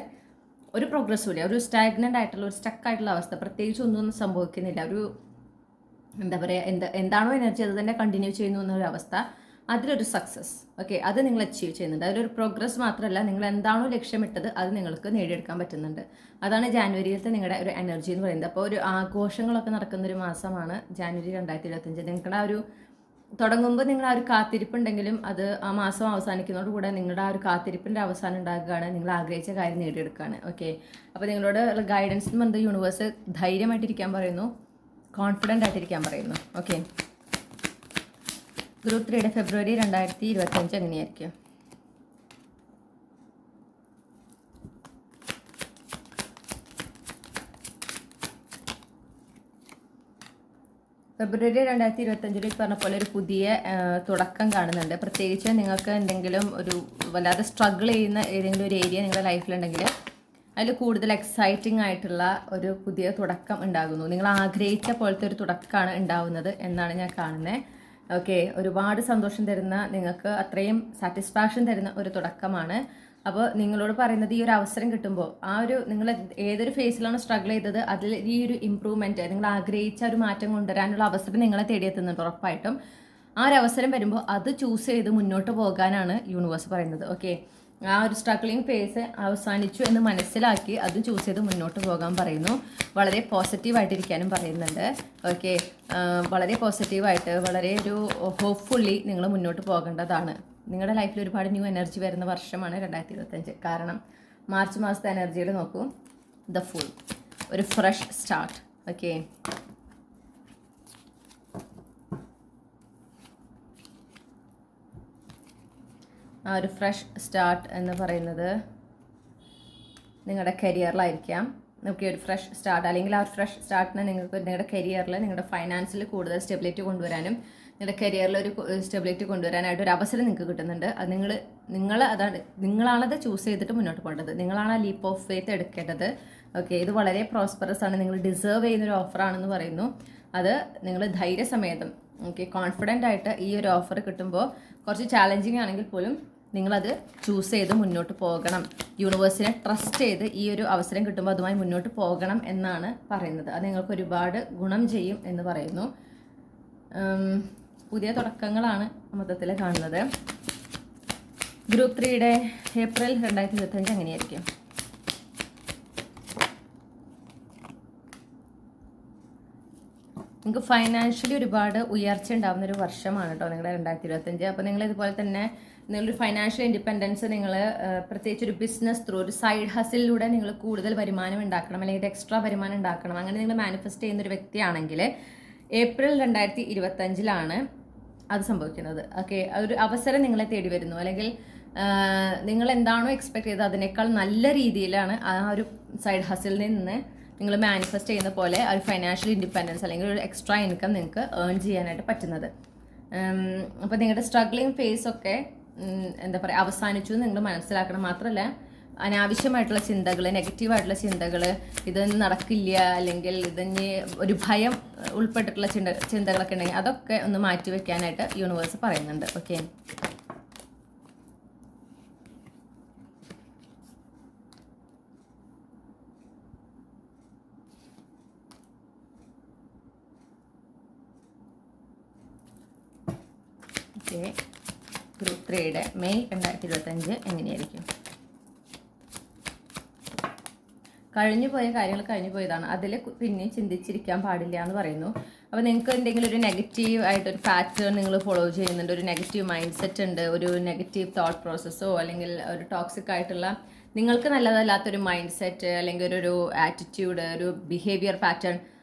ഒരു പ്രോഗ്രസ്സും ഇല്ല. ഒരു സ്റ്റാഗ്നൻ്റ് ആയിട്ടുള്ള, ഒരു സ്റ്റക്ക് ആയിട്ടുള്ള അവസ്ഥ, പ്രത്യേകിച്ച് ഒന്നും സംഭവിക്കുന്നില്ല. എന്താ പറയുക, എന്താണോ എനർജി അത് തന്നെ കണ്ടിന്യൂ ചെയ്യുന്നു എന്നൊരു അവസ്ഥ, അതിലൊരു സക്സസ്. ഓക്കെ, അത് നിങ്ങൾ അച്ചീവ് ചെയ്യുന്നുണ്ട്. അതിലൊരു പ്രോഗ്രസ് മാത്രമല്ല, നിങ്ങൾ എന്താണോ ലക്ഷ്യമിട്ടത് അത് നിങ്ങൾക്ക് നേടിയെടുക്കാൻ പറ്റുന്നുണ്ട്. അതാണ് ജാനുവരിയിലത്തെ നിങ്ങളുടെ ഒരു എനർജി എന്ന് പറയുന്നത്. അപ്പോൾ ഒരു ആഘോഷങ്ങളൊക്കെ നടക്കുന്നൊരു മാസമാണ് ജാനുവരി 2025. നിങ്ങളുടെ ആ ഒരു തുടങ്ങുമ്പോൾ നിങ്ങൾ ആ ഒരു കാത്തിരിപ്പുണ്ടെങ്കിലും അത് ആ മാസം അവസാനിക്കുന്നതോടുകൂടെ നിങ്ങളുടെ ആ ഒരു കാത്തിരിപ്പിൻ്റെ അവസാനം ഉണ്ടാകുകയാണ്, നിങ്ങൾ ആഗ്രഹിച്ച കാര്യം നേടിയെടുക്കുകയാണ്. ഓക്കെ, അപ്പോൾ നിങ്ങളോട് ഗൈഡൻസ് എന്ന് പറയുന്നത് യൂണിവേഴ്സ് ധൈര്യമായിട്ടിരിക്കാൻ പറയുന്നു, കോൺഫിഡൻ്റ് ആയിട്ടിരിക്കാൻ പറയുന്നു. ഓക്കെ, ഗ്രൂപ്പ് 3യുടെ ഫെബ്രുവരി 2025 എങ്ങനെയായിരിക്കും? ഫെബ്രുവരി 2025 പറഞ്ഞ പോലെ ഒരു പുതിയ തുടക്കം കാണുന്നുണ്ട്. പ്രത്യേകിച്ച് നിങ്ങൾക്ക് എന്തെങ്കിലും ഒരു വല്ലാതെ സ്ട്രഗിൾ ചെയ്യുന്ന ഏതെങ്കിലും ഒരു ഏരിയ നിങ്ങളുടെ ലൈഫിലുണ്ടെങ്കിൽ അതിൽ കൂടുതൽ എക്സൈറ്റിംഗ് ആയിട്ടുള്ള ഒരു പുതിയ തുടക്കം ഉണ്ടാകുന്നു. നിങ്ങൾ ആഗ്രഹിച്ച പോലത്തെ ഒരു തുടക്കമാണ് ഉണ്ടാവുന്നത് എന്നാണ് ഞാൻ കാണുന്നത്. ഓക്കെ, ഒരുപാട് സന്തോഷം തരുന്ന, നിങ്ങൾക്ക് അത്രയും സാറ്റിസ്ഫാക്ഷൻ തരുന്ന ഒരു തുടക്കമാണ്. അപ്പോൾ നിങ്ങളോട് പറയുന്നത്, ഈ ഒരു അവസരം കിട്ടുമ്പോൾ നിങ്ങൾ ഏതൊരു ഫേസിലാണ് സ്ട്രഗിൾ ചെയ്തത് അതിൽ ഈ ഒരു ഇമ്പ്രൂവ്മെൻറ്റ്, നിങ്ങൾ ആഗ്രഹിച്ച ഒരു മാറ്റം കൊണ്ടുവരാനുള്ള അവസരം നിങ്ങളെ തേടിയെത്തുന്നുണ്ട് ഉറപ്പായിട്ടും. ആ ഒരു അവസരം വരുമ്പോൾ അത് ചൂസ് ചെയ്ത് മുന്നോട്ട് പോകാനാണ് യൂണിവേഴ്സ് പറയുന്നത്. ഓക്കെ, ആ ഒരു സ്ട്രഗ്ലിംഗ് ഫേസ് അവസാനിച്ചു എന്ന് മനസ്സിലാക്കി അത് ചൂസ് ചെയ്ത് മുന്നോട്ട് പോകാൻ പറയുന്നു. വളരെ പോസിറ്റീവായിട്ടിരിക്കാനും പറയുന്നുണ്ട്. ഓക്കെ, വളരെ പോസിറ്റീവായിട്ട്, വളരെ ഒരു ഹോപ്പ്ഫുള്ളി നിങ്ങൾ മുന്നോട്ട് പോകേണ്ടതാണ്. നിങ്ങളുടെ ലൈഫിൽ ഒരുപാട് ന്യൂ എനർജി വരുന്ന വർഷമാണ് 2025. കാരണം മാർച്ച് മാസത്തെ എനർജിയിൽ നോക്കൂ, ദ ഫുൾ, ഒരു ഫ്രഷ് സ്റ്റാർട്ട്. ഓക്കെ, ആ ഒരു ഫ്രഷ് സ്റ്റാർട്ട് എന്ന് പറയുന്നത് നിങ്ങളുടെ കരിയറിലായിരിക്കാം. നമുക്ക് ഒരു ഫ്രഷ് സ്റ്റാർട്ട്, അല്ലെങ്കിൽ ആ ഒരു ഫ്രഷ് സ്റ്റാർട്ടിന് നിങ്ങൾക്ക് നിങ്ങളുടെ കരിയറിൽ, നിങ്ങളുടെ ഫൈനാൻസിൽ കൂടുതൽ സ്റ്റെബിലിറ്റി കൊണ്ടുവരാനും നിങ്ങളുടെ കരിയറിൽ ഒരു സ്റ്റെബിലിറ്റി കൊണ്ടുവരാനായിട്ട് ഒരു അവസരം നിങ്ങൾക്ക് കിട്ടുന്നുണ്ട്. അത് നിങ്ങളാണത് ചൂസ് ചെയ്തിട്ട് മുന്നോട്ട് പോകേണ്ടത്. നിങ്ങളാണ് ആ ലീപ്പ് ഓഫ് ഫെയ്ത്ത് എടുക്കേണ്ടത്. ഓക്കെ, ഇത് വളരെ പ്രോസ്പെറസ് ആണ്, നിങ്ങൾ ഡിസേർവ് ചെയ്യുന്നൊരു ഓഫറാണെന്ന് പറയുന്നു. അത് നിങ്ങൾ ധൈര്യസമേതം ഓക്കെ, കോൺഫിഡൻ്റ് ആയിട്ട് ഈ ഒരു ഓഫർ കിട്ടുമ്പോൾ കുറച്ച് ചാലഞ്ചിങ് ആണെങ്കിൽ പോലും നിങ്ങളത് ചൂസ് ചെയ്ത് മുന്നോട്ട് പോകണം. യൂണിവേഴ്സിനെ ട്രസ്റ്റ് ചെയ്ത് ഈ ഒരു അവസരം കിട്ടുമ്പോൾ അതുമായി മുന്നോട്ട് പോകണം എന്നാണ് പറയുന്നത്. അത് നിങ്ങൾക്ക് ഒരുപാട് ഗുണം ചെയ്യും എന്ന് പറയുന്നു. പുതിയ തുടക്കങ്ങളാണ് മൊത്തത്തിൽ കാണുന്നത്. ഗ്രൂപ്പ് 3യുടെ ഏപ്രിൽ 2025 എങ്ങനെയായിരിക്കും? നിങ്ങൾക്ക് ഫൈനാൻഷ്യലി ഒരുപാട് ഉയർച്ച ഉണ്ടാകുന്ന ഒരു വർഷമാണ് കേട്ടോ നിങ്ങളുടെ 2025. അപ്പോൾ നിങ്ങൾ ഇതുപോലെ തന്നെ നിങ്ങളൊരു ഫൈനാൻഷ്യൽ ഇൻഡിപെൻഡൻസ് നിങ്ങൾ പ്രത്യേകിച്ച് ഒരു ബിസിനസ് ത്രൂ ഒരു സൈഡ് ഹസിലൂടെ നിങ്ങൾ കൂടുതൽ വരുമാനം ഉണ്ടാക്കണം, അല്ലെങ്കിൽ എക്സ്ട്രാ വരുമാനം ഉണ്ടാക്കണം, അങ്ങനെ നിങ്ങൾ മാനിഫെസ്റ്റ് ചെയ്യുന്ന ഒരു വ്യക്തിയാണെങ്കിൽ ഏപ്രിൽ 2025 അത് സംഭവിക്കുന്നത്. ഓക്കെ, ഒരു അവസരം നിങ്ങളെ തേടി വരുന്നു, അല്ലെങ്കിൽ നിങ്ങൾ എന്താണോ എക്സ്പെക്ട് ചെയ്തത് അതിനേക്കാൾ നല്ല രീതിയിലാണ് ആ ഒരു സൈഡ് ഹസിലിൽ നിന്ന് നിങ്ങൾ മാനിഫെസ്റ്റ് ചെയ്യുന്ന പോലെ ഒരു ഫൈനാൻഷ്യൽ ഇൻഡിപെൻഡൻസ് അല്ലെങ്കിൽ ഒരു എക്സ്ട്രാ ഇൻകം നിങ്ങൾക്ക് ഏൺ ചെയ്യാനായിട്ട് പറ്റുന്നത്. അപ്പോൾ നിങ്ങളുടെ സ്ട്രഗ്ലിംഗ് ഫേസ് ഒക്കെ എന്താ പറയുക അവസാനിച്ചു എന്ന് നിങ്ങൾ മനസ്സിലാക്കണം. മാത്രമല്ല അനാവശ്യമായിട്ടുള്ള ചിന്തകൾ, നെഗറ്റീവായിട്ടുള്ള ചിന്തകൾ, ഇതൊന്നും നടക്കില്ല അല്ലെങ്കിൽ ഇതിന് ഒരു ഭയം ഉൾപ്പെട്ടിട്ടുള്ള ചിന്തകളൊക്കെ ഉണ്ടെങ്കിൽ അതൊക്കെ ഒന്ന് മാറ്റി വെക്കാനായിട്ട് യൂണിവേഴ്സ് പറയുന്നുണ്ട്. ഓക്കെ, ഗ്രൂപ്പ് 3യുടെ മെയ് 2025 എങ്ങനെയായിരിക്കും? കഴിഞ്ഞു പോയ കാര്യങ്ങൾ കഴിഞ്ഞു പോയതാണ്, അതിൽ പിന്നെ ചിന്തിച്ചിരിക്കാൻ പാടില്ല എന്ന് പറയുന്നു. അപ്പോൾ നിങ്ങൾക്ക് എന്തെങ്കിലും ഒരു നെഗറ്റീവ് ആയിട്ടൊരു പാറ്റേൺ നിങ്ങൾ ഫോളോ ചെയ്യുന്നുണ്ട്, ഒരു നെഗറ്റീവ് മൈൻഡ് സെറ്റ് ഉണ്ട്, ഒരു നെഗറ്റീവ് തോട്ട് പ്രോസസ്സോ അല്ലെങ്കിൽ ഒരു ടോക്സിക് ആയിട്ടുള്ള നിങ്ങൾക്ക് നല്ലതല്ലാത്തൊരു മൈൻഡ് സെറ്റ് അല്ലെങ്കിൽ ഒരു ആറ്റിറ്റ്യൂഡ്, ഒരു ബിഹേവിയർ പാറ്റേൺ,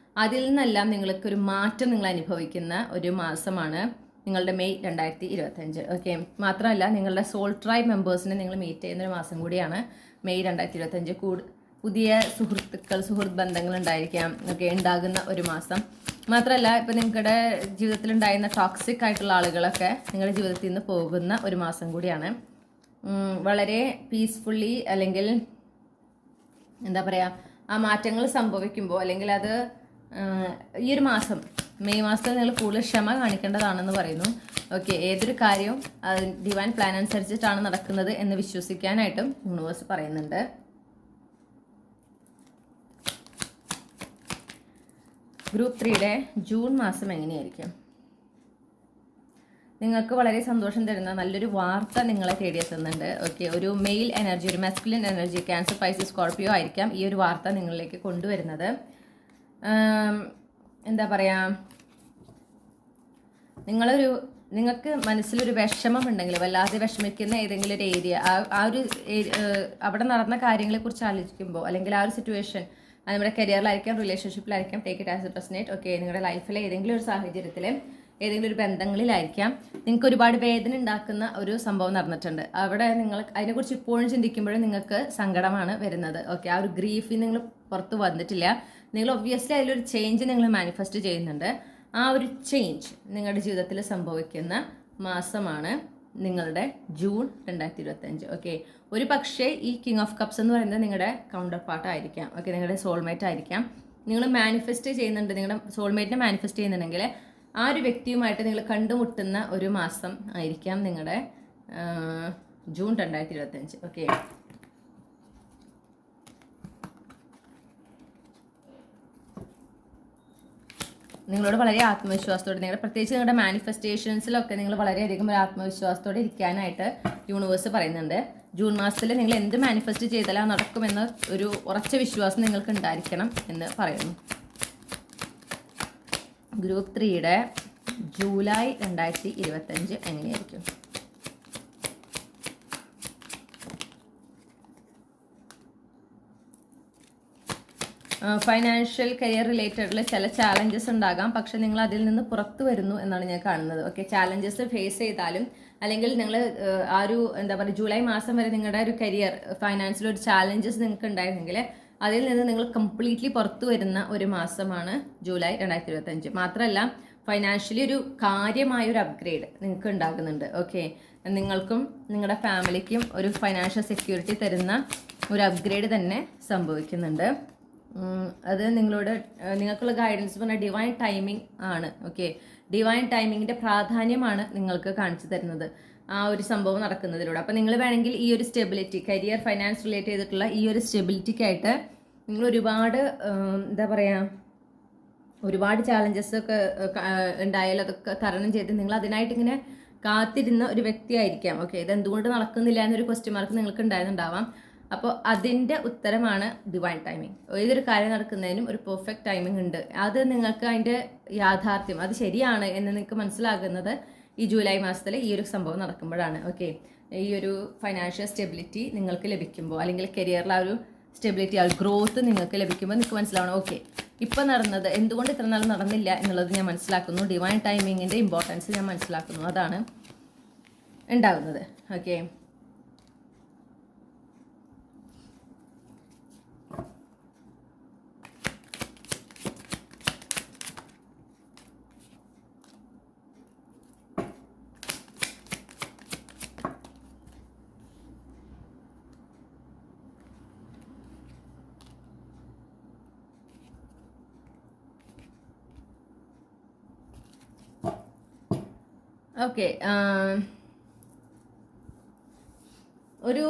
അതിൽ നിന്നെല്ലാം നിങ്ങൾക്കൊരു മാറ്റം നിങ്ങൾ അനുഭവിക്കുന്ന ഒരു മാസമാണ് നിങ്ങളുടെ മെയ് 2025. ഓക്കെ, മാത്രമല്ല നിങ്ങളുടെ സോൾ ട്രൈബ് മെമ്പേഴ്സിനെ നിങ്ങൾ മീറ്റ് ചെയ്യുന്ന ഒരു മാസം കൂടിയാണ് മെയ് 2025. പുതിയ സുഹൃത്ത് ബന്ധങ്ങൾ ഉണ്ടായിരിക്കാം, ഓക്കെ, ഉണ്ടാകുന്ന ഒരു മാസം. മാത്രമല്ല ഇപ്പോൾ നിങ്ങളുടെ ജീവിതത്തിൽ ഉണ്ടായിരുന്ന ടോക്സിക് ആയിട്ടുള്ള ആളുകളൊക്കെ നിങ്ങളുടെ ജീവിതത്തിൽ നിന്ന് പോകുന്ന ഒരു മാസം കൂടിയാണ്. വളരെ പീസ്ഫുള്ളി അല്ലെങ്കിൽ എന്താ പറയുക ആ മാറ്റങ്ങൾ സംഭവിക്കുമ്പോൾ അല്ലെങ്കിൽ അത് ഈ ഒരു മാസം മെയ് മാസത്തിൽ നിങ്ങൾ കൂടുതൽ ക്ഷമ കാണിക്കേണ്ടതാണെന്ന് പറയുന്നു. ഓക്കെ, ഏതൊരു കാര്യവും ഡിവൈൻ പ്ലാൻ അനുസരിച്ചിട്ടാണ് നടക്കുന്നത് എന്ന് വിശ്വസിക്കാനായിട്ടും യൂണിവേഴ്സ് പറയുന്നുണ്ട്. ഗ്രൂപ്പ് 3യുടെ ജൂൺ മാസം എങ്ങനെയായിരിക്കും? നിങ്ങൾക്ക് വളരെ സന്തോഷം തരുന്ന നല്ലൊരു വാർത്ത നിങ്ങളെ തേടിയെത്തുന്നുണ്ട്. ഓക്കെ, ഒരു മെയിൽ എനർജി, ഒരു masculine energy, cancer, Pisces, Scorpio ആയിരിക്കാം ഈ ഒരു വാർത്ത നിങ്ങളിലേക്ക് കൊണ്ടുവരുന്നത്. എന്താ പറയുക, നിങ്ങൾക്ക് മനസ്സിലൊരു വിഷമം ഉണ്ടെങ്കിൽ, വല്ലാതെ വിഷമിക്കുന്ന ഏതെങ്കിലും ഒരു ഏരിയ, ആ ഒരു അവിടെ നടന്ന കാര്യങ്ങളെക്കുറിച്ച് ആലോചിക്കുമ്പോൾ അല്ലെങ്കിൽ ആ ഒരു സിറ്റുവേഷൻ നമ്മുടെ കരിയറിലായിരിക്കാം, റിലേഷൻഷിപ്പിലായിരിക്കാം, take it as a resonate. Okay, നിങ്ങളുടെ ലൈഫിലെ ഏതെങ്കിലും ഒരു സാഹചര്യത്തിൽ ഏതെങ്കിലും ഒരു ബന്ധങ്ങളിലായിരിക്കാം നിങ്ങൾക്ക് ഒരുപാട് വേദന ഉണ്ടാക്കുന്ന ഒരു സംഭവം നടന്നിട്ടുണ്ട്. അവിടെ നിങ്ങൾ അതിനെക്കുറിച്ച് ഇപ്പോഴും ചിന്തിക്കുമ്പോഴും നിങ്ങൾക്ക് സങ്കടമാണ് വരുന്നത്. ഓക്കെ, ആ ഒരു ഗ്രീഫിൽ നിങ്ങൾ പുറത്ത് വന്നിട്ടില്ല. നിങ്ങൾ ഒബ്വിയസ്ലി അതിലൊരു ചേഞ്ച് നിങ്ങൾ മാനിഫെസ്റ്റ് ചെയ്യുന്നുണ്ട്. ആ ഒരു ചേഞ്ച് നിങ്ങളുടെ ജീവിതത്തിൽ സംഭവിക്കുന്ന മാസമാണ് നിങ്ങളുടെ ജൂൺ 2025. ഓക്കെ, ഒരു പക്ഷേ ഈ കിങ് ഓഫ് കപ്സ് എന്ന് പറയുന്നത് നിങ്ങളുടെ കൗണ്ടർ പാർട്ട് ആയിരിക്കാം. ഓക്കെ, നിങ്ങളുടെ സോൾമേറ്റ് ആയിരിക്കാം. നിങ്ങൾ മാനിഫെസ്റ്റ് ചെയ്യുന്നുണ്ട്, നിങ്ങളുടെ സോൾമേറ്റിനെ മാനിഫെസ്റ്റ് ചെയ്യുന്നുണ്ടെങ്കിൽ ആ ഒരു വ്യക്തിയുമായിട്ട് നിങ്ങൾ കണ്ടുമുട്ടുന്ന ഒരു മാസം ആയിരിക്കാം നിങ്ങളുടെ ജൂൺ 2025. ഓക്കെ, നിങ്ങളോട് വളരെ ആത്മവിശ്വാസത്തോടെ പ്രത്യേകിച്ച് നിങ്ങളുടെ മാനിഫെസ്റ്റേഷൻസിലൊക്കെ നിങ്ങൾ വളരെയധികം ഒരു ആത്മവിശ്വാസത്തോടെ ഇരിക്കാനായിട്ട് യൂണിവേഴ്സ് പറയുന്നുണ്ട്. ജൂൺ മാസത്തിൽ നിങ്ങൾ എന്ത് മാനിഫെസ്റ്റ് ചെയ്താലും നടക്കുമെന്ന ഒരു ഉറച്ച വിശ്വാസം നിങ്ങൾക്ക് ഉണ്ടായിരിക്കണം എന്ന് പറയുന്നു. ഗ്രൂപ്പ് 3യുടെ ജൂലൈ 2025 എങ്ങനെയായിരിക്കും? ഫൈനാൻഷ്യൽ കരിയർ റിലേറ്റഡിൽ ചില ചാലഞ്ചസ് ഉണ്ടാകാം, പക്ഷെ നിങ്ങൾ അതിൽ നിന്ന് പുറത്തു വരുന്നു എന്നാണ് ഞാൻ കാണുന്നത്. ഓക്കെ, ചാലഞ്ചസ് ഫേസ് ചെയ്താലും അല്ലെങ്കിൽ നിങ്ങൾ ആ ഒരു എന്താ പറയുക ജൂലൈ മാസം വരെ നിങ്ങളുടെ ഒരു കരിയർ ഫൈനാൻഷ്യൽ ഒരു ചാലഞ്ചസ് നിങ്ങൾക്ക് ഉണ്ടായിരുന്നെങ്കിൽ അതിൽ നിന്ന് നിങ്ങൾ കംപ്ലീറ്റ്ലി പുറത്തു വരുന്ന ഒരു മാസമാണ് ജൂലൈ 2025. മാത്രമല്ല ഫൈനാൻഷ്യലി ഒരു കാര്യമായ ഒരു അപ്ഗ്രേഡ് നിങ്ങൾക്ക് ഉണ്ടാകുന്നുണ്ട്. ഓക്കെ, നിങ്ങൾക്കും നിങ്ങളുടെ ഫാമിലിക്കും ഒരു ഫൈനാൻഷ്യൽ സെക്യൂരിറ്റി തരുന്ന ഒരു അപ്ഗ്രേഡ് തന്നെ സംഭവിക്കുന്നുണ്ട്. അത് നിങ്ങൾക്കുള്ള ഗൈഡൻസ് പറഞ്ഞാൽ ഡിവൈൻ ടൈമിംഗ് ആണ്. ഓക്കെ, ഡിവൈൻ ടൈമിങ്ങിൻ്റെ പ്രാധാന്യമാണ് നിങ്ങൾക്ക് കാണിച്ചു തരുന്നത് ആ ഒരു സംഭവം നടക്കുന്നതിലൂടെ. അപ്പോൾ നിങ്ങൾ വേണമെങ്കിൽ ഈ ഒരു സ്റ്റെബിലിറ്റി, കരിയർ, ഫൈനാൻസ് റിലേറ്റ് ചെയ്തിട്ടുള്ള ഈ ഒരു സ്റ്റെബിലിറ്റിക്കായിട്ട് നിങ്ങൾ ഒരുപാട് എന്താ പറയുക, ഒരുപാട് ചാലഞ്ചസ് ഒക്കെ ഉണ്ടായാലും അതൊക്കെ തരണം ചെയ്ത് നിങ്ങൾ അതിനായിട്ട് ഇങ്ങനെ കാത്തിരുന്ന ഒരു വ്യക്തിയായിരിക്കാം. ഓക്കെ, ഇതെന്തുകൊണ്ട് നടക്കുന്നില്ല എന്നൊരു ക്വസ്റ്റ്യൻ മാർക്ക് നിങ്ങൾക്ക് ഉണ്ടായിരുന്നുണ്ടാവാം. അപ്പോൾ അതിൻ്റെ ഉത്തരമാണ് ഡിവൈൻ ടൈമിങ്. ഏതൊരു കാര്യം നടക്കുന്നതിനും ഒരു പെർഫെക്റ്റ് ടൈമിംഗ് ഉണ്ട്. അത് നിങ്ങൾക്ക് അതിൻ്റെ യാഥാർത്ഥ്യം അത് ശരിയാണ് എന്ന് നിങ്ങൾക്ക് മനസ്സിലാകുന്നത് ഈ ജൂലൈ മാസത്തിൽ ഈ ഒരു സംഭവം നടക്കുമ്പോഴാണ്. ഓക്കെ, ഈ ഒരു ഫൈനാൻഷ്യൽ സ്റ്റെബിലിറ്റി നിങ്ങൾക്ക് ലഭിക്കുമ്പോൾ, അല്ലെങ്കിൽ കരിയറിൽ ആ ഒരു സ്റ്റെബിലിറ്റി, ആ ഒരു ഗ്രോത്ത് നിങ്ങൾക്ക് ലഭിക്കുമ്പോൾ നിങ്ങൾക്ക് മനസ്സിലാവണം, ഓക്കെ ഇപ്പോൾ നടന്നത് എന്തുകൊണ്ട് ഇത്ര നാൾ നടന്നില്ല എന്നുള്ളത് ഞാൻ മനസ്സിലാക്കുന്നു, ഡിവൈൻ ടൈമിങ്ങിൻ്റെ ഇമ്പോർട്ടൻസ് ഞാൻ മനസ്സിലാക്കുന്നു, അതാണ് ഉണ്ടാകുന്നത്. ഓക്കെ, ഓക്കെ ഒരു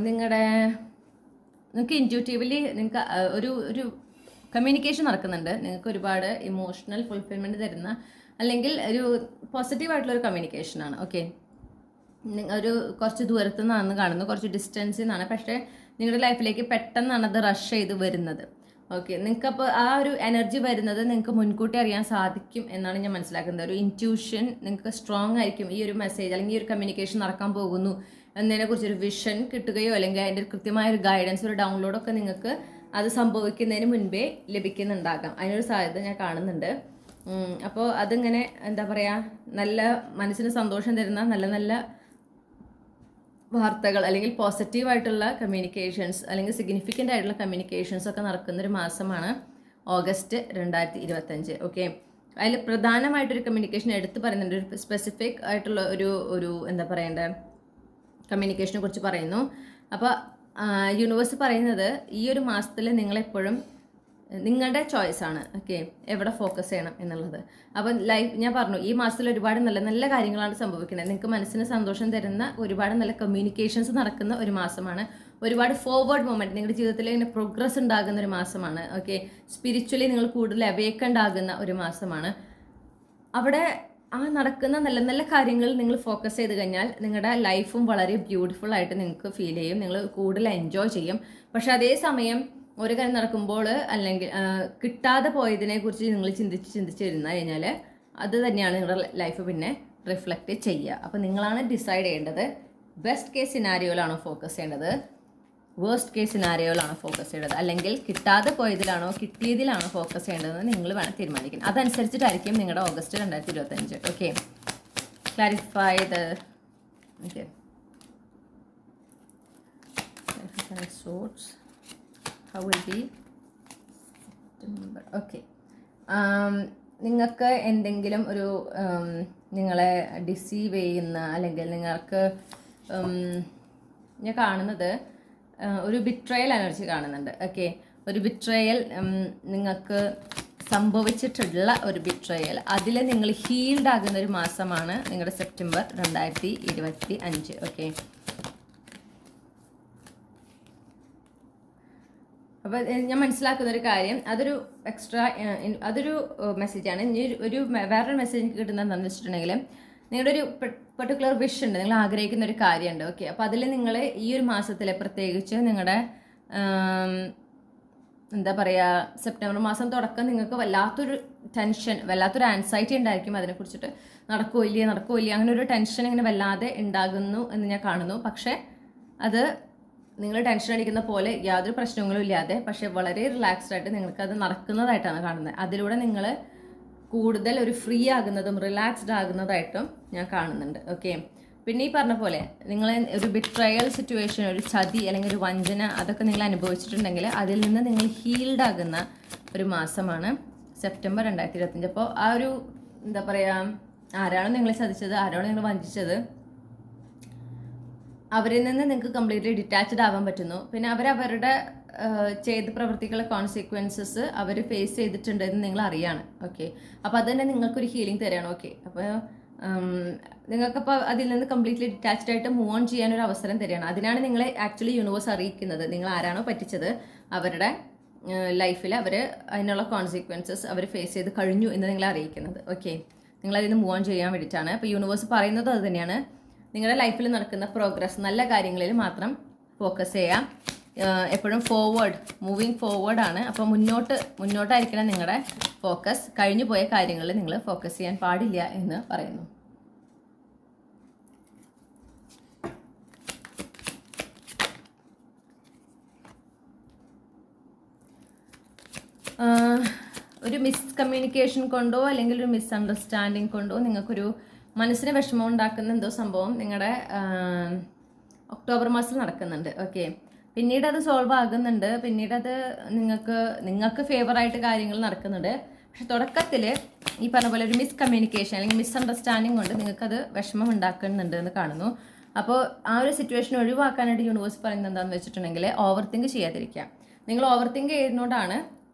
നിങ്ങൾക്ക് ഇൻറ്റ്യൂട്ടീവ്ലി നിങ്ങൾക്ക് ഒരു കമ്മ്യൂണിക്കേഷൻ നടക്കുന്നുണ്ട്. നിങ്ങൾക്ക് ഒരുപാട് ഇമോഷണൽ ഫുൾഫിൽമെൻറ്റ് തരുന്ന, അല്ലെങ്കിൽ ഒരു പോസിറ്റീവായിട്ടുള്ളൊരു കമ്മ്യൂണിക്കേഷനാണ്. ഓക്കെ, ഒരു കുറച്ച് ദൂരത്തു നിന്നാണ് കാണുന്നത്, കുറച്ച് ഡിസ്റ്റൻസിൽ നിന്നാണ്, പക്ഷേ നിങ്ങളുടെ ലൈഫിലേക്ക് പെട്ടെന്നാണ് അത് റഷ് ചെയ്ത് വരുന്നത്. ഓക്കെ, നിങ്ങൾക്കപ്പോൾ ആ ഒരു എനർജി വരുന്നത് നിങ്ങൾക്ക് മുൻകൂട്ടി അറിയാൻ സാധിക്കും എന്നാണ് ഞാൻ മനസ്സിലാക്കുന്നത്. ഒരു ഇൻറ്റ്യൂഷൻ നിങ്ങൾക്ക് സ്ട്രോങ് ആയിരിക്കും. ഈ ഒരു മെസ്സേജ് അല്ലെങ്കിൽ ഈ ഒരു കമ്മ്യൂണിക്കേഷൻ നടക്കാൻ പോകുന്നു എന്നതിനെക്കുറിച്ചൊരു വിഷൻ കിട്ടുകയോ, അല്ലെങ്കിൽ അതിൻ്റെ കൃത്യമായ ഒരു ഗൈഡൻസ്, ഒരു ഡൗൺലോഡൊക്കെ നിങ്ങൾക്ക് അത് സംഭവിക്കുന്നതിന് മുൻപേ ലഭിക്കുന്നുണ്ടാകാം. അതിനൊരു സാധ്യത ഞാൻ കാണുന്നുണ്ട്. അപ്പോൾ അതിങ്ങനെ എന്താ പറയുക, നല്ല മനസ്സിന് സന്തോഷം തരുന്ന നല്ല നല്ല വാർത്തകൾ, അല്ലെങ്കിൽ പോസിറ്റീവായിട്ടുള്ള കമ്മ്യൂണിക്കേഷൻസ്, അല്ലെങ്കിൽ സിഗ്നിഫിക്കൻ്റ് ആയിട്ടുള്ള കമ്മ്യൂണിക്കേഷൻസ് ഒക്കെ നടക്കുന്നൊരു മാസമാണ് ഓഗസ്റ്റ് 2025. ഓക്കെ, അതിൽ പ്രധാനമായിട്ടൊരു കമ്മ്യൂണിക്കേഷൻ എടുത്ത് പറയുന്നുണ്ട്. ഒരു സ്പെസിഫിക് ആയിട്ടുള്ള ഒരു എന്താ പറയേണ്ടത് കമ്മ്യൂണിക്കേഷനെ കുറിച്ച് പറയുന്നു. അപ്പോൾ യൂണിവേഴ്സ് പറയുന്നത് ഈ ഒരു മാസത്തിൽ നിങ്ങളെപ്പോഴും നിങ്ങളുടെ ചോയ്സാണ്. ഓക്കെ, എവിടെ ഫോക്കസ് ചെയ്യണം എന്നുള്ളത്. അപ്പം ഞാൻ പറഞ്ഞു, ഈ മാസത്തിൽ ഒരുപാട് നല്ല നല്ല കാര്യങ്ങളാണ് സംഭവിക്കുന്നത്. നിങ്ങൾക്ക് മനസ്സിന് സന്തോഷം തരുന്ന ഒരുപാട് നല്ല കമ്മ്യൂണിക്കേഷൻസ് നടക്കുന്ന ഒരു മാസമാണ്. ഒരുപാട് ഫോർവേഡ് മൊമെൻറ്റ് നിങ്ങളുടെ ജീവിതത്തിൽ ഇങ്ങനെ പ്രോഗ്രസ് ഉണ്ടാകുന്ന ഒരു മാസമാണ്. ഓക്കെ, സ്പിരിച്വലി നിങ്ങൾ കൂടുതൽ അവേക്കൻഡ് ആകുന്ന ഒരു മാസമാണ്. അവിടെ ആ നടക്കുന്ന നല്ല നല്ല കാര്യങ്ങളിൽ നിങ്ങൾ ഫോക്കസ് ചെയ്ത് കഴിഞ്ഞാൽ നിങ്ങളുടെ ലൈഫും വളരെ ബ്യൂട്ടിഫുൾ ആയിട്ട് നിങ്ങൾക്ക് ഫീൽ ചെയ്യും. നിങ്ങൾ കൂടുതൽ എൻജോയ് ചെയ്യും. പക്ഷെ അതേസമയം ഒരു കാര്യം നടക്കുമ്പോൾ, അല്ലെങ്കിൽ കിട്ടാതെ പോയതിനെ കുറിച്ച് നിങ്ങൾ ചിന്തിച്ചിരുന്നു കഴിഞ്ഞാൽ അത് തന്നെയാണ് നിങ്ങളുടെ ലൈഫ് പിന്നെ റിഫ്ലക്റ്റ് ചെയ്യുക. അപ്പോൾ നിങ്ങളാണ് ഡിസൈഡ് ചെയ്യേണ്ടത്. ബെസ്റ്റ് കേസ് സിനാരിയോയിലാണോ ഫോക്കസ് ചെയ്യേണ്ടത്, വേഴ്സ്റ്റ് കേസ് സിനാരിയോയിലാണോ ഫോക്കസ് ചെയ്യേണ്ടത്, അല്ലെങ്കിൽ കിട്ടാതെ പോയതിലാണോ കിട്ടിയതിലാണോ ഫോക്കസ് ചെയ്യേണ്ടതെന്ന് നിങ്ങൾ വേണം തീരുമാനിക്കണം. അതനുസരിച്ചിട്ടായിരിക്കും നിങ്ങളുടെ August 2025. Okay, clarify the okay sorts how will be September. Okay, നിങ്ങൾക്ക് എന്തെങ്കിലും ഒരു നിങ്ങളെ ഡിസീവ് ചെയ്യുന്ന, അല്ലെങ്കിൽ നിങ്ങൾക്ക് ഞാൻ കാണുന്നത് ഒരു ബിട്രയൽ എനർജി കാണുന്നുണ്ട്. ഓക്കെ, ഒരു ബിട്രയൽ നിങ്ങൾക്ക് സംഭവിച്ചിട്ടുള്ള ഒരു ബിട്രയൽ, അതിൽ നിങ്ങൾ ഹീൽഡ് ആകുന്ന ഒരു മാസമാണ് നിങ്ങളുടെ സെപ്റ്റംബർ 2025. ഓക്കെ, അപ്പോൾ ഞാൻ മനസ്സിലാക്കുന്ന ഒരു കാര്യം, അതൊരു എക്സ്ട്രാ അതൊരു മെസ്സേജാണ്. ഇനി വേറൊരു മെസ്സേജ് എനിക്ക് കിട്ടുന്നത് എന്താണെന്ന് വെച്ചിട്ടുണ്ടെങ്കിൽ, നിങ്ങളുടെ ഒരു പെർട്ടിക്കുലർ വിഷ് ഉണ്ട്, നിങ്ങൾ ആഗ്രഹിക്കുന്ന ഒരു കാര്യമുണ്ട്. ഓക്കെ, അപ്പോൾ അതിൽ നിങ്ങൾ ഈ ഒരു മാസത്തിൽ പ്രത്യേകിച്ച് നിങ്ങളുടെ എന്താ പറയുക, സെപ്റ്റംബർ മാസം തുടക്കം നിങ്ങൾക്ക് വല്ലാത്തൊരു ടെൻഷൻ, വല്ലാത്തൊരു ആൻസൈറ്റി ഉണ്ടായിരിക്കും അതിനെക്കുറിച്ചിട്ട്. നടക്കുമോ ഇല്ല അങ്ങനെ ഒരു ടെൻഷൻ ഇങ്ങനെ വല്ലാതെ ഉണ്ടാകുന്നു എന്ന് ഞാൻ കാണുന്നു. പക്ഷേ അത് നിങ്ങൾ ടെൻഷൻ അടിക്കുന്ന പോലെ യാതൊരു പ്രശ്നങ്ങളും ഇല്ലാതെ, പക്ഷേ വളരെ റിലാക്സ്ഡ് ആയിട്ട് നിങ്ങൾക്കത് നടക്കുന്നതായിട്ടാണ് കാണുന്നത്. അതിലൂടെ നിങ്ങൾ കൂടുതൽ ഒരു ഫ്രീ ആകുന്നതും റിലാക്സ്ഡ് ആകുന്നതായിട്ടും ഞാൻ കാണുന്നുണ്ട്. ഓക്കെ, പിന്നെ ഈ പറഞ്ഞ പോലെ നിങ്ങൾ ഒരു ബിട്രയൽ സിറ്റുവേഷൻ, ഒരു ചതി അല്ലെങ്കിൽ ഒരു വഞ്ചന, അതൊക്കെ നിങ്ങൾ അനുഭവിച്ചിട്ടുണ്ടെങ്കിൽ അതിൽ നിന്ന് നിങ്ങൾ ഹീൽഡ് ആകുന്ന ഒരു മാസമാണ് സെപ്റ്റംബർ 2025. അപ്പോൾ ആ ഒരു എന്താ പറയുക, ആരാണോ നിങ്ങളെ ചതിച്ചത്, ആരാണോ നിങ്ങൾ വഞ്ചിച്ചത്, അവരിൽ നിന്ന് നിങ്ങൾക്ക് കംപ്ലീറ്റ്ലി ഡിറ്റാച്ച്ഡ് ആവാൻ പറ്റുന്നു. പിന്നെ അവരവരുടെ ചെയ്ത പ്രവൃത്തികളെ കോൺസിക്വൻസസ് അവർ ഫേസ് ചെയ്തിട്ടുണ്ടെന്ന് നിങ്ങൾ അറിയാണ്. ഓക്കെ, അപ്പോൾ അത് തന്നെ നിങ്ങൾക്കൊരു ഹീലിംഗ് തരാണ്. ഓക്കെ, അപ്പോൾ നിങ്ങൾക്കപ്പോൾ അതിൽ നിന്ന് കംപ്ലീറ്റ്ലി ഡിറ്റാച്ച്ഡ് ആയിട്ട് മൂവ് ഓൺ ചെയ്യാനൊരു അവസരം തരികയാണ്. അതിനാണ് നിങ്ങളെ ആക്ച്വലി യൂണിവേഴ്സ് അറിയിക്കുന്നത്. നിങ്ങൾ ആരാണോ പറ്റിച്ചത് അവരുടെ ലൈഫിൽ അവർ അതിനുള്ള കോൺസിക്വൻസസ് അവർ ഫേസ് ചെയ്ത് കഴിഞ്ഞു എന്ന് നിങ്ങളെ അറിയിക്കുന്നത്. ഓക്കെ, നിങ്ങളതിൽ നിന്ന് മൂവ് ഓൺ ചെയ്യാൻ വേണ്ടിയിട്ടാണ്. അപ്പോൾ യൂണിവേഴ്സ് പറയുന്നത് അത് തന്നെയാണ്. നിങ്ങളുടെ ലൈഫിൽ നടക്കുന്ന പ്രോഗ്രസ്, നല്ല കാര്യങ്ങളിൽ മാത്രം ഫോക്കസ് ചെയ്യാം. എപ്പോഴും മൂവിങ് ഫോർവേഡാണ്. അപ്പോൾ മുന്നോട്ടായിരിക്കണം നിങ്ങളുടെ ഫോക്കസ്. കഴിഞ്ഞു പോയ കാര്യങ്ങളിൽ നിങ്ങൾ ഫോക്കസ് ചെയ്യാൻ പാടില്ല എന്ന് പറയുന്നു. ഒരു മിസ്കമ്മ്യൂണിക്കേഷൻ കൊണ്ടോ അല്ലെങ്കിൽ ഒരു മിസ്അണ്ടർസ്റ്റാൻഡിങ് കൊണ്ടോ നിങ്ങൾക്കൊരു മനസ്സിന് വിഷമം ഉണ്ടാക്കുന്ന എന്തോ സംഭവം നിങ്ങളുടെ ഒക്ടോബർ മാസത്തിൽ നടക്കുന്നുണ്ട്. ഓക്കെ, പിന്നീട് അത് സോൾവ് ആകുന്നുണ്ട്. പിന്നീട് അത് നിങ്ങൾക്ക് ഫേവറായിട്ട് കാര്യങ്ങൾ നടക്കുന്നുണ്ട്. പക്ഷെ തുടക്കത്തിൽ ഈ പറഞ്ഞ പോലെ ഒരു മിസ്കമ്മ്യൂണിക്കേഷൻ അല്ലെങ്കിൽ മിസ്അണ്ടർസ്റ്റാൻഡിങ് കൊണ്ട് നിങ്ങൾക്കത് വിഷമം ഉണ്ടാക്കുന്നുണ്ട് എന്ന് കാണുന്നു. അപ്പോൾ ആ ഒരു സിറ്റുവേഷൻ ഒഴിവാക്കാനായിട്ട് യൂണിവേഴ്സ് പറയുന്നത് എന്താണെന്ന് വെച്ചിട്ടുണ്ടെങ്കിൽ ഓവർ തിങ്ക് ചെയ്യാതിരിക്കുക. നിങ്ങൾ ഓവർ തിങ്ക് ചെയ്യുന്നതുകൊണ്ടാണ്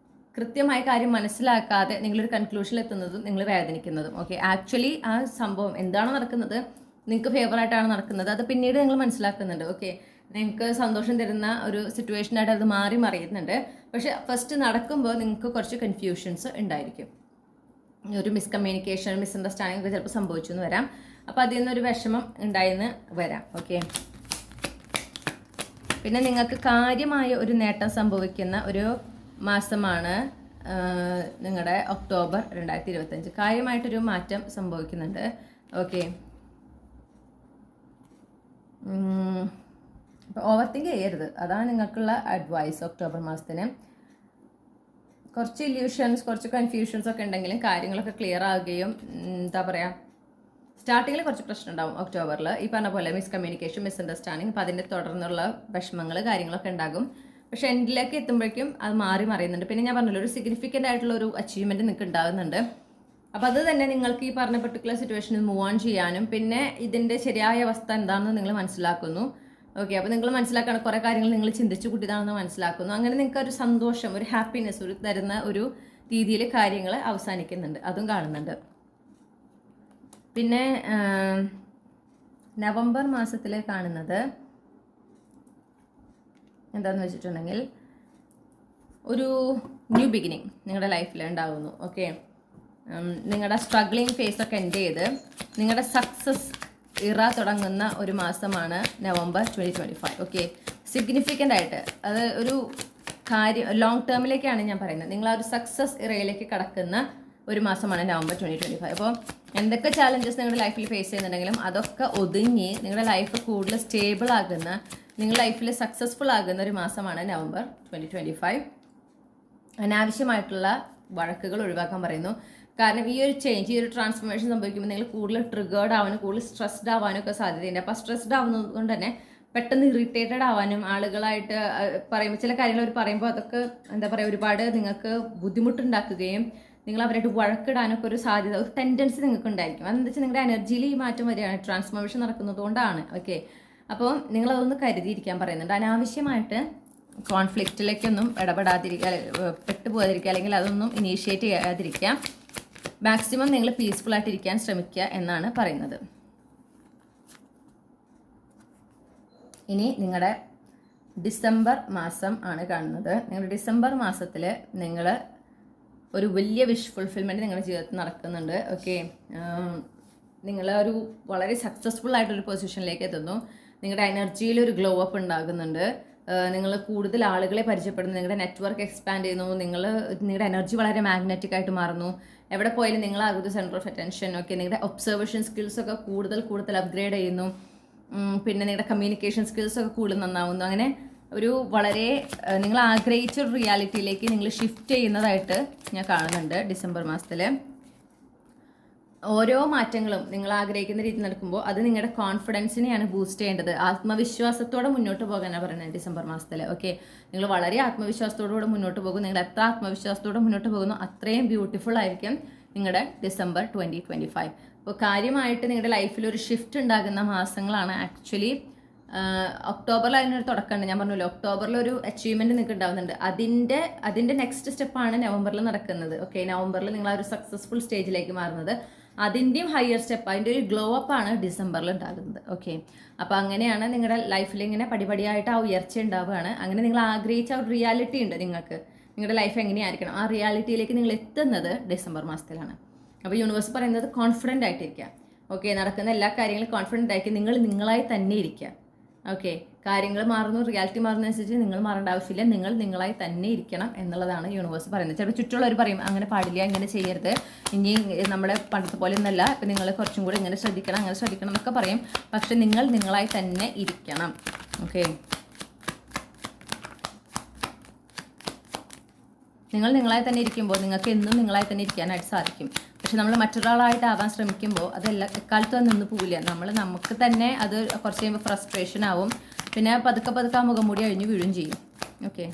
കൃത്യമായ കാര്യം മനസ്സിലാക്കാതെ നിങ്ങളൊരു കൺക്ലൂഷനിൽ എത്തുന്നതും നിങ്ങൾ വേദനിക്കുന്നതും. ഓക്കെ, ആക്ച്വലി ആ സംഭവം എന്താണോ നടക്കുന്നത്, നിങ്ങൾക്ക് ഫേവറായിട്ടാണ് നടക്കുന്നത്, അത് പിന്നീട് നിങ്ങൾ മനസ്സിലാക്കുന്നുണ്ട്. ഓക്കെ, നിങ്ങൾക്ക് സന്തോഷം തരുന്ന ഒരു സിറ്റുവേഷനായിട്ട് അത് മറിയുന്നുണ്ട്. പക്ഷെ ഫസ്റ്റ് നടക്കുമ്പോൾ നിങ്ങൾക്ക് കുറച്ച് കൺഫ്യൂഷൻസ് ഉണ്ടായിരിക്കും. ഒരു മിസ്കമ്മ്യൂണിക്കേഷൻ, മിസ്അണ്ടർസ്റ്റാൻഡിംഗ് ഒക്കെ ചിലപ്പോൾ സംഭവിച്ചു എന്ന് വരാം. അപ്പോൾ അതിൽ നിന്നൊരു വിഷമം ഉണ്ടായെന്ന് വരാം. ഓക്കെ, പിന്നെ നിങ്ങൾക്ക് കാര്യമായ ഒരു നേട്ടം സംഭവിക്കുന്ന ഒരു മാസമാണ് നിങ്ങളുടെ ഒക്ടോബർ 2025. കാര്യമായിട്ടൊരു മാറ്റം സംഭവിക്കുന്നുണ്ട്. ഓക്കെ, അപ്പോൾ ഓവർ തിങ്ക് ചെയ്യരുത്. അതാണ് നിങ്ങൾക്കുള്ള അഡ്വൈസ്. ഒക്ടോബർ മാസത്തിന് കുറച്ച് ഇല്യൂഷൻസ്, കുറച്ച് കൺഫ്യൂഷൻസ് ഒക്കെ ഉണ്ടെങ്കിലും കാര്യങ്ങളൊക്കെ ക്ലിയർ ആവുകയും എന്താ പറയുക, സ്റ്റാർട്ടിങ്ങിൽ കുറച്ച് പ്രശ്നം ഉണ്ടാവും ഒക്ടോബറിൽ. ഈ പറഞ്ഞ പോലെ മിസ്കമ്മ്യൂണിക്കേഷൻ, മിസ്അണ്ടർസ്റ്റാൻഡിങ്, അപ്പോൾ അതിൻ്റെ തുടർന്നുള്ള വിഷമങ്ങൾ കാര്യങ്ങളൊക്കെ ഉണ്ടാകും. പക്ഷെ എൻഡിലേക്ക് എത്തുമ്പോഴേക്കും അത് മറിയുന്നുണ്ട്. പിന്നെ ഞാൻ പറഞ്ഞല്ലോ, ഒരു സിഗ്നിഫിക്കൻ്റ് ആയിട്ടുള്ള ഒരു അച്ചീവ്മെൻറ്റ് നിങ്ങൾക്ക് ഉണ്ടാകുന്നുണ്ട്. അപ്പോൾ അത് തന്നെ നിങ്ങൾക്ക് ഈ പറഞ്ഞ പെർട്ടിക്കുലർ സിറ്റുവേഷനിൽ മൂവ് ഓൺ ചെയ്യാനും പിന്നെ ഇതിൻ്റെ ശരിയായ അവസ്ഥ എന്താണെന്ന് നിങ്ങൾ മനസ്സിലാക്കുന്നു. ഓക്കെ, അപ്പോൾ നിങ്ങൾ മനസ്സിലാക്കണം, കുറേ കാര്യങ്ങൾ നിങ്ങൾ ചിന്തിച്ചു കൂട്ടിയതാണെന്ന് മനസ്സിലാക്കുന്നു. അങ്ങനെ നിങ്ങൾക്ക് ഒരു സന്തോഷം, ഒരു ഹാപ്പിനെസ് ഒരു തരുന്ന ഒരു രീതിയിൽ കാര്യങ്ങൾ അവസാനിക്കുന്നുണ്ട്. അതും കാണുന്നുണ്ട്. പിന്നെ നവംബർ മാസത്തിൽ കാണുന്നത് എന്താണെന്ന് വെച്ചിട്ടുണ്ടെങ്കിൽ ഒരു ന്യൂ ബിഗിനിങ് നിങ്ങളുടെ ലൈഫിൽ ഉണ്ടാകുന്നു. ഓക്കെ, നിങ്ങളുടെ സ്ട്രഗ്ലിങ് ഫേസൊക്കെ എൻഡ് ചെയ്ത് നിങ്ങളുടെ സക്സസ് ഇറ തുടങ്ങുന്ന ഒരു മാസമാണ് നവംബർ 2025. ഓക്കെ, സിഗ്നിഫിക്കൻ്റ് ആയിട്ട് അത് ഒരു കാര്യം ലോങ് ടേമിലേക്കാണ് ഞാൻ പറയുന്നത്. നിങ്ങൾ ആ ഒരു സക്സസ് ഇറയിലേക്ക് കടക്കുന്ന ഒരു മാസമാണ് നവംബർ 2025. അപ്പോൾ എന്തൊക്കെ ചാലഞ്ചസ് നിങ്ങളുടെ ലൈഫിൽ ഫേസ് ചെയ്യുന്നുണ്ടെങ്കിലും അതൊക്കെ ഒതുങ്ങി നിങ്ങളുടെ ലൈഫ് കൂടുതൽ സ്റ്റേബിൾ ആകുന്ന, നിങ്ങളുടെ ലൈഫിൽ സക്സസ്ഫുൾ ആകുന്ന ഒരു മാസമാണ് നവംബർ 2025. അനാവശ്യമായിട്ടുള്ള വഴക്കുകൾ ഒഴിവാക്കാൻ പറയുന്നു. കാരണം ഈ ഒരു ചേഞ്ച്, ഈ ഒരു ട്രാൻസ്ഫോർമേഷൻ സംഭവിക്കുമ്പോൾ നിങ്ങൾ കൂടുതൽ ട്രിഗേർഡ് ആവാനും കൂടുതൽ സ്ട്രെസ്ഡ് ആവാനും ഒക്കെ സാധ്യതയുണ്ട്. അപ്പോൾ സ്ട്രെസ്ഡ് ആവുന്നത് കൊണ്ട് തന്നെ പെട്ടെന്ന് ഇറിറ്റേറ്റഡ് ആവാനും, ആളുകളായിട്ട് പറയുമ്പോൾ ചില കാര്യങ്ങൾ അവർ പറയുമ്പോൾ അതൊക്കെ എന്താ പറയുക, ഒരുപാട് നിങ്ങൾക്ക് ബുദ്ധിമുട്ടുണ്ടാക്കുകയും നിങ്ങൾ അവരായിട്ട് വഴക്കിടാനൊക്കെ ഒരു സാധ്യത, ഒരു ടെൻഡൻസി നിങ്ങൾക്ക് ഉണ്ടായിരിക്കും. അതെന്താ വെച്ചാൽ നിങ്ങളുടെ എനർജിയിൽ ഈ മാറ്റം വരികയാണ്, ട്രാൻസ്ഫോർമേഷൻ നടക്കുന്നത് കൊണ്ടാണ്. ഓക്കെ, അപ്പോൾ നിങ്ങളതൊന്ന് കരുതിയിരിക്കാൻ പറയുന്നുണ്ട്. അനാവശ്യമായിട്ട് കോൺഫ്ലിക്റ്റിലേക്കൊന്നും പെട്ടുപോകാതിരിക്കുക, അല്ലെങ്കിൽ അതൊന്നും ഇനീഷ്യേറ്റ് ചെയ്യാതിരിക്കുക. മാക്സിമം നിങ്ങൾ പീസ്ഫുൾ ആയിട്ടിരിക്കാൻ ശ്രമിക്കുക എന്നാണ് പറയുന്നത്. ഇനി നിങ്ങളുടെ ഡിസംബർ മാസം ആണ് കാണുന്നത്. നിങ്ങളുടെ ഡിസംബർ മാസത്തിൽ നിങ്ങൾ ഒരു വലിയ വിഷ് ഫുൾഫിൽമെൻറ്റ് നിങ്ങളുടെ ജീവിതത്തിൽ നടക്കുന്നുണ്ട്. ഓക്കെ, നിങ്ങളൊരു വളരെ സക്സസ്ഫുൾ ആയിട്ടൊരു പൊസിഷനിലേക്ക് എത്തുന്നു. നിങ്ങളുടെ എനർജിയിൽ ഒരു ഗ്ലോ അപ്പ് ഉണ്ടാകുന്നുണ്ട്. നിങ്ങൾ കൂടുതൽ ആളുകളെ പരിചയപ്പെടുന്നു, നിങ്ങളുടെ നെറ്റ്വർക്ക് എക്സ്പാൻഡ് ചെയ്യുന്നു, നിങ്ങളുടെ എനർജി വളരെ മാഗ്നറ്റിക് ആയിട്ട് മാറുന്നു. എവിടെ പോയാലും നിങ്ങളാകുന്ന സെൻറ്റർ ഓഫ് അറ്റൻഷൻ. ഓക്കെ, നിങ്ങളുടെ ഒബ്സർവേഷൻ സ്കിൽസൊക്കെ കൂടുതൽ അപ്ഗ്രേഡ് ചെയ്യുന്നു. പിന്നെ നിങ്ങളുടെ കമ്മ്യൂണിക്കേഷൻ സ്കിൽസൊക്കെ കൂടുതൽ നന്നാവുന്നു. അങ്ങനെ ഒരു വളരെ നിങ്ങൾ ആഗ്രഹിച്ച ഒരു റിയാലിറ്റിയിലേക്ക് നിങ്ങൾ ഷിഫ്റ്റ് ചെയ്യുന്നതായിട്ട് ഞാൻ കാണുന്നുണ്ട് ഡിസംബർ മാസത്തിൽ. ഓരോ മാറ്റങ്ങളും നിങ്ങൾ ആഗ്രഹിക്കുന്ന രീതിയിൽ നടക്കുമ്പോൾ അത് നിങ്ങളുടെ കോൺഫിഡൻസിനെയാണ് ബൂസ്റ്റ് ചെയ്യേണ്ടത്. ആത്മവിശ്വാസത്തോടെ മുന്നോട്ട് പോകാനാണ് പറയുന്നത് ഡിസംബർ മാസത്തിൽ. ഓക്കെ, നിങ്ങൾ വളരെ ആത്മവിശ്വാസത്തോടുകൂടെ മുന്നോട്ട് പോകും. നിങ്ങൾ എത്ര ആത്മവിശ്വാസത്തോടെ മുന്നോട്ട് പോകുന്നു അത്രയും ബ്യൂട്ടിഫുൾ ആയിരിക്കും നിങ്ങളുടെ ഡിസംബർ 2025. അപ്പോൾ കാര്യമായിട്ട് നിങ്ങളുടെ ലൈഫിൽ ഒരു ഷിഫ്റ്റ് ഉണ്ടാകുന്ന മാസങ്ങളാണ് ആക്ച്വലി ഒക്ടോബറിൽ അതിനൊരു തുടക്കമുണ്ട്. ഞാൻ പറഞ്ഞല്ലോ ഒക്ടോബറിൽ ഒരു അച്ചീവ്മെന്റ് നിങ്ങൾക്ക് ഉണ്ടാവുന്നുണ്ട്. അതിന്റെ നെക്സ്റ്റ് സ്റ്റെപ്പാണ് നവംബറിൽ നടക്കുന്നത്. ഓക്കെ, നവംബറിൽ നിങ്ങൾ ആ ഒരു സക്സസ്ഫുൾ സ്റ്റേജിലേക്ക് മാറുന്നത്. അതിൻ്റെയും ഹയർ സ്റ്റെപ്പ്, അതിൻ്റെ ഒരു ഗ്ലോ അപ്പ് ആണ് ഡിസംബറിൽ ഉണ്ടാകുന്നത്. ഓക്കെ, അപ്പോൾ അങ്ങനെയാണ് നിങ്ങളുടെ ലൈഫിൽ ഇങ്ങനെ പടിപടിയായിട്ട് ആ ഉയർച്ച ഉണ്ടാവുകയാണ്. അങ്ങനെ നിങ്ങൾ ആഗ്രഹിച്ച ഒരു റിയാലിറ്റി ഉണ്ട് നിങ്ങൾക്ക്, നിങ്ങളുടെ ലൈഫ് എങ്ങനെയായിരിക്കണം, ആ റിയാലിറ്റിയിലേക്ക് നിങ്ങൾ എത്തുന്നത് ഡിസംബർ മാസത്തിലാണ്. അപ്പോൾ യൂണിവേഴ്സ് പറയുന്നത് കോൺഫിഡൻ്റ് ആയിട്ടിരിക്കുക. ഓക്കെ, നടക്കുന്ന എല്ലാ കാര്യങ്ങളും കോൺഫിഡൻ്റ് ആയിട്ട് നിങ്ങൾ നിങ്ങളായി തന്നെ ഇരിക്കുക. ഓക്കെ, കാര്യങ്ങൾ മാറുന്നു, റിയാലിറ്റി മാറുന്നതനുസരിച്ച് നിങ്ങൾ മാറേണ്ട ആവശ്യമില്ല, നിങ്ങൾ നിങ്ങളായി തന്നെ ഇരിക്കണം എന്നുള്ളതാണ് യൂണിവേഴ്സ് പറയുന്നത്. ചിലപ്പോൾ ചുറ്റുള്ളവർ പറയും അങ്ങനെ പാടില്ല, ഇങ്ങനെ ചെയ്യരുത്, ഇനി നമ്മുടെ പണ്ടത്തെ പോലെ ഒന്നല്ല, ഇപ്പം നിങ്ങൾ കുറച്ചും കൂടി ഇങ്ങനെ ശ്രദ്ധിക്കണം, അങ്ങനെ ശ്രദ്ധിക്കണം എന്നൊക്കെ പറയും. പക്ഷെ നിങ്ങൾ നിങ്ങളായി തന്നെ ഇരിക്കണം. ഓക്കെ, നിങ്ങൾ നിങ്ങളായി തന്നെ ഇരിക്കുമ്പോൾ നിങ്ങൾക്ക് എന്നും നിങ്ങളായി തന്നെ ഇരിക്കാനായിട്ട് സാധിക്കും. പക്ഷെ നമ്മൾ മറ്റൊരാളായിട്ട് ആവാൻ ശ്രമിക്കുമ്പോൾ അതെല്ലാം എക്കാലത്തും അത് നിന്ന് പോവില്ല. നമുക്ക് തന്നെ അത് കുറച്ച് കഴിയുമ്പോൾ ഫ്രസ്ട്രേഷൻ ആവും. പിന്നെ പതുക്കെ പതുക്കെ ആ മുഖം മൂടി അഴിഞ്ഞ് വീഴും ചെയ്യും. ഓക്കെ,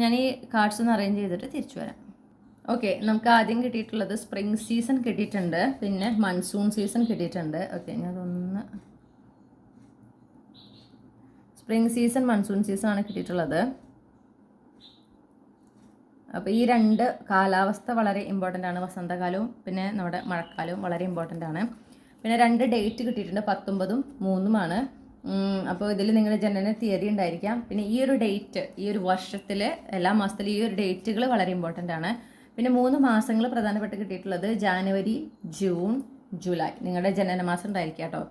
ഞാൻ ഈ കാർഡ്സ് ഒന്ന് അറേഞ്ച് ചെയ്തിട്ട് തിരിച്ചു വരാം. ഓക്കെ, നമുക്ക് ആദ്യം കിട്ടിയിട്ടുള്ളത് സ്പ്രിംഗ് സീസൺ കിട്ടിയിട്ടുണ്ട്, പിന്നെ മൺസൂൺ സീസൺ കിട്ടിയിട്ടുണ്ട്. ഓക്കെ, ഞാനതൊന്ന് സ്പ്രിംഗ് സീസൺ മൺസൂൺ സീസൺ ആണ് കിട്ടിയിട്ടുള്ളത്. അപ്പോൾ ഈ രണ്ട് കാലാവസ്ഥ വളരെ ഇമ്പോർട്ടൻ്റ് ആണ്. വസന്തകാലവും പിന്നെ നമ്മുടെ മഴക്കാലവും വളരെ ഇമ്പോർട്ടൻ്റ് ആണ്. പിന്നെ രണ്ട് ഡേറ്റ് കിട്ടിയിട്ടുണ്ട്, 19ഉം 3ഉമാണ്. അപ്പോൾ ഇതിൽ നിങ്ങളുടെ ജനന തീയതി ഉണ്ടായിരിക്കാം. പിന്നെ ഈ ഒരു ഡേറ്റ്, ഈ ഒരു വർഷത്തിൽ എല്ലാ മാസത്തിലും ഈ ഒരു ഡേറ്റുകൾ വളരെ ഇമ്പോർട്ടൻ്റ് ആണ്. പിന്നെ 3 മാസങ്ങൾ പ്രധാനപ്പെട്ട് കിട്ടിയിട്ടുള്ളത് ജാനുവരി, ജൂൺ, ജൂലൈ. നിങ്ങളുടെ ജനനമാസം ഉണ്ടായിരിക്കാം കേട്ടോ,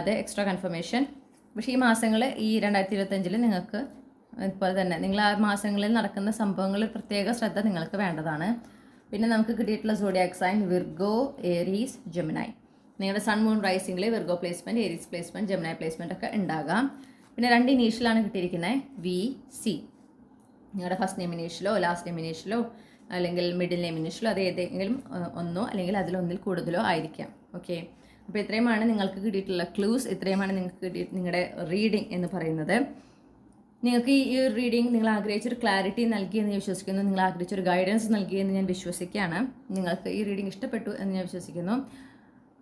അത് എക്സ്ട്രാ കൺഫർമേഷൻ. പക്ഷേ ഈ മാസങ്ങൾ ഈ 2025 നിങ്ങൾക്ക് ഇപ്പോൾ തന്നെ നിങ്ങൾ ആ മാസങ്ങളിൽ നടക്കുന്ന സംഭവങ്ങളിൽ പ്രത്യേക ശ്രദ്ധ നിങ്ങൾക്ക് വേണ്ടതാണ്. പിന്നെ നമുക്ക് കിട്ടിയിട്ടുള്ള zodiac sign Virgo, Aries, Gemini. നിങ്ങളുടെ സൺ മൂൺ റൈസിംഗിൽ Virgo placement, Aries placement, Gemini placement ഒക്കെ ഉണ്ടാകാം. പിന്നെ 2 ഇനീഷ്യലാണ് കിട്ടിയിരിക്കുന്നത്, VC. നിങ്ങളുടെ ഫസ്റ്റ് നെയിം ഇനീഷ്യലോ ലാസ്റ്റ് നെയിം ഇനീഷ്യലോ അല്ലെങ്കിൽ മിഡിൽ നെയിം ഇനീഷ്യലോ അത് ഏതെങ്കിലും ഒന്നോ അല്ലെങ്കിൽ അതിലൊന്നിൽ കൂടുതലോ ആയിരിക്കാം. ഓക്കെ, അപ്പോൾ ഇത്രയുമാണ് നിങ്ങൾക്ക് കിട്ടിയിട്ടുള്ള ക്ലൂസ്, ഇത്രയുമാണ് നിങ്ങൾക്ക് നിങ്ങളുടെ റീഡിംഗ് എന്ന് പറയുന്നത്. നിങ്ങൾക്ക് ഈ ഒരു റീഡിംഗ് നിങ്ങൾ ആഗ്രഹിച്ചൊരു ക്ലാരിറ്റി നൽകിയെന്ന് ഞാൻ വിശ്വസിക്കുന്നു, നിങ്ങൾ ആഗ്രഹിച്ചൊരു ഗൈഡൻസ് നൽകിയെന്ന് ഞാൻ വിശ്വസിക്കുകയാണ്. നിങ്ങൾക്ക് ഈ റീഡിംഗ് ഇഷ്ടപ്പെട്ടു എന്ന് ഞാൻ വിശ്വസിക്കുന്നു.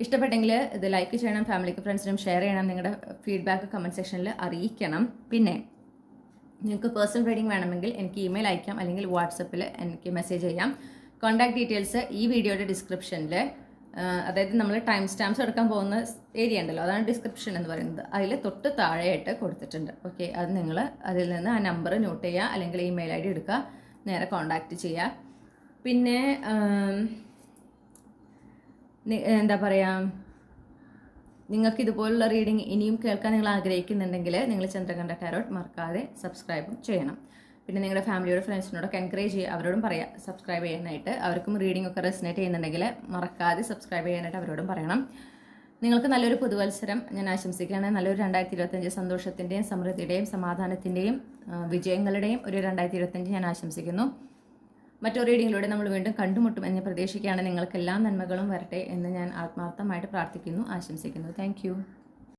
ഇഷ്ടപ്പെട്ടെങ്കിൽ ഇത് ലൈക്ക് ചെയ്യണം, ഫാമിലിക്ക് ഫ്രണ്ട്സിനും ഷെയർ ചെയ്യണം, നിങ്ങളുടെ ഫീഡ്ബാക്ക് കമൻറ്റ് സെക്ഷനിൽ അറിയിക്കണം. പിന്നെ നിങ്ങൾക്ക് പേഴ്സണൽ റീഡിംഗ് വേണമെങ്കിൽ എനിക്ക് ഇമെയിൽ അയക്കാം, അല്ലെങ്കിൽ വാട്സപ്പിൽ എനിക്ക് മെസ്സേജ് ചെയ്യാം. കോൺടാക്ട് ഡീറ്റെയിൽസ് ഈ വീഡിയോയുടെ ഡിസ്ക്രിപ്ഷനിൽ, അതായത് നമ്മൾ ടൈം സ്റ്റാമ്പ്സ് എടുക്കാൻ പോകുന്ന ഏരിയ ഉണ്ടല്ലോ, അതാണ് ഡിസ്ക്രിപ്ഷൻ എന്ന് പറയുന്നത്, അതിൽ തൊട്ട് താഴെയായിട്ട് കൊടുത്തിട്ടുണ്ട്. ഓക്കെ, അത് നിങ്ങൾ അതിൽ നിന്ന് ആ നമ്പർ നോട്ട് ചെയ്യുക, അല്ലെങ്കിൽ ഇമെയിൽ ID എടുക്കുക, നേരെ കോൺടാക്റ്റ് ചെയ്യുക. പിന്നെ എന്താ പറയുക, നിങ്ങൾക്ക് ഇതുപോലുള്ള റീഡിംഗ് ഇനിയും കേൾക്കാൻ നിങ്ങൾ ആഗ്രഹിക്കുന്നുണ്ടെങ്കിൽ നിങ്ങൾ ചന്ദ്രകണ്ഠ ടാരോട്ട് മറക്കാതെ സബ്സ്ക്രൈബും ചെയ്യണം. പിന്നെ നിങ്ങളുടെ ഫാമിലിയോട് ഫ്രണ്ട്സിനോടൊക്കെ എൻകറേജ് ചെയ്യുക, അവരോടും പറയാം സബ്സ്ക്രൈബ് ചെയ്യാനായിട്ട്. അവർക്കും റീഡിംഗ് ഒക്കെ റെസിനേറ്റ് ചെയ്യുന്നുണ്ടെങ്കിൽ മറക്കാതെ സബ്സ്ക്രൈബ് ചെയ്യാനായിട്ട് അവരോടും പറയണം. നിങ്ങൾക്ക് നല്ലൊരു പുതുവത്സരം ഞാൻ ആശംസിക്കുകയാണ്. നല്ലൊരു 2025 സന്തോഷത്തിൻ്റെയും സമൃദ്ധിയുടെയും സമാധാനത്തിൻ്റെയും വിജയങ്ങളുടെയും ഒരു 2025 ഞാൻ ആശംസിക്കുന്നു. മറ്റൊരു റീഡിങ്ങിലൂടെ നമ്മൾ വീണ്ടും കണ്ടുമുട്ടും എന്ന് പ്രതീക്ഷിക്കുകയാണ്. നിങ്ങൾക്കെല്ലാം നന്മകളും വരട്ടെ എന്ന് ഞാൻ ആത്മാർത്ഥമായിട്ട് പ്രാർത്ഥിക്കുന്നു, ആശംസിക്കുന്നു. താങ്ക്